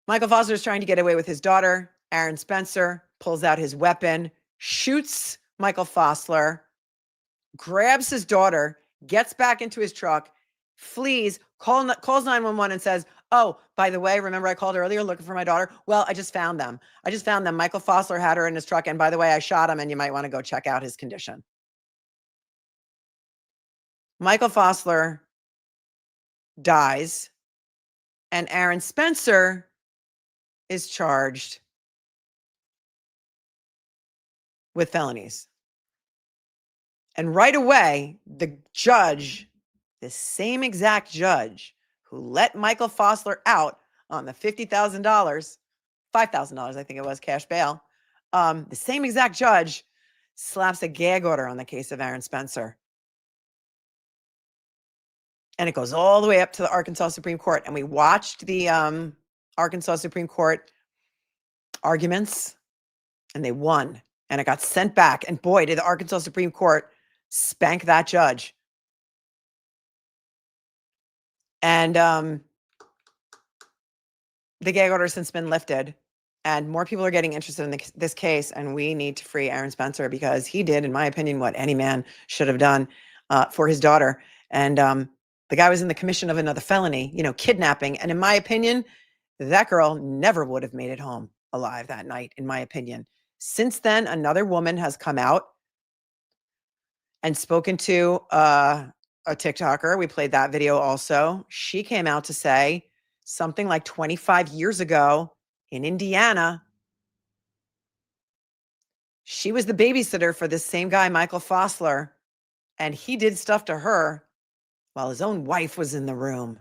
Michael Fossler is trying to get away with his daughter. Aaron Spencer pulls out his weapon, shoots Michael Fossler, grabs his daughter, gets back into his truck, flees, calls 911 and says, oh, by the way, remember I called earlier looking for my daughter? Well, I just found them. Michael Fossler had her in his truck. And by the way, I shot him and you might want to go check out his condition. Michael Fossler dies and Aaron Spencer is charged with felonies. And right away, the judge, the same exact judge who let Michael Fossler out on the $50,000, $5,000, I think it was, cash bail, the same exact judge slaps a gag order on the case of Aaron Spencer. And it goes all the way up to the Arkansas Supreme Court. And we watched the Arkansas Supreme Court arguments, and they won. And it got sent back. And boy, did the Arkansas Supreme Court spank that judge. And the gag order has since been lifted. And more people are getting interested in this case. And we need to free Aaron Spencer because he did, in my opinion, what any man should have done for his daughter. And the guy was in the commission of another felony, kidnapping. And in my opinion, that girl never would have made it home alive that night, in my opinion. Since then, another woman has come out and spoken to a TikToker. We played that video also. She came out to say something like 25 years ago in Indiana, she was the babysitter for this same guy, Michael Fossler, and he did stuff to her while his own wife was in the room.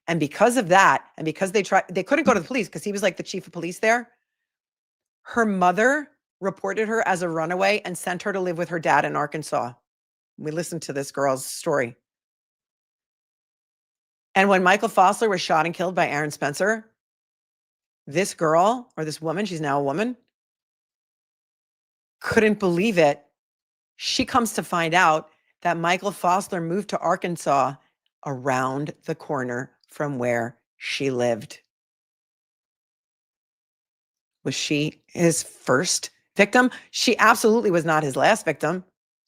And because of that, and because they couldn't go to the police because he was like the chief of police there, her mother reported her as a runaway and sent her to live with her dad in Arkansas. We listened to this girl's story. And when Michael Fossler was shot and killed by Aaron Spencer, this girl, or this woman, she's now a woman, couldn't believe it. She comes to find out that Michael Fossler moved to Arkansas around the corner from where she lived. Was she his first victim? She absolutely was not his last victim,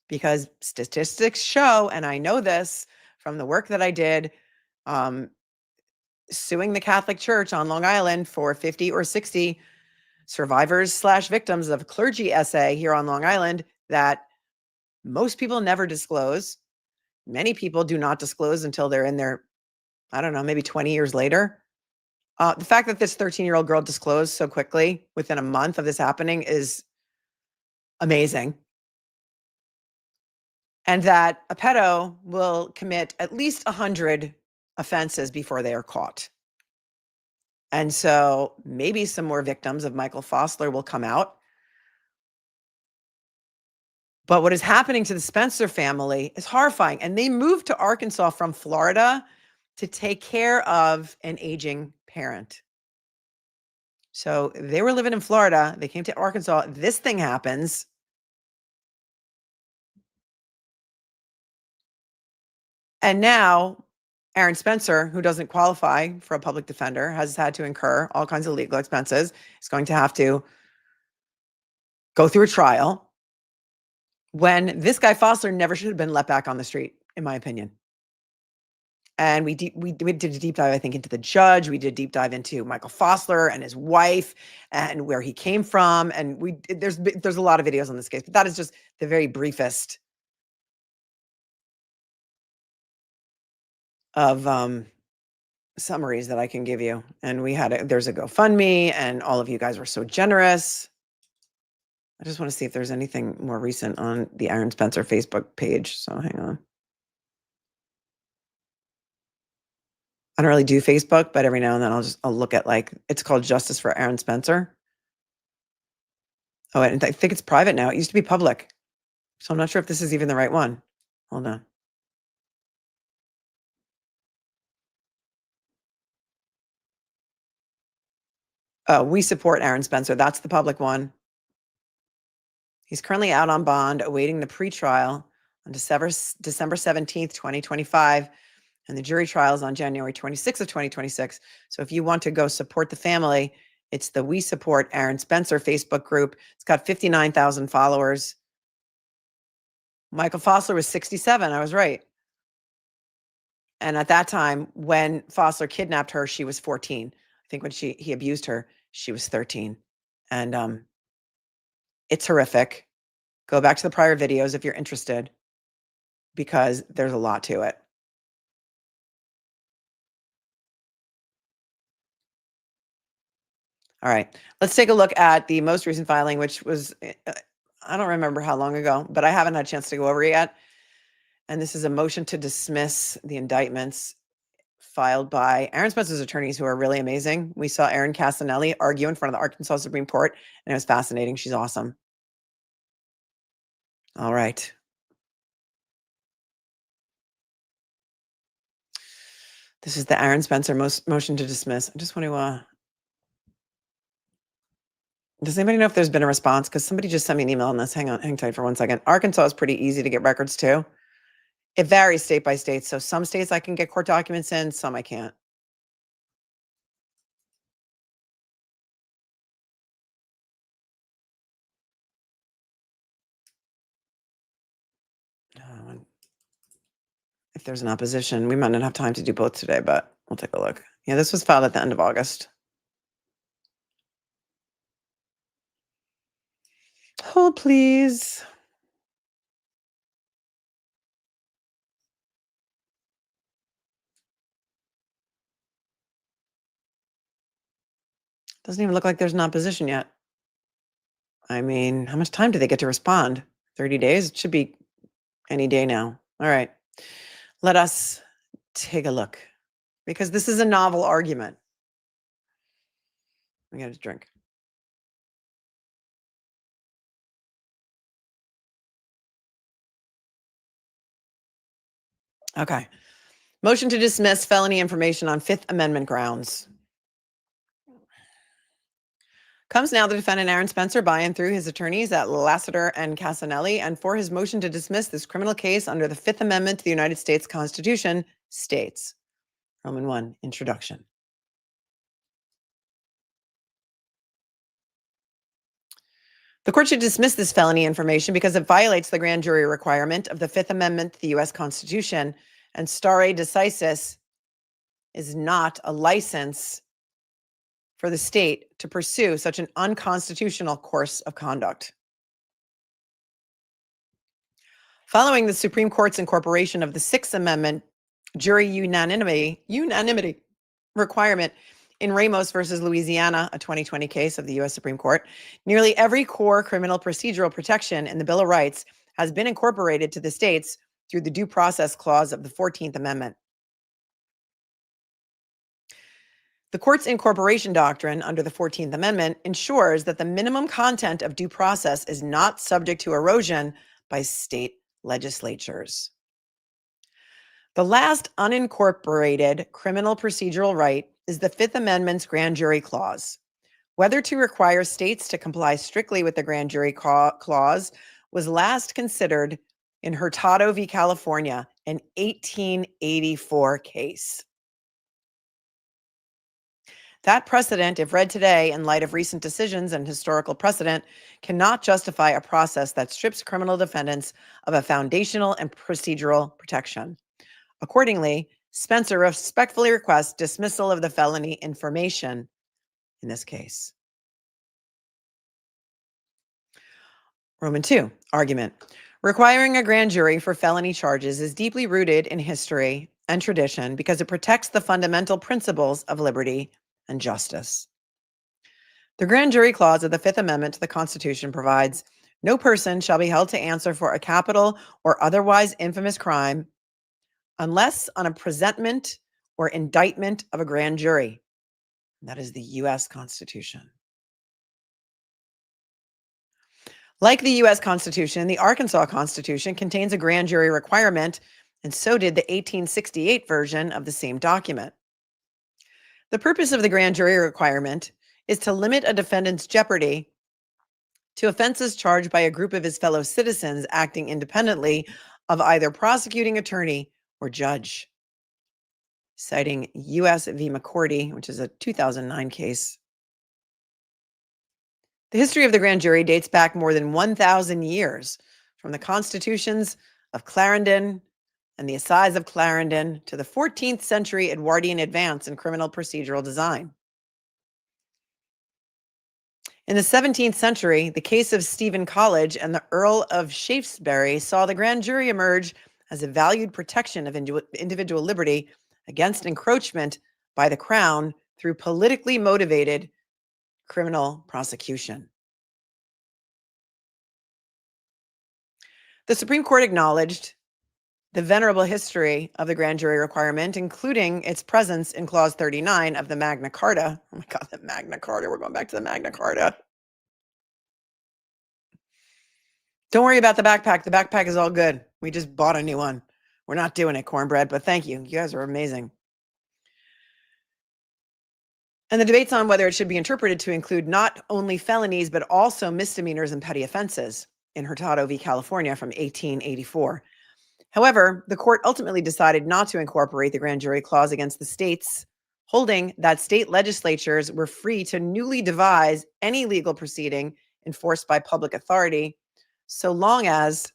because statistics show, and I know this from the work that I did, suing the Catholic Church on Long Island for 50 or 60 survivors/victims of clergy SA here on Long Island, that most people never disclose. Many people do not disclose until they're in their, I don't know, maybe 20 years later. The fact that this 13-year-old girl disclosed so quickly within a month of this happening is amazing. And that a pedo will commit at least 100 offenses before they are caught. And so maybe some more victims of Michael Fossler will come out. But what is happening to the Spencer family is horrifying. And they moved to Arkansas from Florida to take care of an aging parent. So they were living in Florida. They came to Arkansas. This thing happens. And now Aaron Spencer, who doesn't qualify for a public defender, has had to incur all kinds of legal expenses. He's going to have to go through a trial, when this guy Fossler never should have been let back on the street, in my opinion. And we did a deep dive, I think, into the judge. We did a deep dive into Michael Fossler and his wife and where he came from. And there's a lot of videos on this case, but that is just the very briefest of summaries that I can give you. And there's a GoFundMe, and all of you guys were so generous. I just want to see if there's anything more recent on the Aaron Spencer Facebook page. So hang on. I don't really do Facebook, but every now and then I'll look at, like, it's called Justice for Aaron Spencer. Oh, and I think it's private now. It used to be public. So I'm not sure if this is even the right one. Hold on. We support Aaron Spencer. That's the public one. He's currently out on bond, awaiting the pretrial on December 17th, 2025. And the jury trial is on January 26th of 2026. So if you want to go support the family, it's the We Support Aaron Spencer Facebook group. It's got 59,000 followers. Michael Fossler was 67. I was right. And at that time, when Fossler kidnapped her, she was 14. I think when he abused her, she was 13. And it's horrific. Go back to the prior videos if you're interested, because there's a lot to it. All right, let's take a look at the most recent filing, which was, I don't remember how long ago, but I haven't had a chance to go over it yet. And this is a motion to dismiss the indictments filed by Aaron Spencer's attorneys, who are really amazing. We saw Erin Casanelli argue in front of the Arkansas Supreme Court, and it was fascinating. She's awesome. All right. This is the Aaron Spencer motion to dismiss. I just want to, does anybody know if there's been a response? Because somebody just sent me an email on this. Hang tight for 1 second. Arkansas is pretty easy to get records to. It varies state by state. So some states I can get court documents in, some I can't. If there's an opposition, we might not have time to do both today, but we'll take a look. Yeah, this was filed at the end of August. Hold, please. Doesn't even look like there's an opposition yet. I mean, how much time do they get to respond? 30 days? It should be any day now. All right. Let us take a look, because this is a novel argument. I got a drink. Okay. Motion to dismiss felony information on Fifth Amendment grounds. Comes now the defendant Aaron Spencer by and through his attorneys at Lassiter and Casanelli, and for his motion to dismiss this criminal case under the Fifth Amendment to the United States Constitution states, Roman 1, introduction. The court should dismiss this felony information because it violates the grand jury requirement of the Fifth Amendment to the U.S. Constitution, and stare decisis is not a license for the state to pursue such an unconstitutional course of conduct. Following the Supreme Court's incorporation of the Sixth Amendment jury unanimity requirement in Ramos versus Louisiana, a 2020 case of the U.S. Supreme Court, nearly every core criminal procedural protection in the Bill of Rights has been incorporated to the states through the Due Process Clause of the 14th Amendment. The court's incorporation doctrine under the 14th Amendment ensures that the minimum content of due process is not subject to erosion by state legislatures. The last unincorporated criminal procedural right is the Fifth Amendment's grand jury clause. Whether to require states to comply strictly with the grand jury clause was last considered in Hurtado v. California, an 1884 case. That precedent, if read today in light of recent decisions and historical precedent, cannot justify a process that strips criminal defendants of a foundational and procedural protection. Accordingly, Spencer respectfully requests dismissal of the felony information in this case. Roman 2, argument. Requiring a grand jury for felony charges is deeply rooted in history and tradition because it protects the fundamental principles of liberty and justice. The grand jury clause of the Fifth Amendment to the Constitution provides, no person shall be held to answer for a capital or otherwise infamous crime unless on a presentment or indictment of a grand jury. That is the U.S. Constitution. Like the U.S. Constitution, the Arkansas Constitution contains a grand jury requirement, and so did the 1868 version of the same document. The purpose of the grand jury requirement is to limit a defendant's jeopardy to offenses charged by a group of his fellow citizens acting independently of either prosecuting attorney or judge. Citing U.S. v. McCordy, which is a 2009 case. The history of the grand jury dates back more than 1,000 years, from the constitutions of Clarendon and the Assize of Clarendon to the 14th century Edwardian advance in criminal procedural design. In the 17th century, the case of Stephen College and the Earl of Shaftesbury saw the grand jury emerge as a valued protection of individual liberty against encroachment by the crown through politically motivated criminal prosecution. The Supreme Court acknowledged the venerable history of the grand jury requirement, including its presence in Clause 39 of the Magna Carta. Oh my God, the Magna Carta. We're going back to the Magna Carta. Don't worry about the backpack. The backpack is all good. We just bought a new one. We're not doing it, cornbread, but thank you. You guys are amazing. And the debates on whether it should be interpreted to include not only felonies, but also misdemeanors and petty offenses in Hurtado v. California from 1884. However, the court ultimately decided not to incorporate the grand jury clause against the states, holding that state legislatures were free to newly devise any legal proceeding enforced by public authority, so long as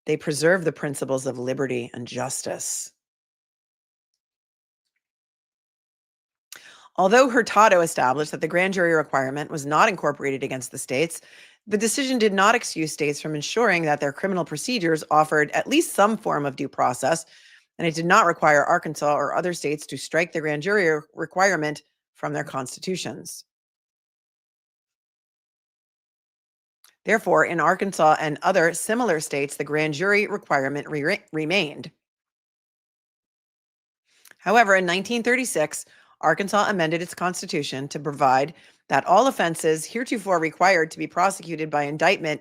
they preserve the principles of liberty and justice. Although Hurtado established that the grand jury requirement was not incorporated against the states, the decision did not excuse states from ensuring that their criminal procedures offered at least some form of due process, and it did not require Arkansas or other states to strike the grand jury requirement from their constitutions. Therefore, in Arkansas and other similar states, the grand jury requirement remained. However, in 1936, Arkansas amended its constitution to provide that all offenses heretofore required to be prosecuted by indictment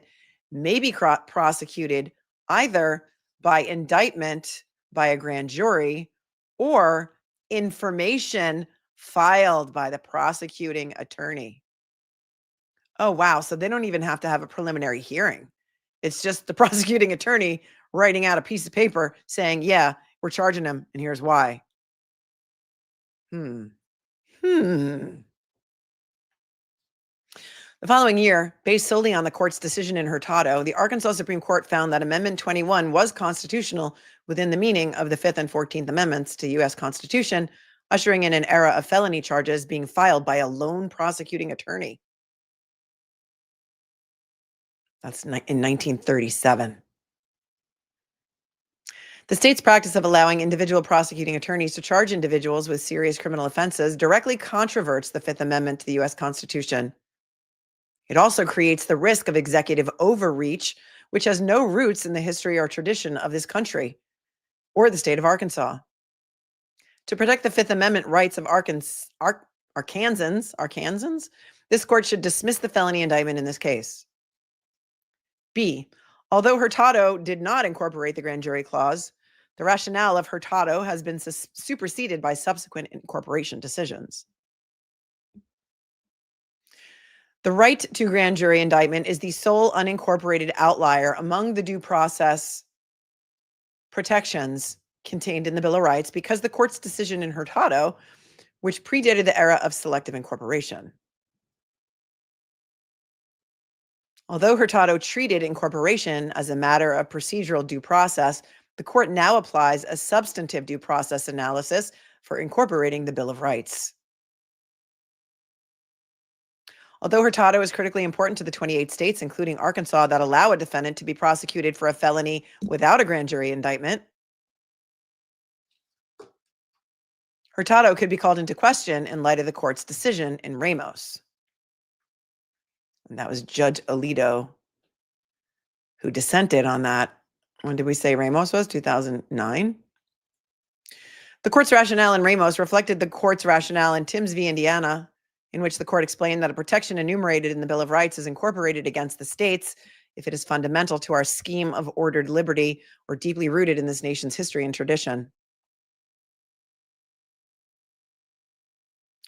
may be prosecuted either by indictment by a grand jury or information filed by the prosecuting attorney. Oh, wow. So they don't even have to have a preliminary hearing. It's just the prosecuting attorney writing out a piece of paper saying, yeah, we're charging him, and here's why. The following year, based solely on the court's decision in Hurtado, the Arkansas Supreme Court found that Amendment 21 was constitutional within the meaning of the 5th and 14th Amendments to the U.S. Constitution, ushering in an era of felony charges being filed by a lone prosecuting attorney. That's in 1937. The state's practice of allowing individual prosecuting attorneys to charge individuals with serious criminal offenses directly controverts the Fifth Amendment to the U.S. Constitution. It also creates the risk of executive overreach, which has no roots in the history or tradition of this country or the state of Arkansas. To protect the Fifth Amendment rights of Arkansans, this court should dismiss the felony indictment in this case. B. Although Hurtado did not incorporate the grand jury clause, the rationale of Hurtado has been superseded by subsequent incorporation decisions. The right to grand jury indictment is the sole unincorporated outlier among the due process protections contained in the Bill of Rights because the court's decision in Hurtado, which predated the era of selective incorporation. Although Hurtado treated incorporation as a matter of procedural due process, the court now applies a substantive due process analysis for incorporating the Bill of Rights. Although Hurtado is critically important to the 28 states, including Arkansas, that allow a defendant to be prosecuted for a felony without a grand jury indictment, Hurtado could be called into question in light of the court's decision in Ramos. And that was Judge Alito who dissented on that. When did we say Ramos was? 2009? The court's rationale in Ramos reflected the court's rationale in Timms v. Indiana, in which the court explained that a protection enumerated in the Bill of Rights is incorporated against the states if it is fundamental to our scheme of ordered liberty or deeply rooted in this nation's history and tradition.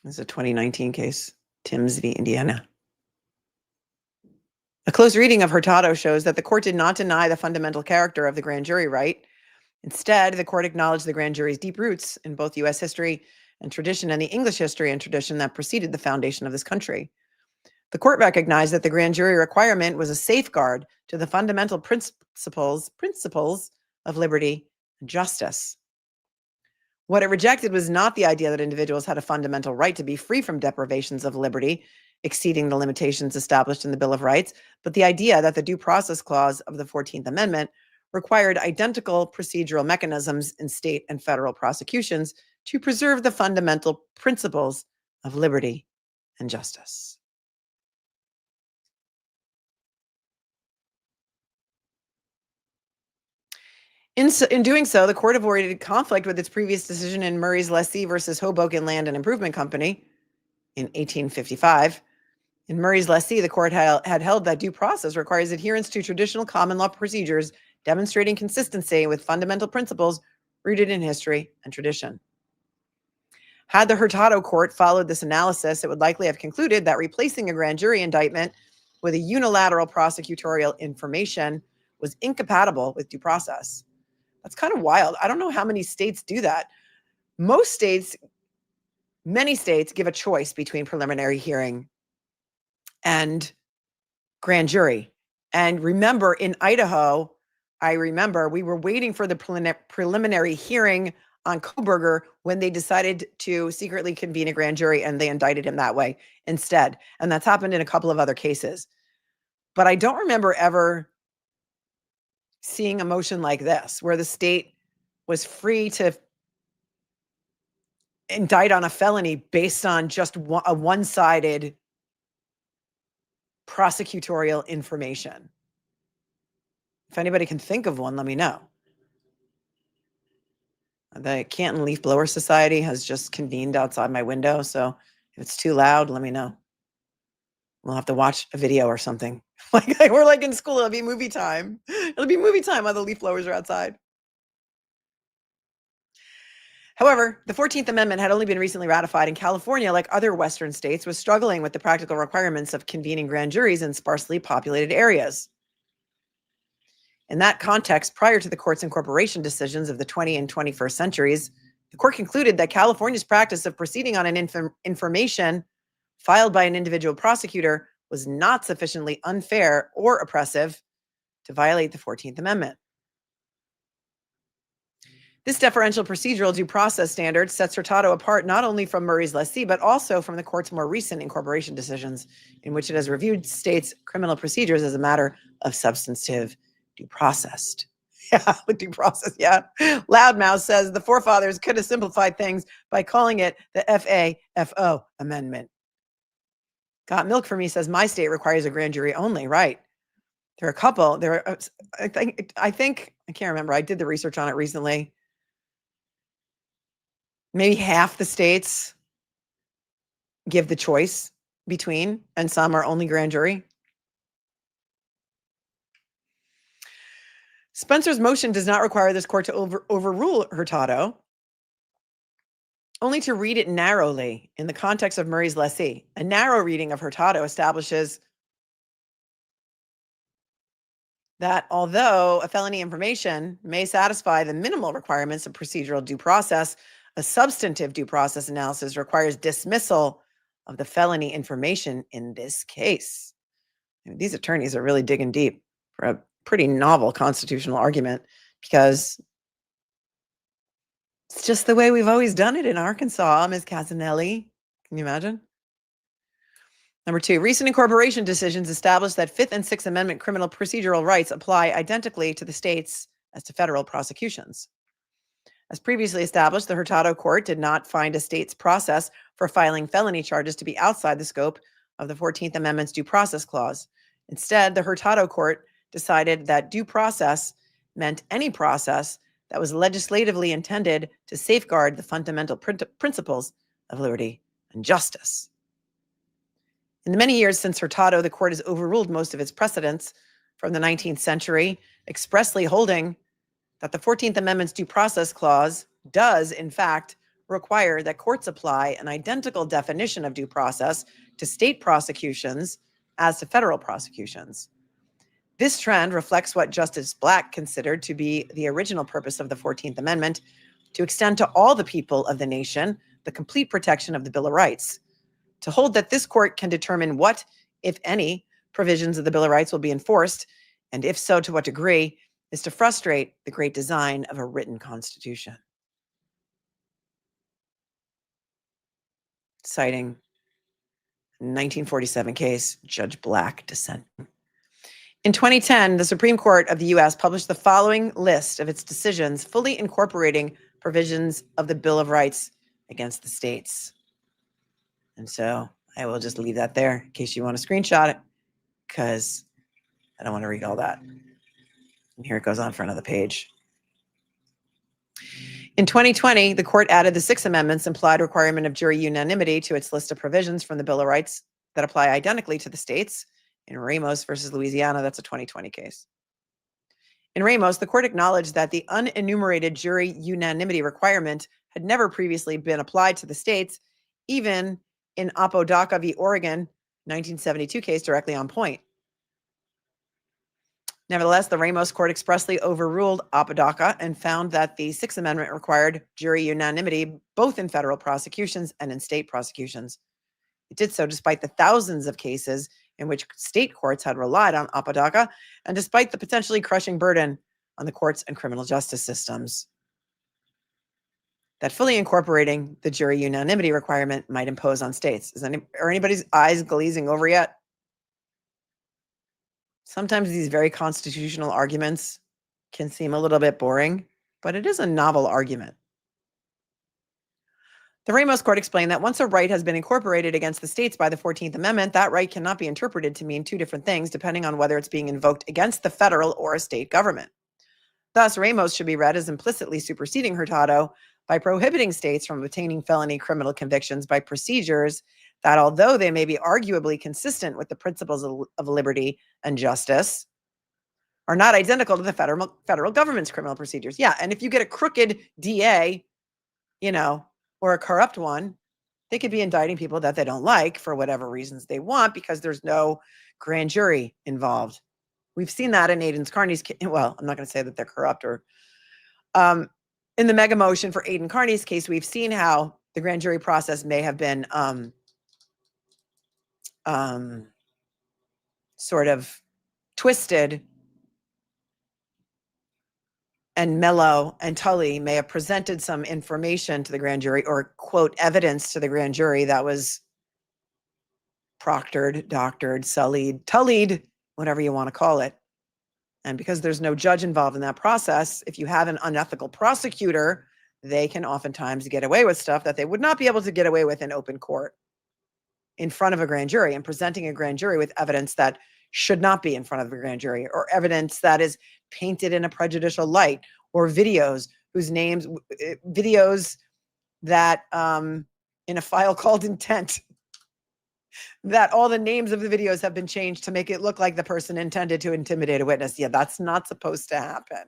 This is a 2019 case, Timms v. Indiana. A close reading of Hurtado shows that the court did not deny the fundamental character of the grand jury right. Instead, the court acknowledged the grand jury's deep roots in both U.S. history and tradition and the English history and tradition that preceded the foundation of this country. The court recognized that the grand jury requirement was a safeguard to the fundamental principles of liberty and justice. What it rejected was not the idea that individuals had a fundamental right to be free from deprivations of liberty, exceeding the limitations established in the Bill of Rights, but the idea that the Due Process Clause of the 14th Amendment required identical procedural mechanisms in state and federal prosecutions to preserve the fundamental principles of liberty and justice. In doing so, the court avoided conflict with its previous decision in Murray's Lessee versus Hoboken Land and Improvement Company in 1855. In Murray's Lessee, the court had held that due process requires adherence to traditional common law procedures, demonstrating consistency with fundamental principles rooted in history and tradition. Had the Hurtado court followed this analysis, it would likely have concluded that replacing a grand jury indictment with a unilateral prosecutorial information was incompatible with due process. That's kind of wild. I don't know how many states do that. Many states give a choice between preliminary hearing and grand jury. And remember, in Idaho, we were waiting for the preliminary hearing on Koberger when they decided to secretly convene a grand jury, and they indicted him that way instead. And that's happened in a couple of other cases. But I don't remember ever seeing a motion like this, where the state was free to indict on a felony based on just a one-sided prosecutorial information. If anybody can think of one, let me know. The Canton Leaf Blower Society has just convened outside my window, so if it's too loud, let me know. We'll have to watch a video or something. Like we're like in school, it'll be movie time. It'll be movie time while the leaf blowers are outside. However, the 14th Amendment had only been recently ratified, and California, like other Western states, was struggling with the practical requirements of convening grand juries in sparsely populated areas. In that context, prior to the court's incorporation decisions of the 20th and 21st centuries, the court concluded that California's practice of proceeding on an information filed by an individual prosecutor was not sufficiently unfair or oppressive to violate the 14th Amendment. This deferential procedural due process standard sets Hurtado apart not only from Murray's lessee, but also from the court's more recent incorporation decisions, in which it has reviewed states' criminal procedures as a matter of substantive due process. Yeah, with due process, yeah. Loudmouth says the forefathers could have simplified things by calling it the FAFO Amendment. Got Milk for Me says my state requires a grand jury only, right? There are a couple. There are, I think I can't remember. I did the research on it recently. Maybe half the states give the choice between, and some are only grand jury. Spencer's motion does not require this court to overrule Hurtado, only to read it narrowly in the context of Murray's lessee. A narrow reading of Hurtado establishes that although a felony information may satisfy the minimal requirements of procedural due process, a substantive due process analysis requires dismissal of the felony information in this case. These attorneys are really digging deep for a pretty novel constitutional argument, because it's just the way we've always done it in Arkansas, Ms. Casanelli. Can you imagine? Number two, recent incorporation decisions establish that Fifth and Sixth Amendment criminal procedural rights apply identically to the states as to federal prosecutions. As previously established, the Hurtado court did not find a state's process for filing felony charges to be outside the scope of the 14th Amendment's due process clause. Instead, the Hurtado court decided that due process meant any process that was legislatively intended to safeguard the fundamental principles of liberty and justice. In the many years since Hurtado, the court has overruled most of its precedents from the 19th century, expressly holding that the 14th Amendment's due process clause does, in fact, require that courts apply an identical definition of due process to state prosecutions as to federal prosecutions. This trend reflects what Justice Black considered to be the original purpose of the 14th Amendment, to extend to all the people of the nation the complete protection of the Bill of Rights, to hold that this court can determine what, if any, provisions of the Bill of Rights will be enforced, and if so, to what degree, is to frustrate the great design of a written constitution. Citing 1947 case, Judge Black dissent. In 2010, the Supreme Court of the U.S. published the following list of its decisions, fully incorporating provisions of the Bill of Rights against the states. And so I will just leave that there in case you want to screenshot it, because I don't want to read all that. And here it goes on for another page. In 2020, the court added the Sixth Amendment's implied requirement of jury unanimity to its list of provisions from the Bill of Rights that apply identically to the states. In Ramos versus Louisiana, that's a 2020 case. In Ramos, the court acknowledged that the unenumerated jury unanimity requirement had never previously been applied to the states, even in Apodaca v. Oregon, 1972 case directly on point. Nevertheless, the Ramos court expressly overruled Apodaca and found that the Sixth Amendment required jury unanimity both in federal prosecutions and in state prosecutions. It did so despite the thousands of cases in which state courts had relied on Apodaca, and despite the potentially crushing burden on the courts and criminal justice systems that fully incorporating the jury unanimity requirement might impose on states. Are anybody's eyes glazing over yet? Sometimes these very constitutional arguments can seem a little bit boring, but it is a novel argument. The Ramos Court explained that once a right has been incorporated against the states by the 14th Amendment, that right cannot be interpreted to mean two different things depending on whether it's being invoked against the federal or a state government. Thus, Ramos should be read as implicitly superseding Hurtado by prohibiting states from obtaining felony criminal convictions by procedures that, although they may be arguably consistent with the principles of liberty and justice, are not identical to the federal government's criminal procedures. Yeah, and if you get a crooked DA, or a corrupt one, they could be indicting people that they don't like for whatever reasons they want because there's no grand jury involved. We've seen that in Aidan Carney's case. Well, I'm not going to say that they're corrupt or in the mega motion for Aidan Carney's case, we've seen how the grand jury process may have been sort of twisted, and Mello and Tully may have presented some information to the grand jury or, quote, evidence to the grand jury that was proctored, doctored, sullied, tullied, whatever you want to call it. And because there's no judge involved in that process, if you have an unethical prosecutor, they can oftentimes get away with stuff that they would not be able to get away with in open court in front of a grand jury, and presenting a grand jury with evidence that should not be in front of a grand jury, or evidence that is painted in a prejudicial light, or videos that in a file called intent, that all the names of the videos have been changed to make it look like the person intended to intimidate a witness. Yeah, that's not supposed to happen.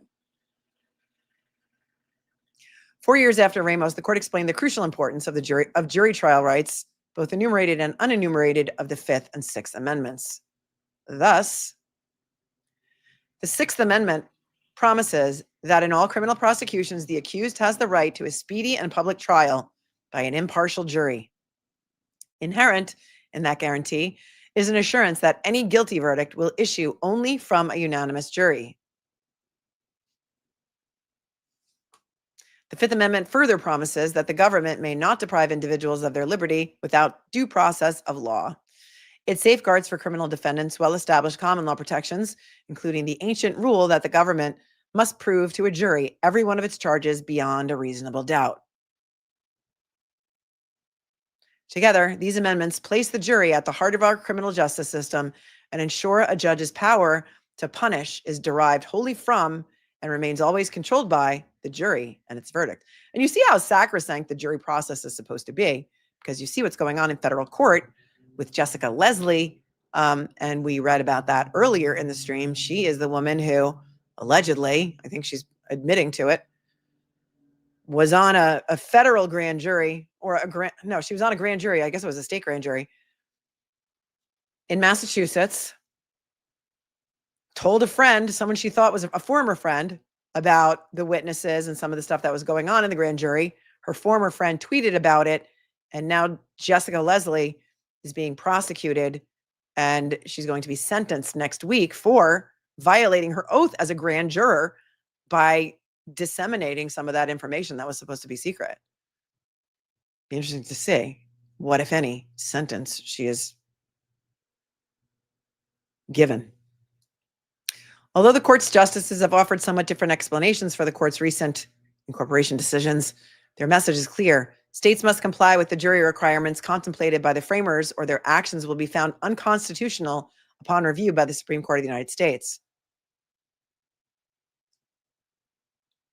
4 years after Ramos, the court explained the crucial importance of jury trial rights, both enumerated and unenumerated, of the Fifth and Sixth Amendments. Thus, the Sixth Amendment promises that in all criminal prosecutions, the accused has the right to a speedy and public trial by an impartial jury. Inherent in that guarantee is an assurance that any guilty verdict will issue only from a unanimous jury. The Fifth Amendment further promises that the government may not deprive individuals of their liberty without due process of law. It safeguards for criminal defendants well-established common law protections, including the ancient rule that the government must prove to a jury every one of its charges beyond a reasonable doubt. Together, these amendments place the jury at the heart of our criminal justice system and ensure a judge's power to punish is derived wholly from and remains always controlled by the jury and its verdict. And you see how sacrosanct the jury process is supposed to be, because you see what's going on in federal court with Jessica Leslie, and we read about that earlier in the stream. She is the woman who allegedly, I think she's admitting to it, was on a federal grand jury, or she was on a grand jury. I guess it was a state grand jury in Massachusetts, told a friend, someone she thought was a former friend, about the witnesses and some of the stuff that was going on in the grand jury. Her former friend tweeted about it, and now Jessica Leslie is being prosecuted, and she's going to be sentenced next week for violating her oath as a grand juror by disseminating some of that information that was supposed to be secret. Be interesting to see what, if any, sentence she is given. Although the court's justices have offered somewhat different explanations for the court's recent incorporation decisions, their message is clear. States must comply with the jury requirements contemplated by the framers, or their actions will be found unconstitutional upon review by the Supreme Court of the United States.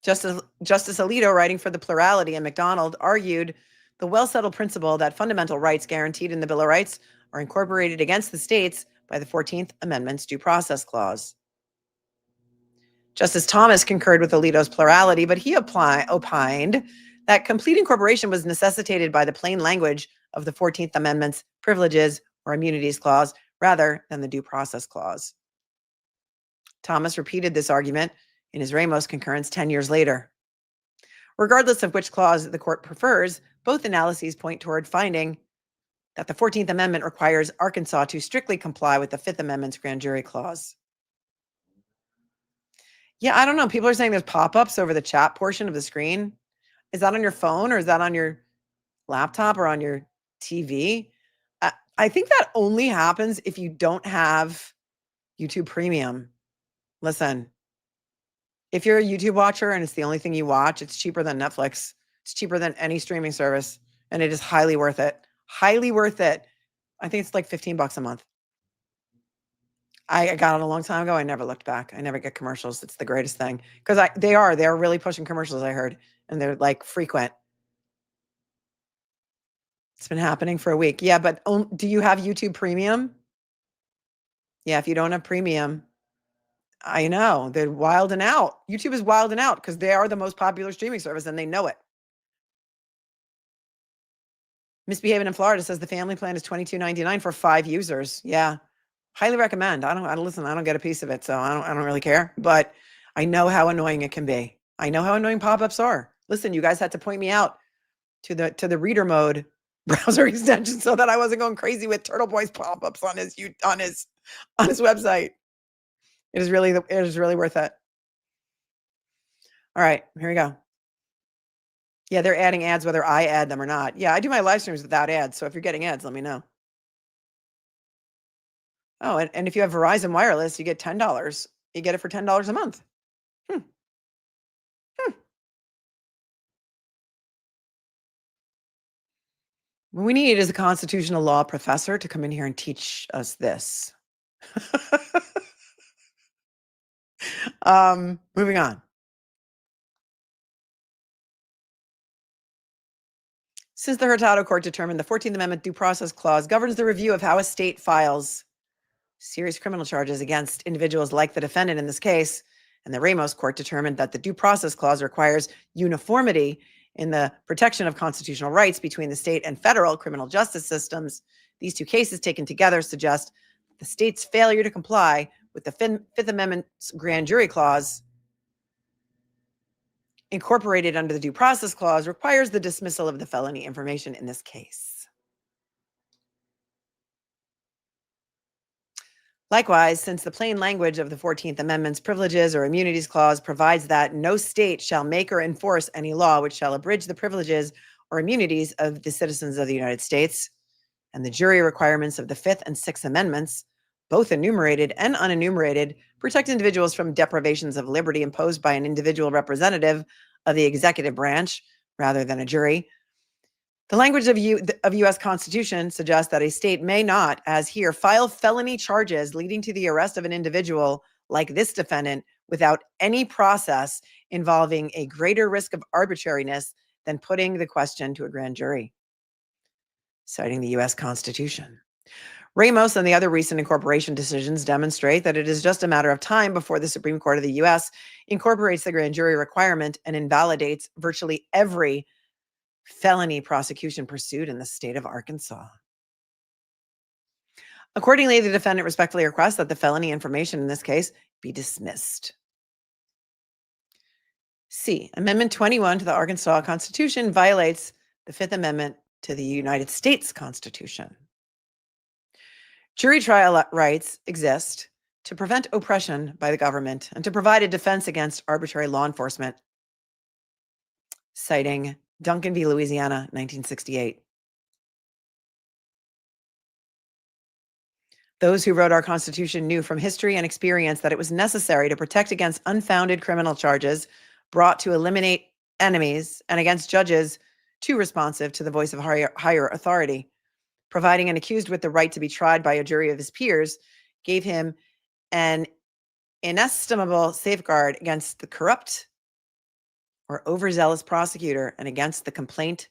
Justice Alito, writing for the plurality in McDonald, argued the well-settled principle that fundamental rights guaranteed in the Bill of Rights are incorporated against the states by the 14th Amendment's Due Process Clause. Justice Thomas concurred with Alito's plurality, but he opined that complete incorporation was necessitated by the plain language of the 14th Amendment's Privileges or Immunities Clause rather than the Due Process Clause. Thomas repeated this argument in his Ramos concurrence 10 years later. Regardless of which clause the court prefers, both analyses point toward finding that the 14th Amendment requires Arkansas to strictly comply with the 5th Amendment's grand jury clause. Yeah, I don't know. People are saying there's pop-ups over the chat portion of the screen. Is that on your phone, or is that on your laptop or on your TV? I think that only happens if you don't have YouTube Premium. Listen, if you're a YouTube watcher and it's the only thing you watch, it's cheaper than Netflix. It's cheaper than any streaming service. and it is highly worth it. Highly worth it. I think it's like $15 a month. I got it a long time ago. I never looked back. I never get commercials. It's the greatest thing because they're really pushing commercials. I heard, and they're like frequent. It's been happening for a week. Yeah, but do you have YouTube Premium? Yeah, if you don't have Premium, I know they're wilding out. YouTube is wilding out because they are the most popular streaming service and they know it. Misbehaving in Florida says the family plan is $22.99 for 5 users. Yeah, highly recommend. I don't get a piece of it, so I don't really care. But I know how annoying it can be. I know how annoying pop-ups are. Listen, you guys had to point me out to the reader mode browser extension so that I wasn't going crazy with Turtleboy's pop-ups on his website. It is really worth it. All right, here we go. Yeah, they're adding ads whether I add them or not. Yeah, I do my live streams without ads. So if you're getting ads, let me know. Oh, and if you have Verizon Wireless, you get $10. You get it for $10 a month. What we need is a constitutional law professor to come in here and teach us this. Moving on. Since the Hurtado Court determined the 14th Amendment Due Process Clause governs the review of how a state files serious criminal charges against individuals like the defendant in this case, and the Ramos Court determined that the Due Process Clause requires uniformity in the protection of constitutional rights between the state and federal criminal justice systems, these two cases taken together suggest the state's failure to comply with the Fifth Amendment's grand jury clause incorporated under the Due Process Clause requires the dismissal of the felony information in this case. Likewise, since the plain language of the 14th Amendment's Privileges or Immunities Clause provides that no state shall make or enforce any law which shall abridge the privileges or immunities of the citizens of the United States, and the jury requirements of the Fifth and Sixth Amendments, both enumerated and unenumerated, protect individuals from deprivations of liberty imposed by an individual representative of the executive branch rather than a jury. The language of U.S. Constitution suggests that a state may not, as here, file felony charges leading to the arrest of an individual like this defendant without any process involving a greater risk of arbitrariness than putting the question to a grand jury, citing the U.S. Constitution. Ramos and the other recent incorporation decisions demonstrate that it is just a matter of time before the Supreme Court of the U.S. incorporates the grand jury requirement and invalidates virtually every felony prosecution pursued in the state of Arkansas. Accordingly, the defendant respectfully requests that the felony information in this case be dismissed. C. Amendment 21 to the Arkansas Constitution violates the Fifth Amendment to the United States Constitution. Jury trial rights exist to prevent oppression by the government and to provide a defense against arbitrary law enforcement, citing Duncan v. Louisiana, 1968. Those who wrote our Constitution knew from history and experience that it was necessary to protect against unfounded criminal charges brought to eliminate enemies and against judges too responsive to the voice of higher authority. Providing an accused with the right to be tried by a jury of his peers gave him an inestimable safeguard against the corrupt or overzealous prosecutor and against the compliant,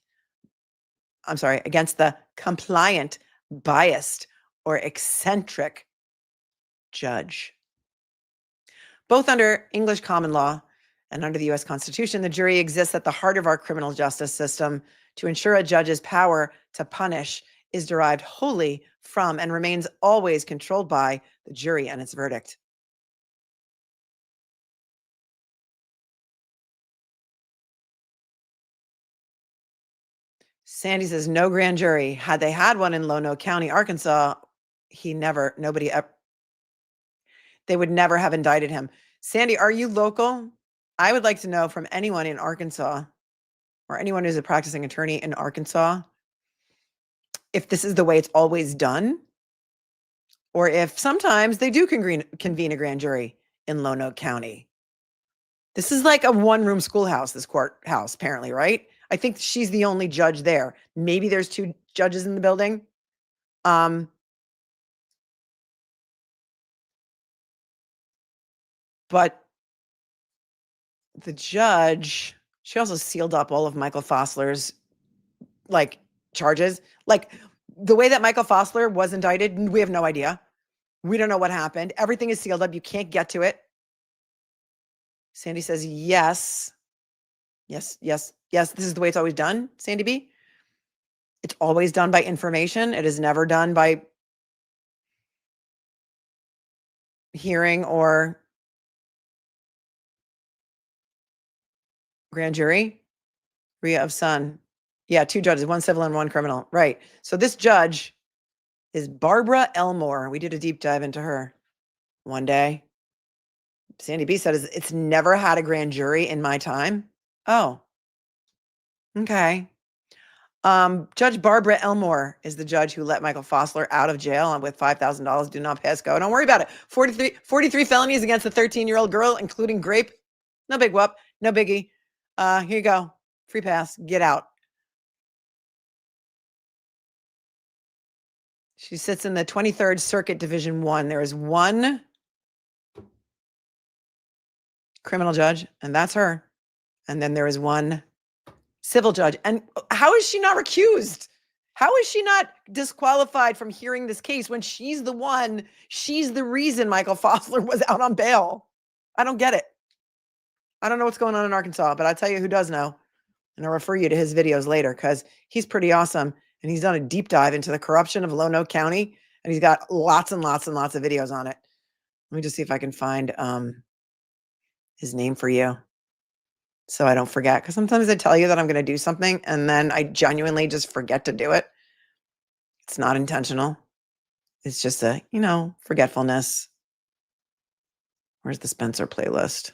biased, or eccentric judge. Both under English common law and under the U.S. Constitution, the jury exists at the heart of our criminal justice system to ensure a judge's power to punish is derived wholly from and remains always controlled by the jury and its verdict. Sandy says, no grand jury. Had they had one in Lonoke County, Arkansas, they would never have indicted him. Sandy, are you local? I would like to know from anyone in Arkansas or anyone who's a practicing attorney in Arkansas if this is the way it's always done, or if sometimes they do convene a grand jury in Lonoke County. This is like a one-room schoolhouse, this courthouse, apparently, right? I think she's the only judge there. Maybe there's 2 judges in the building. But the judge, she also sealed up all of Michael Fossler's like charges. Like the way that Michael Fossler was indicted, we have no idea. We don't know what happened. Everything is sealed up. You can't get to it. Sandy says, yes. Yes, yes, yes. This is the way it's always done, Sandy B. It's always done by information. It is never done by hearing or grand jury. Rhea of Sun. Yeah, 2 judges, 1 civil and 1 criminal. Right. So this judge is Barbara Elmore. We did a deep dive into her one day. Sandy B said, it's never had a grand jury in my time. Oh, okay. Judge Barbara Elmore is the judge who let Michael Fossler out of jail with $5,000 do not pass go. Don't worry about it. 43 felonies against a 13-year-old girl, including rape. No big whoop. No biggie. Here you go. Free pass. Get out. She sits in the 23rd Circuit Division 1. There is 1 criminal judge, and that's her. And then there is 1 civil judge. And how is she not recused? How is she not disqualified from hearing this case when she's the reason Michael Fossler was out on bail? I don't get it. I don't know what's going on in Arkansas, but I'll tell you who does know. And I'll refer you to his videos later because he's pretty awesome. And he's done a deep dive into the corruption of Lonoke County. And he's got lots and lots and lots of videos on it. Let me just see if I can find his name for you so I don't forget. Because sometimes I tell you that I'm going to do something and then I genuinely just forget to do it. It's not intentional. It's just a, forgetfulness. Where's the Spencer playlist?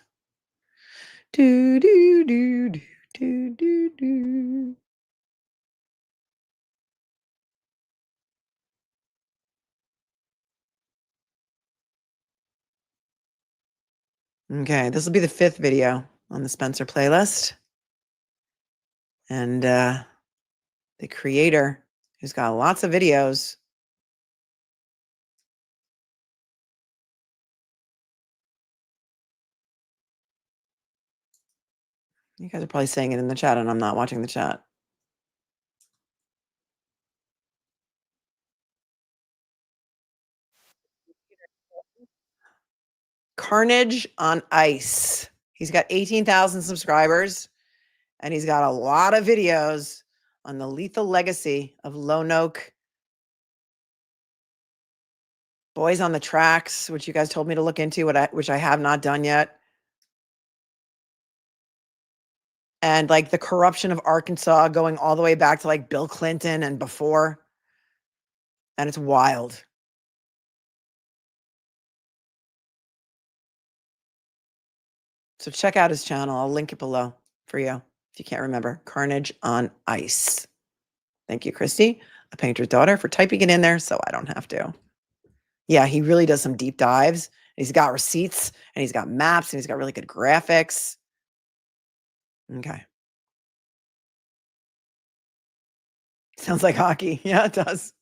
Do, do, do, do, do, do, do. Okay, this will be the 5th video on the Spencer playlist. And the creator, who's got lots of videos, you guys are probably saying it in the chat and I'm not watching the chat. Carnage on Ice. He's got 18,000 subscribers and he's got a lot of videos on the lethal legacy of Lonoke. Boys on the Tracks, which you guys told me to look into, which I have not done yet. And like the corruption of Arkansas going all the way back to like Bill Clinton and before. And it's wild. So check out his channel. I'll link it below for you if you can't remember. Carnage on Ice. Thank you, Christy, a painter's daughter, for typing it in there so I don't have to. Yeah, he really does some deep dives. He's got receipts and he's got maps and he's got really good graphics. Okay. Sounds like hockey. Yeah, it does.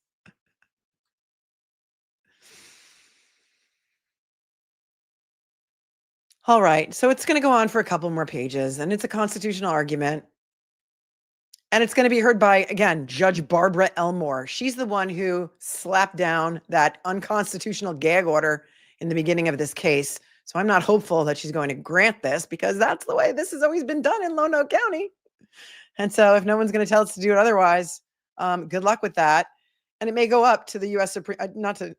All right. So it's going to go on for a couple more pages and it's a constitutional argument. And it's going to be heard by, again, Judge Barbara Elmore. She's the one who slapped down that unconstitutional gag order in the beginning of this case. So I'm not hopeful that she's going to grant this because that's the way this has always been done in Lonoke County. And so if no one's going to tell us to do it otherwise, good luck with that. And it may go up to the U.S. Supreme, not to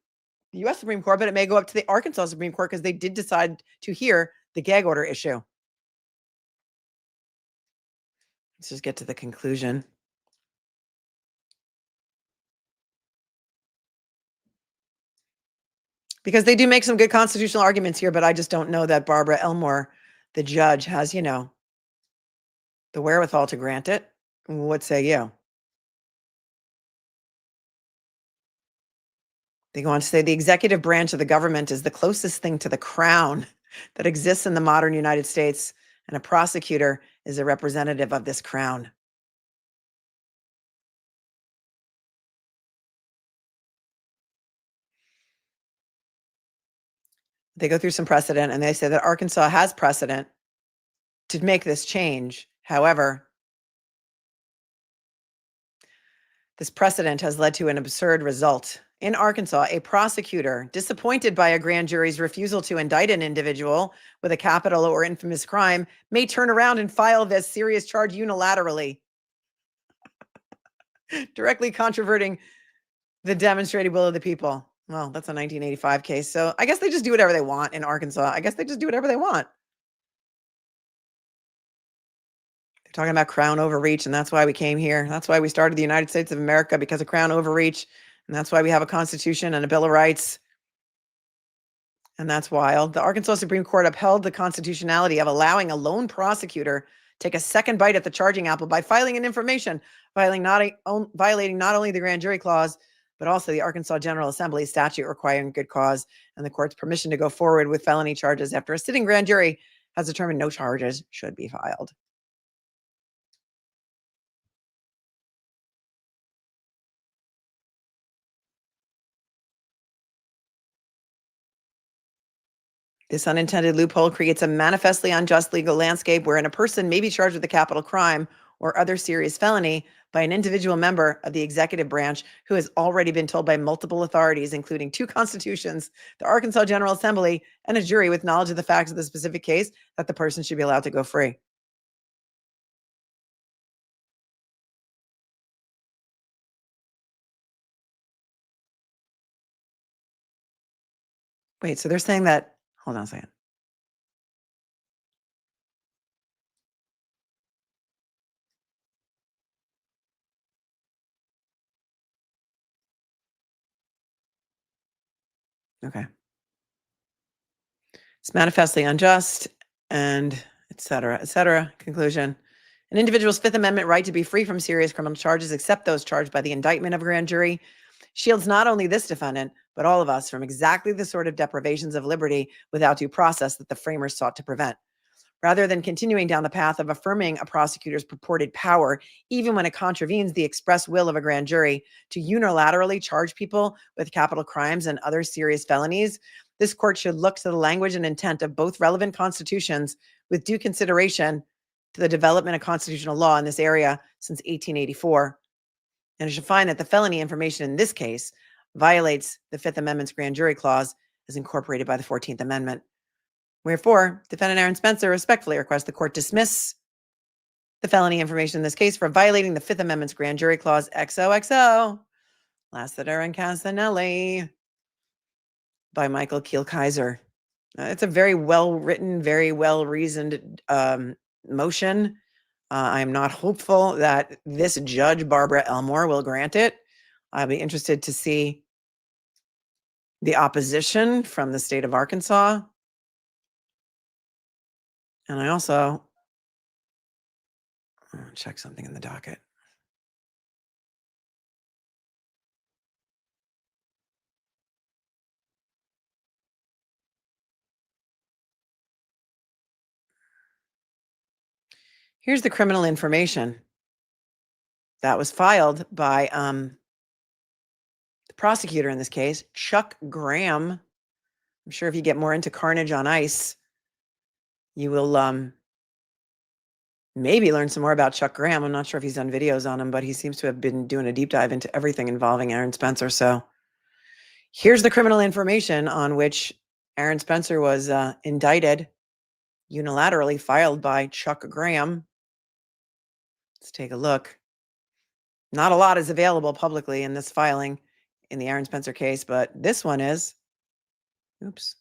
the U.S. Supreme Court, but it may go up to the Arkansas Supreme Court because they did decide to hear the gag order issue. Let's just get to the conclusion. Because they do make some good constitutional arguments here, but I just don't know that Barbara Elmore, the judge, has, the wherewithal to grant it. What say you? They go on to say the executive branch of the government is the closest thing to the crown that exists in the modern United States, and a prosecutor is a representative of this crown. They go through some precedent and they say that Arkansas has precedent to make this change. However, this precedent has led to an absurd result. In Arkansas, a prosecutor, disappointed by a grand jury's refusal to indict an individual with a capital or infamous crime, may turn around and file this serious charge unilaterally, directly controverting the demonstrated will of the people. Well, that's a 1985 case. So I guess they just do whatever they want in Arkansas. I guess they just do whatever they want. They're talking about crown overreach, and that's why we came here. That's why we started the United States of America, because of crown overreach. And that's why we have a constitution and a Bill of Rights. And that's wild. The Arkansas Supreme Court upheld the constitutionality of allowing a lone prosecutor take a second bite at the charging apple by filing an information, violating not only the grand jury clause, but also the Arkansas General Assembly statute requiring good cause and the court's permission to go forward with felony charges after a sitting grand jury has determined no charges should be filed. This unintended loophole creates a manifestly unjust legal landscape wherein a person may be charged with a capital crime or other serious felony by an individual member of the executive branch who has already been told by multiple authorities, including 2 constitutions, the Arkansas General Assembly, and a jury with knowledge of the facts of the specific case, that the person should be allowed to go free. Wait, so they're saying that, hold on a second. Okay. It's manifestly unjust and et cetera, et cetera. Conclusion. An individual's Fifth Amendment right to be free from serious criminal charges, except those charged by the indictment of a grand jury, shields not only this defendant, but all of us from exactly the sort of deprivations of liberty without due process that the framers sought to prevent. Rather than continuing down the path of affirming a prosecutor's purported power, even when it contravenes the express will of a grand jury, to unilaterally charge people with capital crimes and other serious felonies, this court should look to the language and intent of both relevant constitutions with due consideration to the development of constitutional law in this area since 1884. And it should find that the felony information in this case violates the Fifth Amendment's grand jury clause as incorporated by the 14th Amendment. Wherefore, defendant Aaron Spencer respectfully requests the court dismiss the felony information in this case for violating the Fifth Amendment's grand jury clause. XOXO. Lassiter and Casanelli by Michael Kiel-Kaiser. It's a very well-written, very well-reasoned motion. I'm not hopeful that this judge, Barbara Elmore, will grant it. I'll be interested to see the opposition from the state of Arkansas. And I also check something in the docket. Here's the criminal information that was filed by the prosecutor in this case, Chuck Graham. I'm sure if you get more into Carnage on Ice, you will maybe learn some more about Chuck Graham. I'm not sure if he's done videos on him, but he seems to have been doing a deep dive into everything involving Aaron Spencer. So here's the criminal information on which Aaron Spencer was indicted, unilaterally filed by Chuck Graham. Let's take a look. Not a lot is available publicly in this filing in the Aaron Spencer case, but this one is. Oops.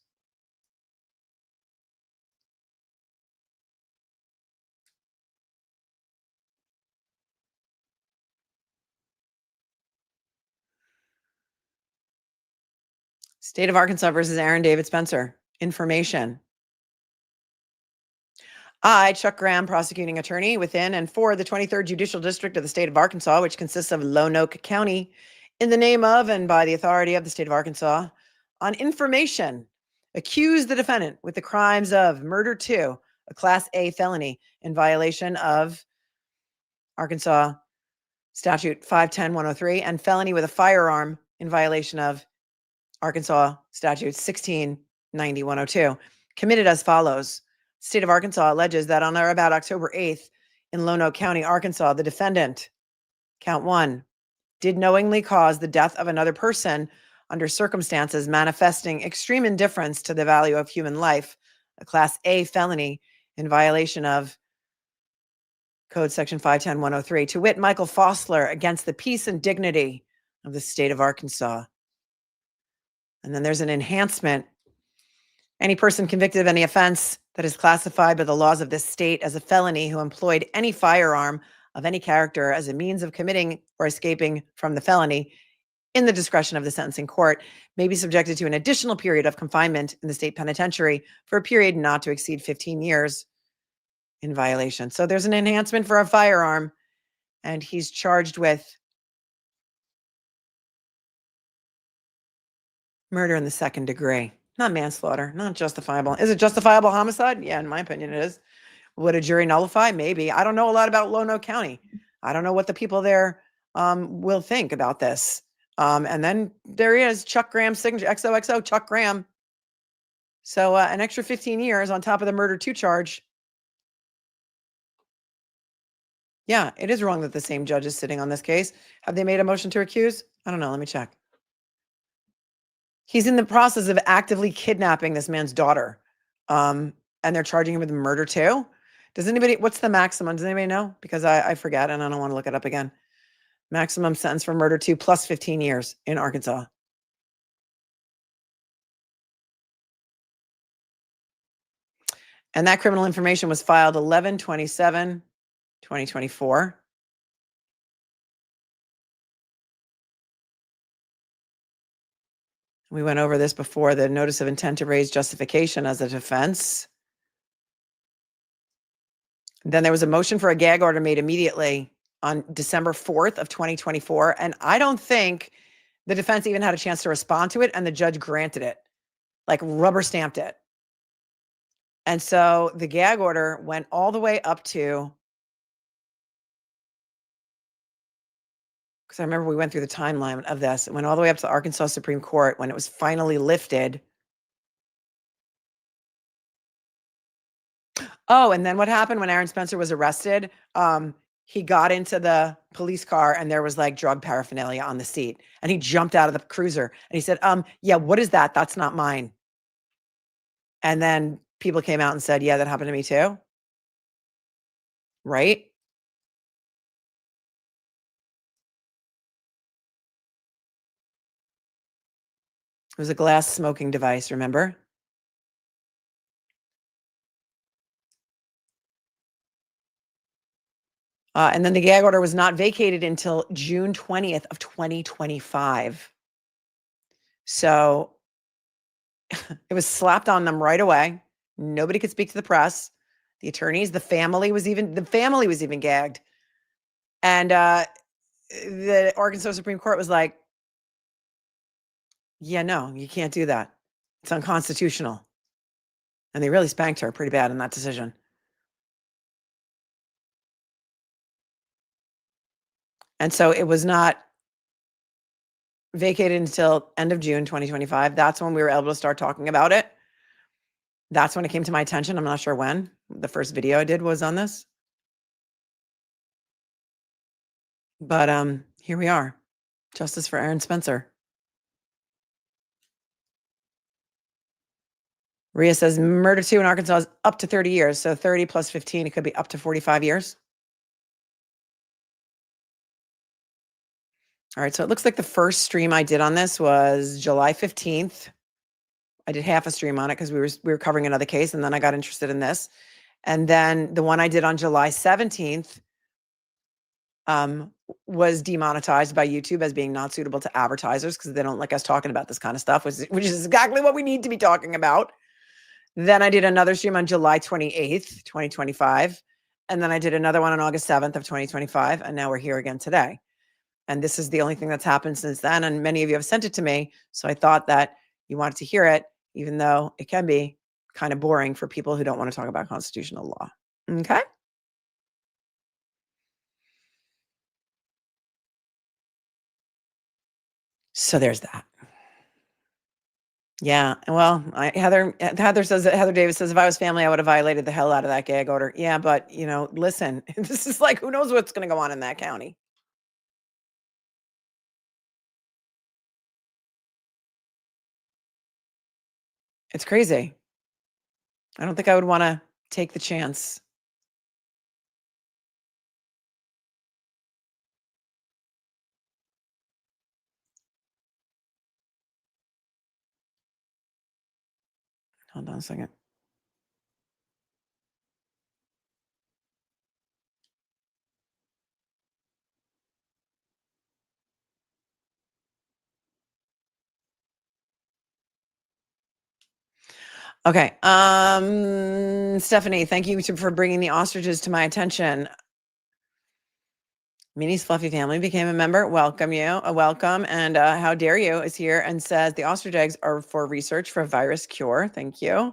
State of Arkansas versus Aaron David Spencer. Information. I, Chuck Graham, prosecuting attorney within and for the 23rd Judicial District of the state of Arkansas, which consists of Lonoke County, in the name of and by the authority of the state of Arkansas, on information, accuse the defendant with the crimes of murder 2, a Class A felony in violation of Arkansas Statute 510-103, and felony with a firearm in violation of Arkansas Statute 16 90-102, committed as follows. State of Arkansas alleges that on or about October 8th in Lonoke County, Arkansas, the defendant, count 1, did knowingly cause the death of another person under circumstances manifesting extreme indifference to the value of human life, a Class A felony in violation of Code Section 510-103, to wit, Michael Fossler, against the peace and dignity of the state of Arkansas. And then there's an enhancement. Any person convicted of any offense that is classified by the laws of this state as a felony who employed any firearm of any character as a means of committing or escaping from the felony in the discretion of the sentencing court may be subjected to an additional period of confinement in the state penitentiary for a period not to exceed 15 years in violation. So there's an enhancement for a firearm, and he's charged with murder in the second degree, not manslaughter, not justifiable. Is it justifiable homicide? Yeah, in my opinion, it is. Would a jury nullify? Maybe. I don't know a lot about Lonoke County. I don't know what the people there will think about this. And then there is Chuck Graham's signature, XOXO, Chuck Graham. So an extra 15 years on top of the murder 2 charge. Yeah, it is wrong that the same judge is sitting on this case. Have they made a motion to accuse? I don't know. Let me check. He's in the process of actively kidnapping this man's daughter. And they're charging him with murder too. Does anybody, what's the maximum? Does anybody know? Because I forget and I don't want to look it up again. Maximum sentence for murder 2 plus 15 years in Arkansas. And that criminal information was filed 11/27/2024. We went over this before, the notice of intent to raise justification as a defense. Then there was a motion for a gag order made immediately on December 4th of 2024. And I don't think the defense even had a chance to respond to it, and the judge granted it, like rubber stamped it. And so the gag order went all the way up to, because I remember we went through the timeline of this. It went all the way up to the Arkansas Supreme Court when it was finally lifted. Oh, and then what happened when Aaron Spencer was arrested? He got into the police car and there was like drug paraphernalia on the seat. And he jumped out of the cruiser and he said, yeah, what is that? That's not mine. And then people came out and said, yeah, that happened to me too. Right? It was a glass smoking device, remember? And then the gag order was not vacated until June 20th of 2025. So it was slapped on them right away. Nobody could speak to the press. The attorneys, the family was even gagged. And the Arkansas Supreme Court was like, yeah, no, you can't do that. It's unconstitutional. And they really spanked her pretty bad in that decision. And so it was not vacated until end of June 2025. That's when we were able to start talking about it. That's when it came to my attention. I'm not sure when. The first video I did was on this. But here we are. Justice for Aaron Spencer. Rhea says murder 2 in Arkansas is up to 30 years. So 30 plus 15, it could be up to 45 years. All right, so it looks like the first stream I did on this was July 15th. I did half a stream on it because we were covering another case, and then I got interested in this. And then the one I did on July 17th was demonetized by YouTube as being not suitable to advertisers because they don't like us talking about this kind of stuff, which is exactly what we need to be talking about. Then I did another stream on July 28th, 2025. And then I did another one on August 7th of 2025. And now we're here again today. And this is the only thing that's happened since then. And many of you have sent it to me. So I thought that you wanted to hear it, even though it can be kind of boring for people who don't want to talk about constitutional law. Okay? So there's that. Yeah, well, Heather Davis says, if I was family, I would have violated the hell out of that gag order. Yeah, but listen, this is like, who knows what's going to go on in that county? It's crazy. I don't think I would want to take the chance. Hold on a second. Okay. Stephanie, thank you for bringing the ostriches to my attention. Minnie's fluffy family became a member. Welcome you. Welcome. And how dare you is here and says the ostrich eggs are for research for virus cure. Thank you.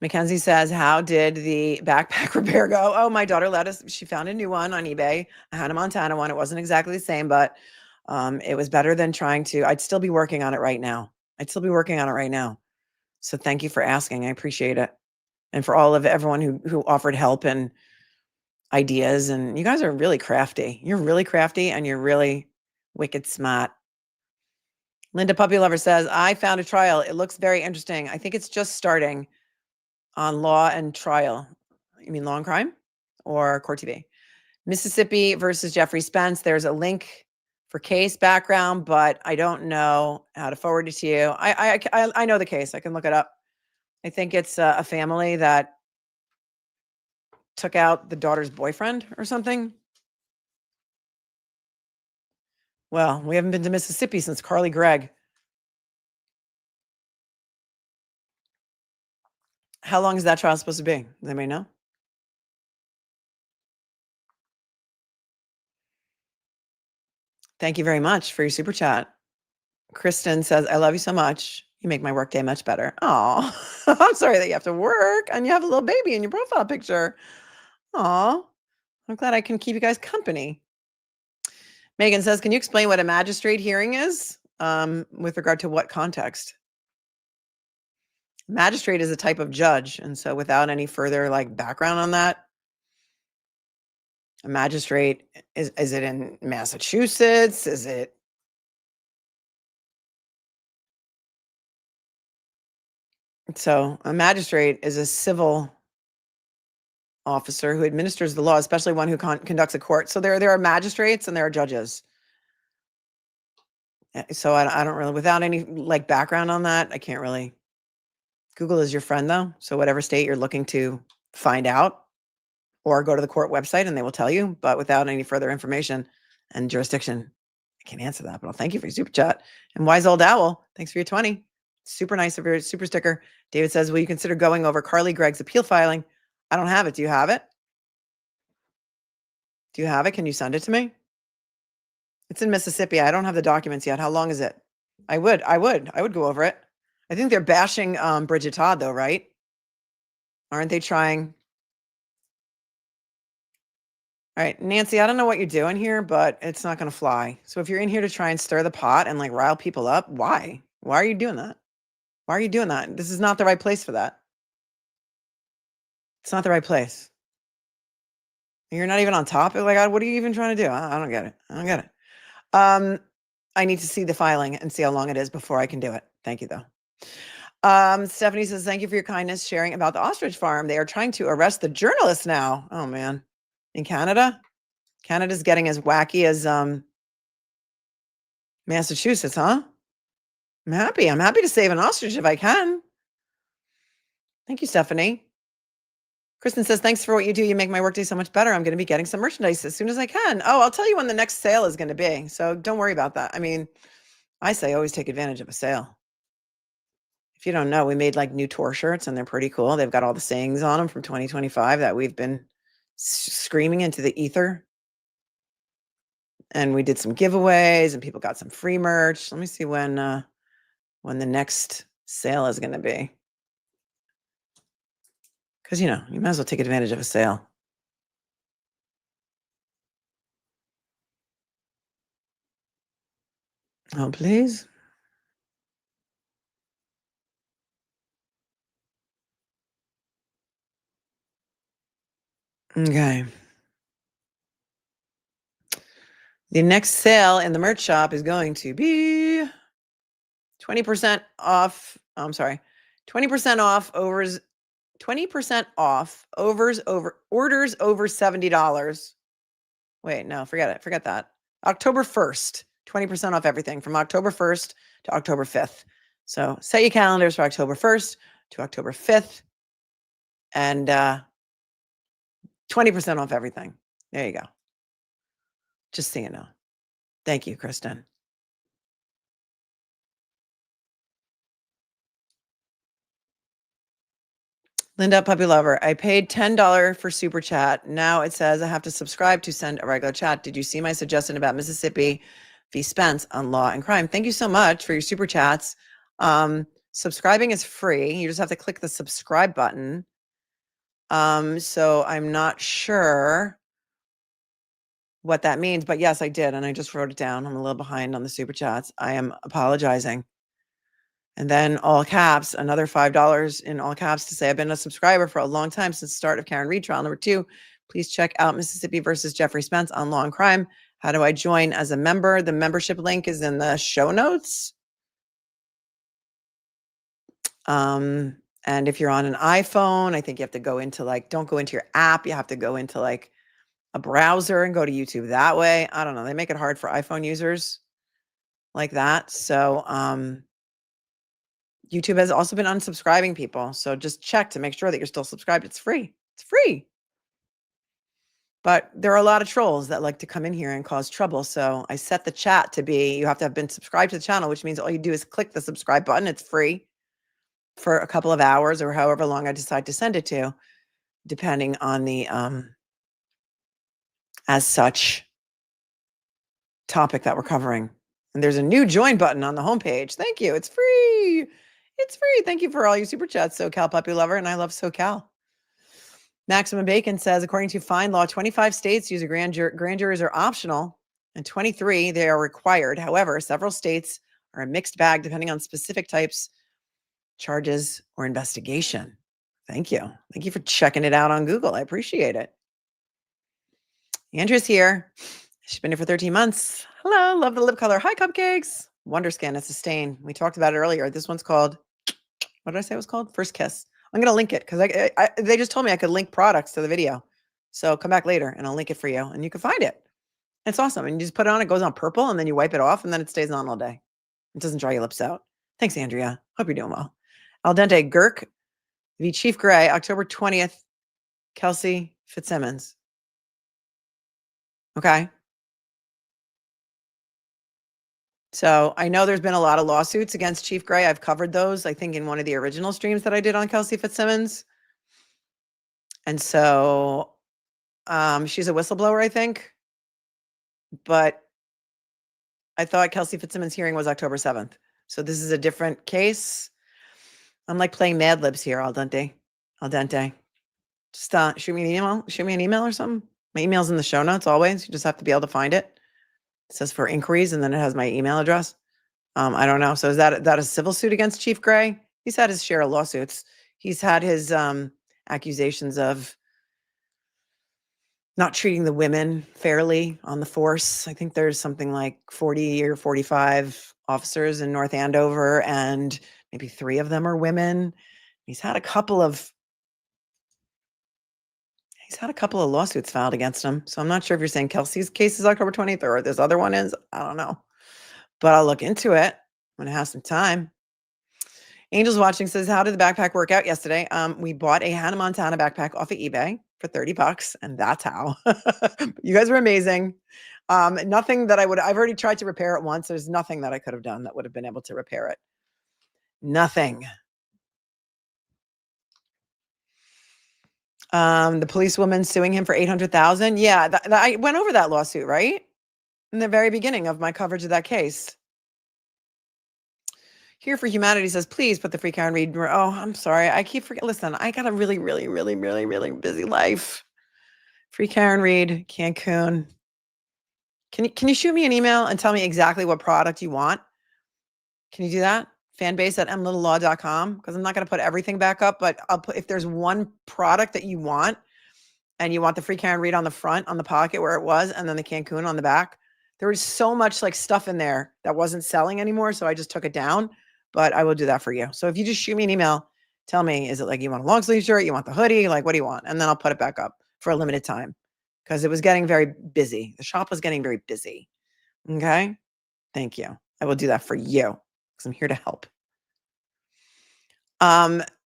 Mackenzie says, how did the backpack repair go? Oh, my daughter she found a new one on eBay. I had a Montana one. It wasn't exactly the same, but it was better than I'd still be working on it right now. So thank you for asking. I appreciate it. And for everyone who offered help and ideas. And you guys are really crafty. You're really crafty and you're really wicked smart. Linda Puppy Lover says, I found a trial. It looks very interesting. I think it's just starting on Law and Trial. You mean Law and Crime or Court TV? Mississippi versus Jeffrey Spence. There's a link for case background, but I don't know how to forward it to you. I know the case. I can look it up. I think it's a family that took out the daughter's boyfriend or something. Well, we haven't been to Mississippi since Carly Gregg. How long is that trial supposed to be? Does anybody know? Thank you very much for your super chat. Kristen says, I love you so much. You make my workday much better. Oh, I'm sorry that you have to work and you have a little baby in your profile picture. Oh, I'm glad I can keep you guys company. Megan says, can you explain what a magistrate hearing is with regard to what context? Magistrate is a type of judge. And so without any further background on that, a magistrate, is it in Massachusetts? Is it? So a magistrate is a civil officer who administers the law, especially one who conducts a court. So there are magistrates and there are judges. So I don't really, without any background on that, I can't really. Google is your friend though. So whatever state you're looking to find out, or go to the court website and they will tell you, but without any further information and jurisdiction, I can't answer that, but I'll thank you for your super chat. And Wise Old Owl, thanks for your 20. Super nice of your super sticker. David says, will you consider going over Carly Gregg's appeal filing? I don't have it. Do you have it? Do you have it? Can you send it to me? It's in Mississippi. I don't have the documents yet. How long is it? I would go over it. I think they're bashing Bridget Todd though, right? Aren't they trying? All right, Nancy, I don't know what you're doing here, but it's not going to fly. So if you're in here to try and stir the pot and rile people up, why? Why are you doing that? Why are you doing that? This is not the right place for that. It's not the right place. You're not even on topic. What are you even trying to do? I don't get it. I need to see the filing and see how long it is before I can do it. Thank you, though. Stephanie says, thank you for your kindness sharing about the ostrich farm. They are trying to arrest the journalist now. Oh, man. In Canada? Canada's getting as wacky as Massachusetts, huh? I'm happy. I'm happy to save an ostrich if I can. Thank you, Stephanie. Kristen says, thanks for what you do. You make my workday so much better. I'm going to be getting some merchandise as soon as I can. Oh, I'll tell you when the next sale is going to be. So don't worry about that. I mean, I say always take advantage of a sale. If you don't know, we made new tour shirts and they're pretty cool. They've got all the sayings on them from 2025 that we've been screaming into the ether. And we did some giveaways and people got some free merch. Let me see when the next sale is going to be. Because, you might as well take advantage of a sale. Oh, please. Okay. The next sale in the merch shop is going to be 20% off. I'm sorry, 20% off overs, 20% off overs over orders over $70. Wait, no, forget it. Forget that. October 1st, 20% off everything from October 1st to October 5th. So set your calendars for October 1st to October 5th and 20% off everything. There you go. Just so you know. Thank you, Kristen. Linda, puppy lover, I paid $10 for super chat. Now it says I have to subscribe to send a regular chat. Did you see my suggestion about Mississippi v. Spence on law and crime? Thank you so much for your super chats. Subscribing is free. You just have to click the subscribe button. So I'm not sure what that means, but yes, I did. And I just wrote it down. I'm a little behind on the super chats. I am apologizing. And then all caps, another $5 in all caps to say I've been a subscriber for a long time since the start of Karen Reed trial. Number 2, please check out Mississippi versus Jeffrey Spence on law and crime. How do I join as a member? The membership link is in the show notes. And if you're on an iPhone, I think you have to go into don't go into your app. You have to go into a browser and go to YouTube that way. I don't know. They make it hard for iPhone users like that. So, YouTube has also been unsubscribing people. So just check to make sure that you're still subscribed. It's free. It's free. But there are a lot of trolls that like to come in here and cause trouble. So I set the chat to be, you have to have been subscribed to the channel, which means all you do is click the subscribe button. It's free for a couple of hours or however long I decide to send it to, depending on the, as such, topic that we're covering. And there's a new join button on the homepage. Thank you. It's free. It's free. Thank you for all your super chats, SoCal Puppy Lover, and I love SoCal. Maximum Bacon says, according to fine law, 25 states use a grand juries are optional, and 23, they are required. However, several states are a mixed bag depending on specific types, charges, or investigation. Thank you. Thank you for checking it out on Google. I appreciate it. Andrea's here. She's been here for 13 months. Hello. Love the lip color. Hi, cupcakes. Wonder Skin. It's a stain. We talked about it earlier. This one's called, what did I say it was called? First Kiss. I'm going to link it because they just told me I could link products to the video. So come back later and I'll link it for you and you can find it. It's awesome. And you just put it on, it goes on purple and then you wipe it off and then it stays on all day. It doesn't dry your lips out. Thanks, Andrea. Hope you're doing well. Al Dente Gurk v. Chief Gray, October 20th, Kelsey Fitzsimmons. Okay. So I know there's been a lot of lawsuits against Chief Gray. I've covered those, I think, in one of the original streams that I did on Kelsey Fitzsimmons. And so she's a whistleblower, I think. But I thought Kelsey Fitzsimmons' hearing was October 7th. So this is a different case. I'm like playing Mad Libs here, Al Dente. Al Dente. Just shoot me an email. Shoot me an email or something. My email's in the show notes always. You just have to be able to find it. It says for inquiries, and then it has my email address. I don't know. So is that a civil suit against Chief Gray? He's had his share of lawsuits. He's had his accusations of not treating the women fairly on the force. I think there's something like 40 or 45 officers in North Andover, and maybe 3 of them are women. He's had a couple of lawsuits filed against him. So I'm not sure if you're saying Kelsey's case is October 20th or this other one is. I don't know. But I'll look into it when I have some time. Angels Watching says, how did the backpack work out yesterday? We bought a Hannah Montana backpack off of eBay for $30, and that's how. You guys are amazing. Nothing that I've already tried to repair it once. There's nothing that I could have done that would have been able to repair it. Nothing. The policewoman suing him for $800,000. Yeah, I went over that lawsuit, right? In the very beginning of my coverage of that case. Here for Humanity says, please put the free Karen Reed. Oh, I'm sorry. I keep forgetting. Listen, I got a really, really, really, really, really busy life. Free Karen Reed, Cancun. Can you shoot me an email and tell me exactly what product you want? Can you do that? Fanbase@mlittleLaw.com, because I'm not going to put everything back up, but I'll put, if there's one product that you want, and you want the free Karen Read on the front, on the pocket where it was, and then the Cancun on the back. There was so much like stuff in there that wasn't selling anymore. So I just took it down, but I will do that for you. So if you just shoot me an email, tell me, is it like you want a long sleeve shirt? You want the hoodie? Like, what do you want? And then I'll put it back up for a limited time because it was getting very busy. The shop was getting very busy. Okay. Thank you. I will do that for you because I'm here to help.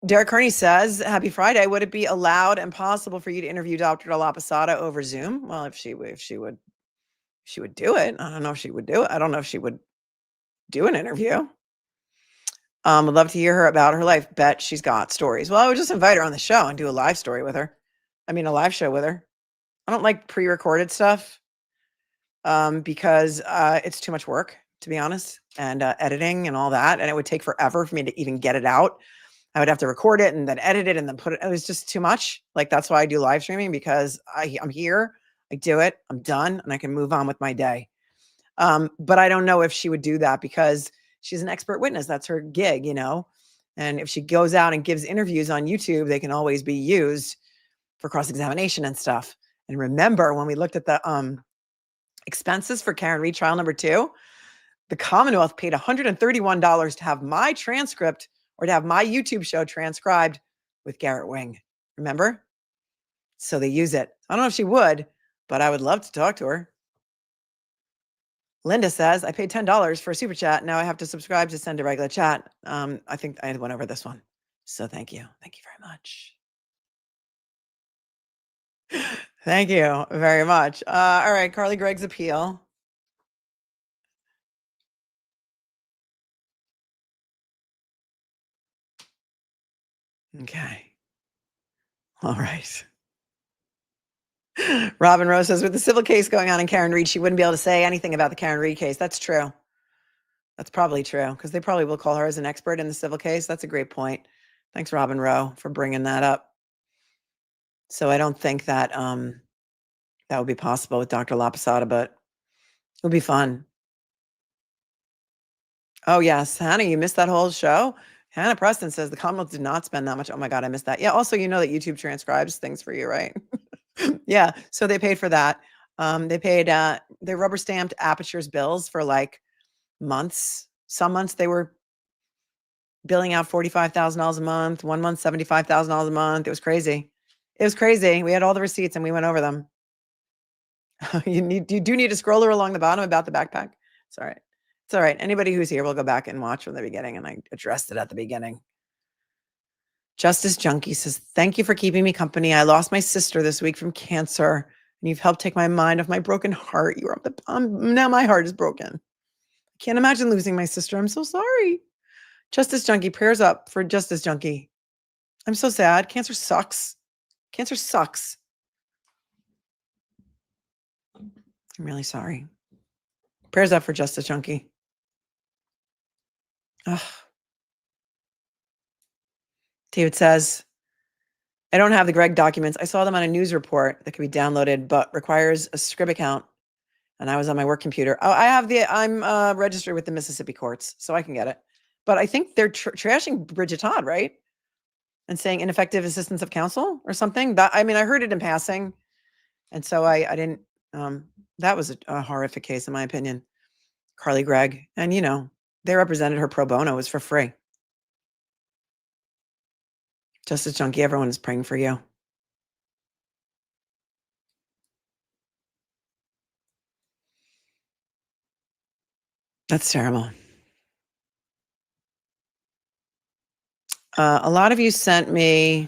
Derek Kearney says, happy Friday. Would it be allowed and possible for you to interview Dr. La Posada over Zoom? Well, if she would do it. I don't know if she would do it. I don't know if she would do an interview. Would love to hear her about her life. Bet she's got stories. Well, I would just invite her on the show and do a live story with her. I mean, a live show with her. I don't like pre-recorded stuff because it's too much work, to be honest, and editing and all that. And it would take forever for me to even get it out. I would have to record it and then edit it and then put it. It was just too much. Like, that's why I do live streaming, because I'm here, I do it, I'm done, and I can move on with my day. But I don't know if she would do that because she's an expert witness. That's her gig, you know? And if she goes out and gives interviews on YouTube, they can always be used for cross-examination and stuff. And remember when we looked at the expenses for Karen Read trial number 2, the Commonwealth paid $131 to have my transcript or to have my YouTube show transcribed with Garrett Wing. Remember? So they use it. I don't know if she would, but I would love to talk to her. Linda says, I paid $10 for a super chat. Now I have to subscribe to send a regular chat. I think I went over this one. So thank you. Thank you very much. Thank you very much. All right, Carly Gregg's appeal. Okay. All right. Robin Rose says, with the civil case going on in Karen Read, she wouldn't be able to say anything about the Karen Read case. That's true. That's probably true, because they probably will call her as an expert in the civil case. That's a great point. Thanks, Robin Rowe, for bringing that up. So I don't think that that would be possible with Dr. La Posada, but it'll be fun. Oh, yes. Hannah, you missed that whole show? Hannah Preston says the Commonwealth did not spend that much. Oh, my God, I missed that. Yeah, also, you know that YouTube transcribes things for you, right? Yeah, so they paid for that. They paid, they rubber stamped Aperture's bills for like months. Some months they were billing out $45,000 a month, one month, $75,000 a month. It was crazy. It was crazy. We had all the receipts and we went over them. You do need a scroller along the bottom about the backpack. It's all right. It's all right. Anybody who's here will go back and watch from the beginning, and I addressed it at the beginning. Justice Junkie says, thank you for keeping me company. I lost my sister this week from cancer, and you've helped take my mind off my broken heart. You are now my heart is broken. I can't imagine losing my sister. I'm so sorry. Justice Junkie, prayers up for Justice Junkie. I'm so sad. Cancer sucks. Cancer sucks. I'm really sorry. Prayers up for Justice Junkie. Ugh. David says, I don't have the Gregg documents. I saw them on a news report that can be downloaded, but requires a Scrib account. And I was on my work computer. Oh, I'm registered with the Mississippi courts, so I can get it. But I think they're trashing Bridget Todd, right? And saying ineffective assistance of counsel or something. That, I mean, I heard it in passing. And so I didn't, that was a horrific case in my opinion. Carly Gregg. And you know, they represented her pro bono. It was for free. Justice Junkie, everyone is praying for you. That's terrible. A lot of you sent me.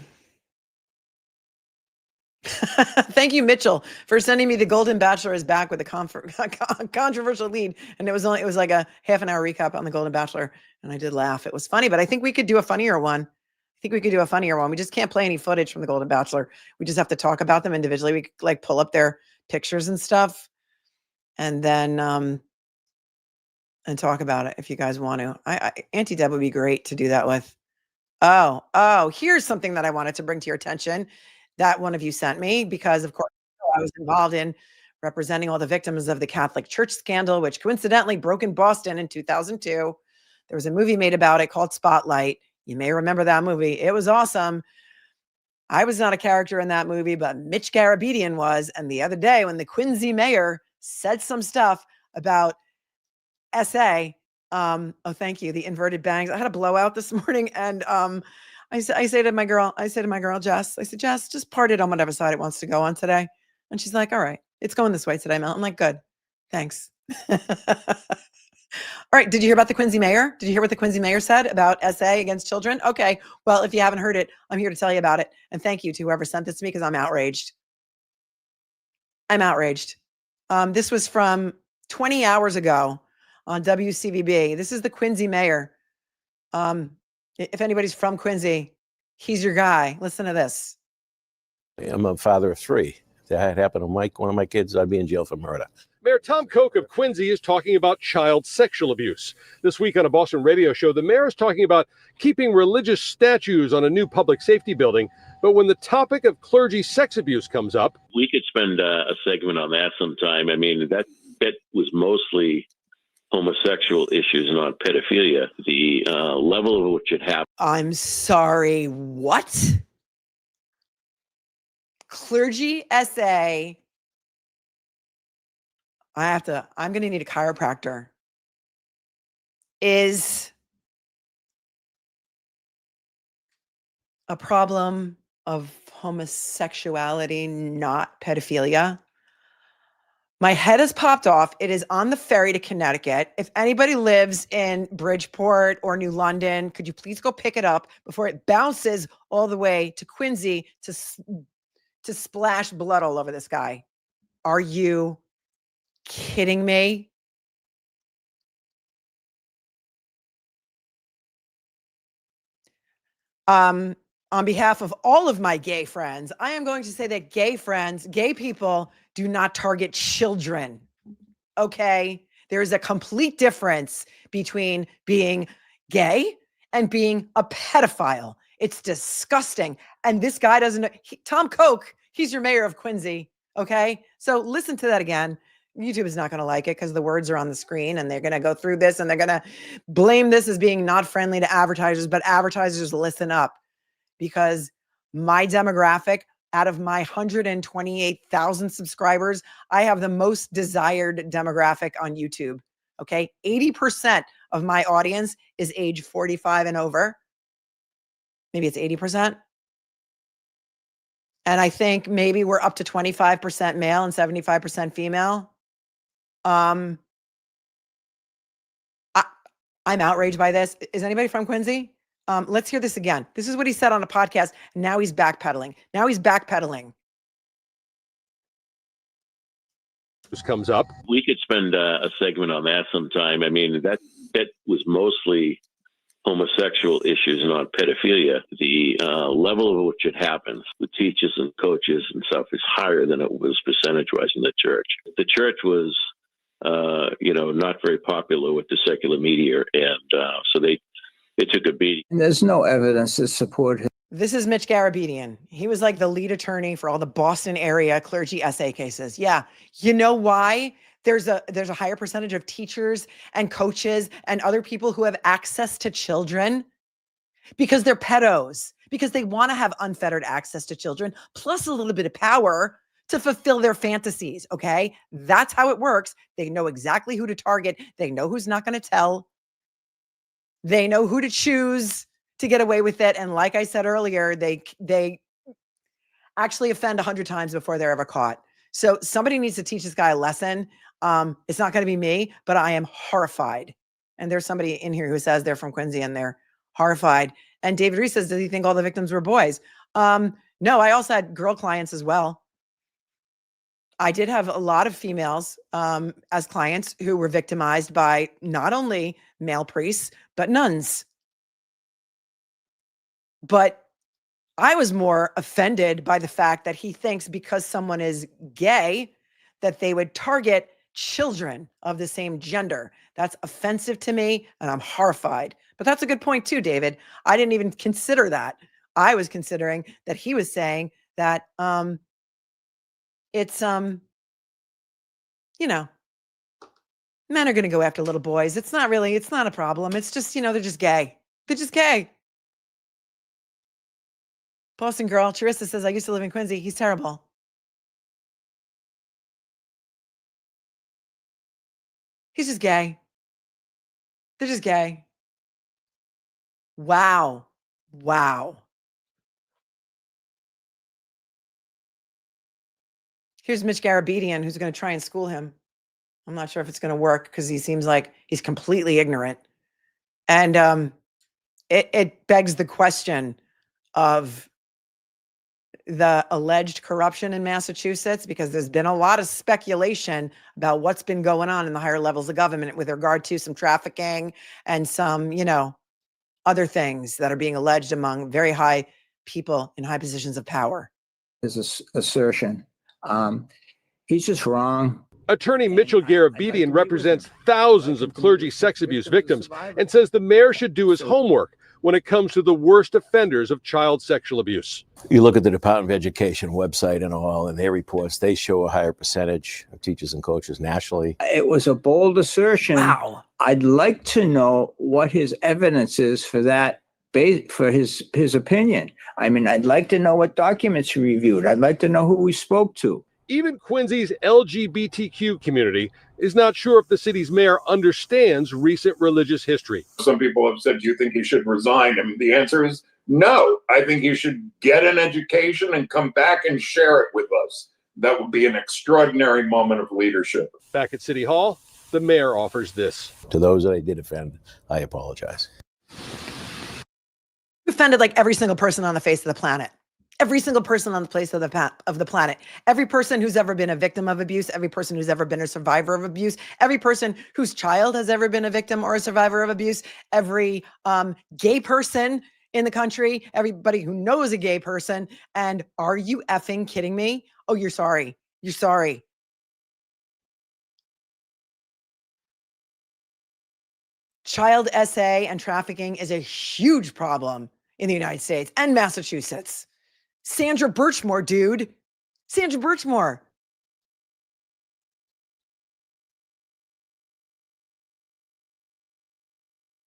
Thank you, Mitchell, for sending me The Golden Bachelor is back with a controversial lead. And it was like a half an hour recap on The Golden Bachelor. And I did laugh. It was funny, but I think we could do a funnier one. We just can't play any footage from The Golden Bachelor. We just have to talk about them individually. We could like pull up their pictures and stuff. And then, and talk about it if you guys want to. Auntie Deb would be great to do that with. Oh, here's something that I wanted to bring to your attention that one of you sent me, because of course I was involved in representing all the victims of the Catholic Church scandal, which coincidentally broke in Boston in 2002. There was a movie made about it called Spotlight. You may remember that movie. It was awesome. I was not a character in that movie, but Mitch Garabedian was. And the other day when the Quincy mayor said some stuff about SA, oh, thank you, the inverted bangs. I had a blowout this morning, and I say to my girl, Jess, I said, Jess, just part it on whatever side it wants to go on today. And she's like, all right, it's going this way today, Mel. I'm like, good, thanks. All right, did you hear about the Quincy mayor? Did you hear what the Quincy mayor said about SA against children? Okay, well, if you haven't heard it, I'm here to tell you about it. And thank you to whoever sent this to me, because I'm outraged. I'm outraged. This was from 20 hours ago on WCVB. This is the Quincy mayor. If anybody's from Quincy, he's your guy. Listen to this. I'm a father of three. If that had happened to one of my kids, I'd be in jail for murder. Mayor Tom Koch of Quincy is talking about child sexual abuse. This week on a Boston radio show, the mayor is talking about keeping religious statues on a new public safety building. But when the topic of clergy sex abuse comes up, we could spend a segment on that sometime. I mean, that was mostly homosexual issues, not pedophilia. The level of which it happened. I'm sorry, what? Clergy SA. I'm going to need a chiropractor. Is a problem of homosexuality, not pedophilia. My head has popped off. It is on the ferry to Connecticut. If anybody lives in Bridgeport or New London, could you please go pick it up before it bounces all the way to Quincy to splash blood all over this guy? Are you kidding me? On behalf of all of my gay friends, I am going to say that gay people do not target children. Okay? There is a complete difference between being gay and being a pedophile. It's disgusting. And this guy doesn't know. Tom Koch, he's your mayor of Quincy. Okay? So listen to that again. YouTube is not going to like it because the words are on the screen, and they're going to go through this and they're going to blame this as being not friendly to advertisers. But advertisers, listen up, because my demographic, out of my 128,000 subscribers, I have the most desired demographic on YouTube. Okay. 80% of my audience is age 45 and over. Maybe it's 80%. And I think maybe we're up to 25% male and 75% female. I'm outraged by this. Is anybody from Quincy? Let's hear this again. This is what he said on a podcast. Now he's backpedaling. This comes up. We could spend a segment on that sometime. I mean, that was mostly homosexual issues, not pedophilia. The level of which it happens with teachers and coaches and stuff is higher than it was percentage-wise in the church. The church was, not very popular with the secular media, and so they took a beating. And there's no evidence to support him. This is Mitch Garabedian. He was like the lead attorney for all the Boston area clergy SA cases. Yeah. You know why? There's a higher percentage of teachers and coaches and other people who have access to children because they're pedos, because they want to have unfettered access to children, plus a little bit of power to fulfill their fantasies. Okay. That's how it works. They know exactly who to target. They know who's not going to tell. They know who to choose to get away with it. And like I said earlier, they actually offend 100 times before they're ever caught. So somebody needs to teach this guy a lesson. It's not going to be me, but I am horrified. And there's somebody in here who says they're from Quincy and they're horrified. And David Reese says, does he think all the victims were boys? No, I also had girl clients as well. I did have a lot of females as clients who were victimized by not only male priests, but nuns. But I was more offended by the fact that he thinks because someone is gay, that they would target children of the same gender. That's offensive to me, and I'm horrified. But that's a good point too, David. I didn't even consider that. I was considering that he was saying that it's men are going to go after little boys. It's not a problem. It's just, they're just gay. They're just gay. Boston girl, Charissa says, I used to live in Quincy. He's terrible. He's just gay. They're just gay. Wow. Wow. Here's Mitch Garabedian, who's going to try and school him. I'm not sure if it's going to work because he seems like he's completely ignorant. And it begs the question of the alleged corruption in Massachusetts, because there's been a lot of speculation about what's been going on in the higher levels of government with regard to some trafficking and some, other things that are being alleged among very high people in high positions of power. His assertion. He's just wrong. Attorney Mitchell Garabedian represents thousands of clergy sex abuse victims and says the mayor should do his homework when it comes to the worst offenders of child sexual abuse. You look at the Department of Education website and all, and their reports, they show a higher percentage of teachers and coaches nationally. It was a bold assertion. Wow. I'd like to know what his evidence is for that, for his opinion. I mean, I'd like to know what documents he reviewed. I'd like to know who we spoke to. Even Quincy's LGBTQ community is not sure if the city's mayor understands recent religious history. Some people have said, do you think he should resign? I mean, the answer is no. I think he should get an education and come back and share it with us. That would be an extraordinary moment of leadership. Back at City Hall, the mayor offers this. To those that I did offend, I apologize. You offended like every single person on the face of the planet. Every single person on the face of the planet, every person who's ever been a victim of abuse, every person who's ever been a survivor of abuse, every person whose child has ever been a victim or a survivor of abuse, every gay person in the country, everybody who knows a gay person. And are you effing kidding me? Oh, you're sorry. You're sorry. Child SA and trafficking is a huge problem in the United States and Massachusetts. Sandra Birchmore, dude. Sandra Birchmore.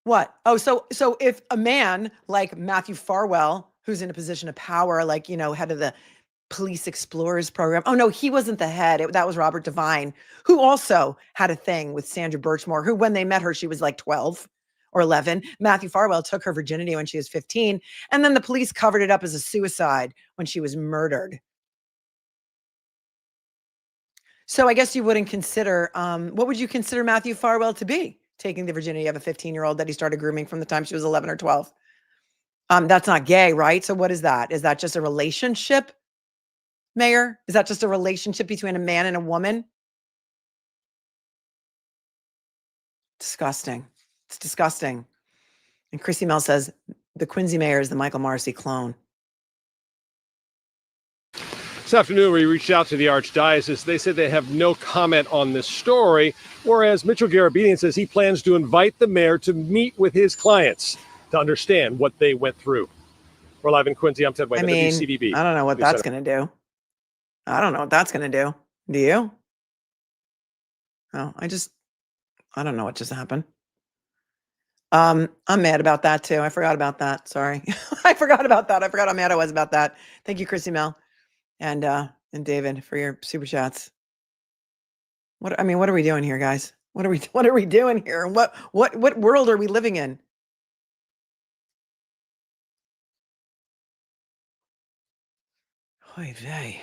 What? Oh, so if a man like Matthew Farwell, who's in a position of power, like, head of the Police Explorers program. Oh, no, he wasn't the head. That was Robert Devine, who also had a thing with Sandra Birchmore, who, when they met her, she was like 12 or 11. Matthew Farwell took her virginity when she was 15. And then the police covered it up as a suicide when she was murdered. So I guess you wouldn't consider, what would you consider Matthew Farwell to be? Taking the virginity of a 15-year-old that he started grooming from the time she was 11 or 12. That's not gay, right? So what is that? Is that just a relationship, Mayor? Is that just a relationship between a man and a woman? Disgusting. It's disgusting. And Chrissy Mel says, the Quincy mayor is the Michael Marcy clone. This afternoon, we reached out to the Archdiocese. They said they have no comment on this story, whereas Mitchell Garabedian says he plans to invite the mayor to meet with his clients to understand what they went through. We're live in Quincy. I'm Ted White, WCDB. I don't know what that's going to do. I don't know what that's going to do. Do you? Oh, I don't know what just happened. I'm mad about that too. I forgot about that. Sorry. I forgot about that. I forgot how mad I was about that. Thank you, Chrissy Mel and David for your super chats. What are we doing here, guys? What are we doing here? What world are we living in? Oy vey.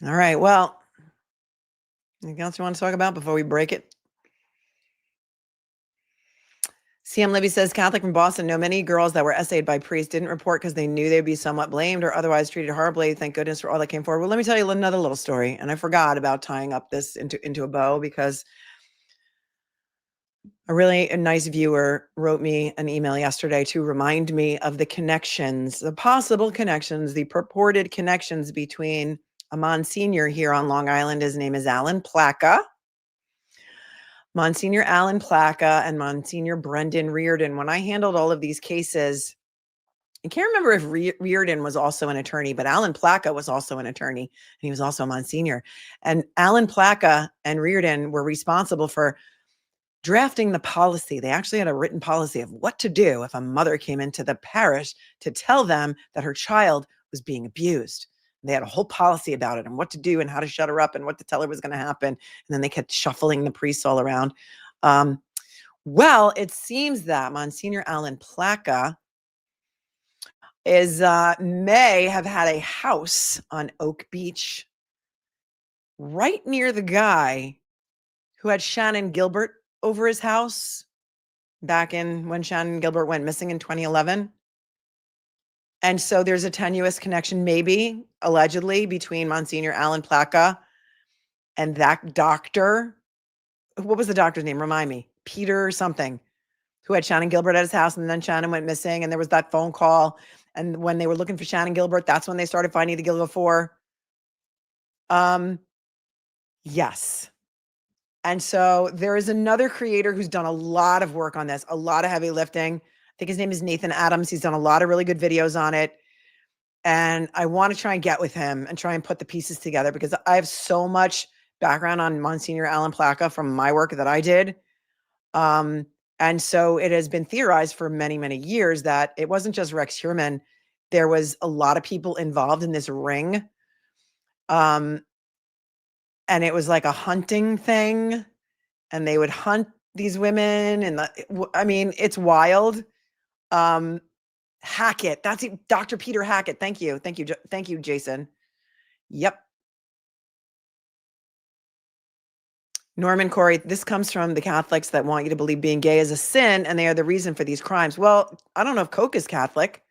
All right. Well, anything else you want to talk about before we break it? CM Libby says, Catholic from Boston, know many girls that were essayed by priests didn't report because they knew they'd be somewhat blamed or otherwise treated horribly. Thank goodness for all that came forward. Well, let me tell you another little story. And I forgot about tying up this into a bow because a really nice viewer wrote me an email yesterday to remind me of the connections, the possible connections, the purported connections between a Monsignor here on Long Island. His name is Alan Plaka. Monsignor Alan Plaka and Monsignor Brendan Reardon. When I handled all of these cases, I can't remember if Reardon was also an attorney, but Alan Plaka was also an attorney, and he was also a Monsignor. And Alan Plaka and Reardon were responsible for drafting the policy. They actually had a written policy of what to do if a mother came into the parish to tell them that her child was being abused. They had a whole policy about it and what to do and how to shut her up and what to tell her was going to happen. And then they kept shuffling the priests all around. Well, it seems that Monsignor Alan Plaka may have had a house on Oak Beach right near the guy who had Shannon Gilbert over his house back in when Shannon Gilbert went missing in 2011. And so there's a tenuous connection, maybe allegedly, between Monsignor Alan Plaka and that doctor. What was the doctor's name? Remind me. Peter something, who had Shannon Gilbert at his house, and then Shannon went missing, and there was that phone call. And when they were looking for Shannon Gilbert, that's when they started finding the Gilgo 4. Yes. And so there is another creator who's done a lot of work on this, a lot of heavy lifting. I think his name is Nathan Adams. He's done a lot of really good videos on it. And I want to try and get with him and try and put the pieces together because I have so much background on Monsignor Alan Plaka from my work that I did. And so it has been theorized for many, many years that it wasn't just Rex Heuermann. There was a lot of people involved in this ring. And it was like a hunting thing, and they would hunt these women. And I mean, it's wild. Hackett, that's Dr. Peter Hackett. Thank you. Thank you. Thank you, Jason. Yep. Norman Corey, this comes from the Catholics that want you to believe being gay is a sin and they are the reason for these crimes. Well, I don't know if Koch is Catholic.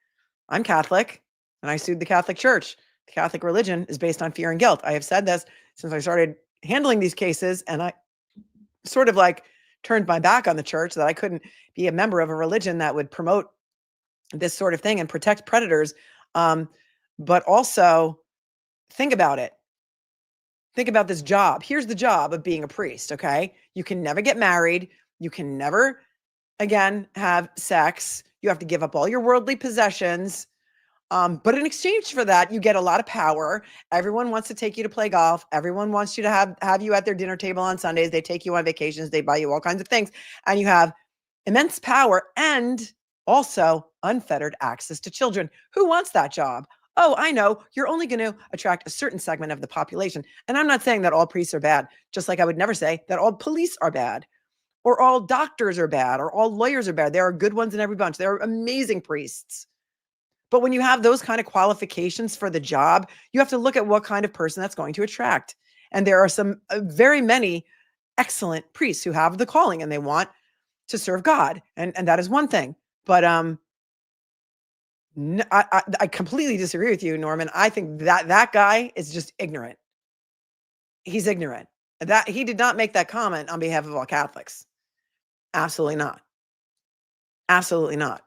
I'm Catholic and I sued the Catholic Church. The Catholic religion is based on fear and guilt. I have said this since I started handling these cases, and I sort of like turned my back on the church, that I couldn't be a member of a religion that would promote this sort of thing and protect predators. But also think about it. Think about this job. Here's the job of being a priest, okay? You can never get married. You can never, again, have sex. You have to give up all your worldly possessions. But in exchange for that, you get a lot of power. Everyone wants to take you to play golf. Everyone wants you to have you at their dinner table on Sundays. They take you on vacations. They buy you all kinds of things. And you have immense power and also unfettered access to children. Who wants that job? Oh, I know. You're only going to attract a certain segment of the population. And I'm not saying that all priests are bad, just like I would never say that all police are bad or all doctors are bad or all lawyers are bad. There are good ones in every bunch. There are amazing priests. But when you have those kind of qualifications for the job, you have to look at what kind of person that's going to attract. And there are some very many excellent priests who have the calling and they want to serve God. And that is one thing. But I completely disagree with you, Norman. I think that guy is just ignorant. He's ignorant. That he did not make that comment on behalf of all Catholics. Absolutely not. Absolutely not.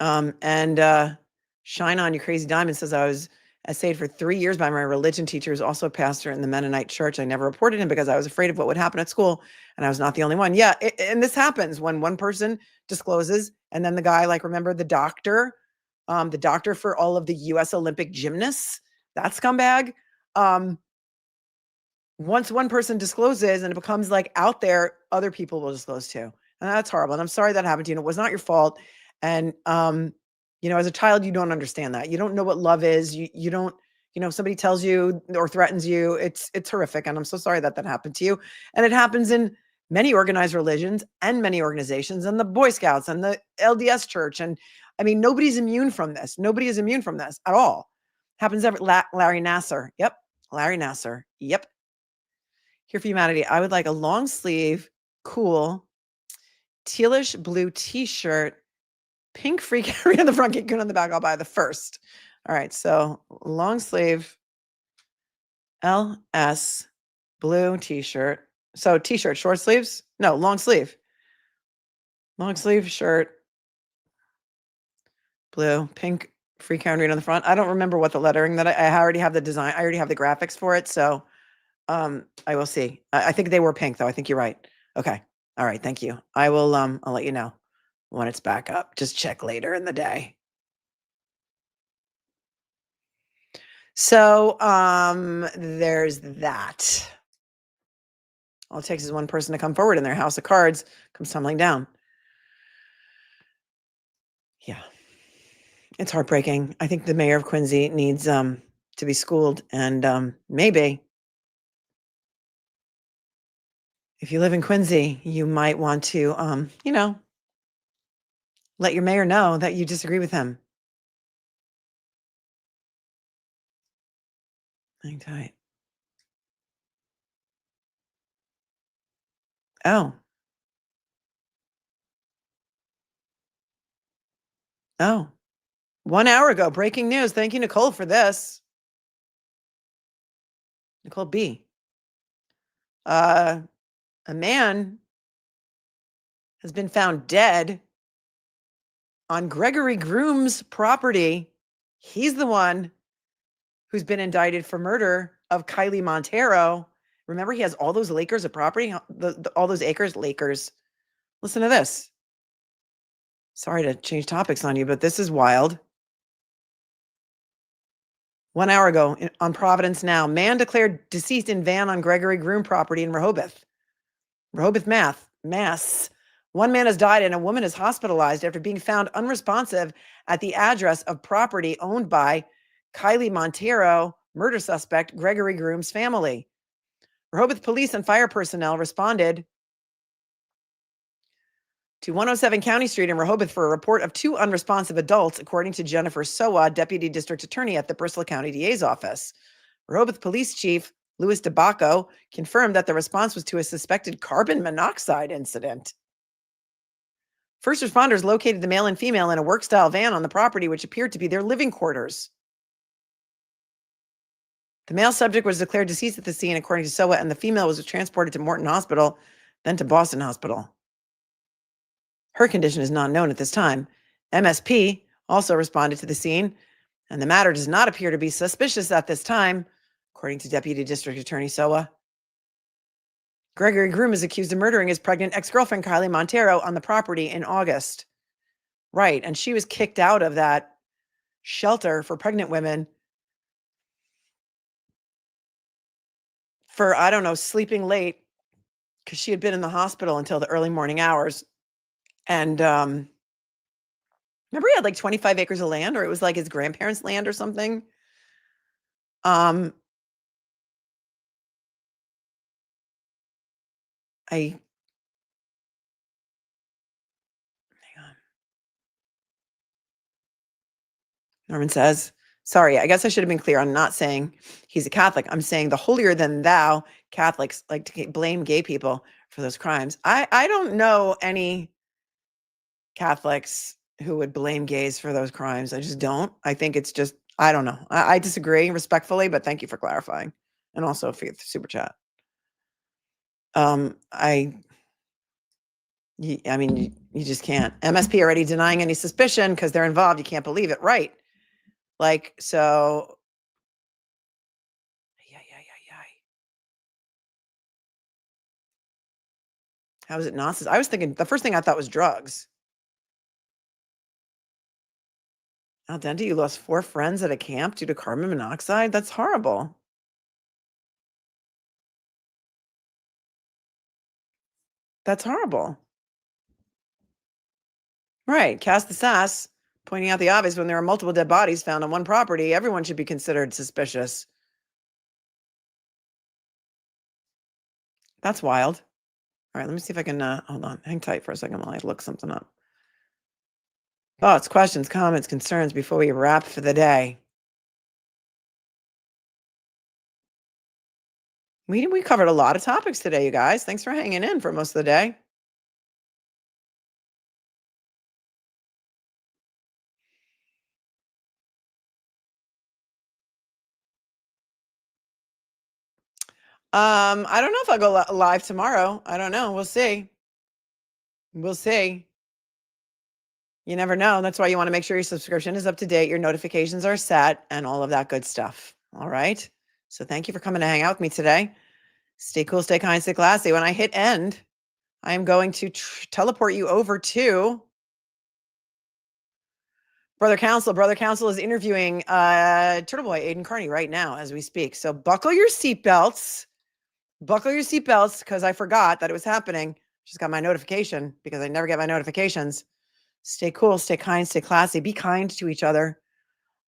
Shine On You Crazy Diamond says, I was essayed for 3 years by my religion teacher, who's also a pastor in the Mennonite church. I never reported him because I was afraid of what would happen at school. And I was not the only one. Yeah. And this happens when one person discloses. And then the guy, like, remember the doctor for all of the US Olympic gymnasts, that scumbag. Once one person discloses and it becomes like out there, other people will disclose too. And that's horrible. And I'm sorry that happened to you. And it was not your fault. And, as a child, you don't understand that. You don't know what love is. You don't, somebody tells you or threatens you. It's horrific. And I'm so sorry that happened to you. And it happens in many organized religions and many organizations and the Boy Scouts and the LDS Church. And I mean, nobody's immune from this. Nobody is immune from this at all. Happens every, Larry Nasser. Yep. Larry Nasser. Yep. Here for Humanity. I would like a long sleeve, cool, tealish blue t-shirt, pink freak area on the front, get good on the back. I'll buy the first. All right. So long sleeve LS blue t-shirt. So t-shirt, short sleeves? No, long sleeve. Long sleeve shirt. Blue, pink freak on the front. I don't remember what the lettering that I already have the design. I already have the graphics for it. So I will see. I think they were pink though. I think you're right. Okay. All right. Thank you. I will, I'll let you know when it's back up. Just check later in the day. So, there's that. All it takes is one person to come forward and their house of cards comes tumbling down. Yeah. It's heartbreaking. I think the mayor of Quincy needs to be schooled, and maybe if you live in Quincy, you might want to, let your mayor know that you disagree with him. Hang tight. Oh. 1 hour ago, breaking news. Thank you, Nicole, for this. Nicole B. A man has been found dead on Gregory Groom's property. He's the one who's been indicted for murder of Kylee Monteiro. Remember, he has all those acres of property, all those acres, Lakers. Listen to this. Sorry to change topics on you, but this is wild. 1 hour ago on Providence Now, man declared deceased in van on Gregory Groom property in Rehobeth. Rehobeth, Mass. One man has died and a woman is hospitalized after being found unresponsive at the address of property owned by Kylee Monteiro, murder suspect Gregory Groom's family. Rehobeth police and fire personnel responded to 107 County Street in Rehobeth for a report of 2 unresponsive adults, according to Jennifer Sowa, Deputy District Attorney at the Bristol County DA's office. Rehobeth Police Chief Louis DeBacco confirmed that the response was to a suspected carbon monoxide incident. First responders located the male and female in a work-style van on the property, which appeared to be their living quarters. The male subject was declared deceased at the scene, according to Sowa, and the female was transported to Morton Hospital, then to Boston Hospital. Her condition is not known at this time. MSP also responded to the scene, and the matter does not appear to be suspicious at this time, according to Deputy District Attorney Sowa. Gregory Groom is accused of murdering his pregnant ex-girlfriend, Kylee Monteiro, on the property in August. Right, and she was kicked out of that shelter for pregnant women for, sleeping late because she had been in the hospital until the early morning hours. And remember he had like 25 acres of land, or it was like his grandparents' land or something. Hang on. Norman says, sorry, I guess I should have been clear. I'm not saying he's a Catholic. I'm saying the holier than thou Catholics like to blame gay people for those crimes. I don't know any Catholics who would blame gays for those crimes. I just don't. I think it's just, I don't know. I disagree respectfully, but thank you for clarifying. And also for the super chat. You just can't. MSP already denying any suspicion because they're involved. You can't believe it. Right. Like, so. How is it nonsense? I was thinking, the first thing I thought was drugs. Al Dente, you lost 4 friends at a camp due to carbon monoxide? That's horrible. That's horrible. Right. Cast the sass, pointing out the obvious. When there are multiple dead bodies found on one property, everyone should be considered suspicious. That's wild. All right, let me see if I can, hold on, hang tight for a second while I look something up. Thoughts, questions, comments, concerns before we wrap for the day. We covered a lot of topics today, you guys. Thanks for hanging in for most of the day. I don't know if I'll go live tomorrow. I don't know. We'll see. We'll see. You never know. That's why you want to make sure your subscription is up to date, your notifications are set, and all of that good stuff. All right. So thank you for coming to hang out with me today. Stay cool, stay kind, stay classy. When I hit end, I am going to teleport you over to Brother Counsel. Brother Counsel is interviewing Turtleboy Aiden Carney right now as we speak. So buckle your seatbelts. buckle your seatbelts because I forgot that it was happening. Just got my notification because I never get my notifications. Stay cool, stay kind, stay classy. Be kind to each other.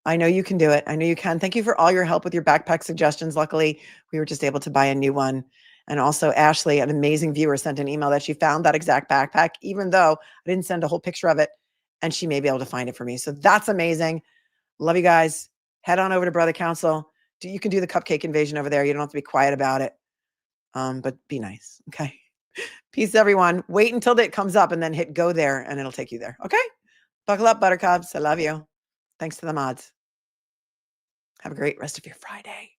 I know you can do it. I know you can. Thank you for all your help with your backpack suggestions. Luckily, we were just able to buy a new one. And also Ashley, an amazing viewer, sent an email that she found that exact backpack, even though I didn't send a whole picture of it, and she may be able to find it for me. So that's amazing. Love you guys. Head on over to Brother Council. You can do the cupcake invasion over there. You don't have to be quiet about it. But be nice. Okay. Peace, everyone. Wait until it comes up and then hit go there and it'll take you there. Okay. Buckle up, buttercups. I love you. Thanks to the mods. Have a great rest of your Friday.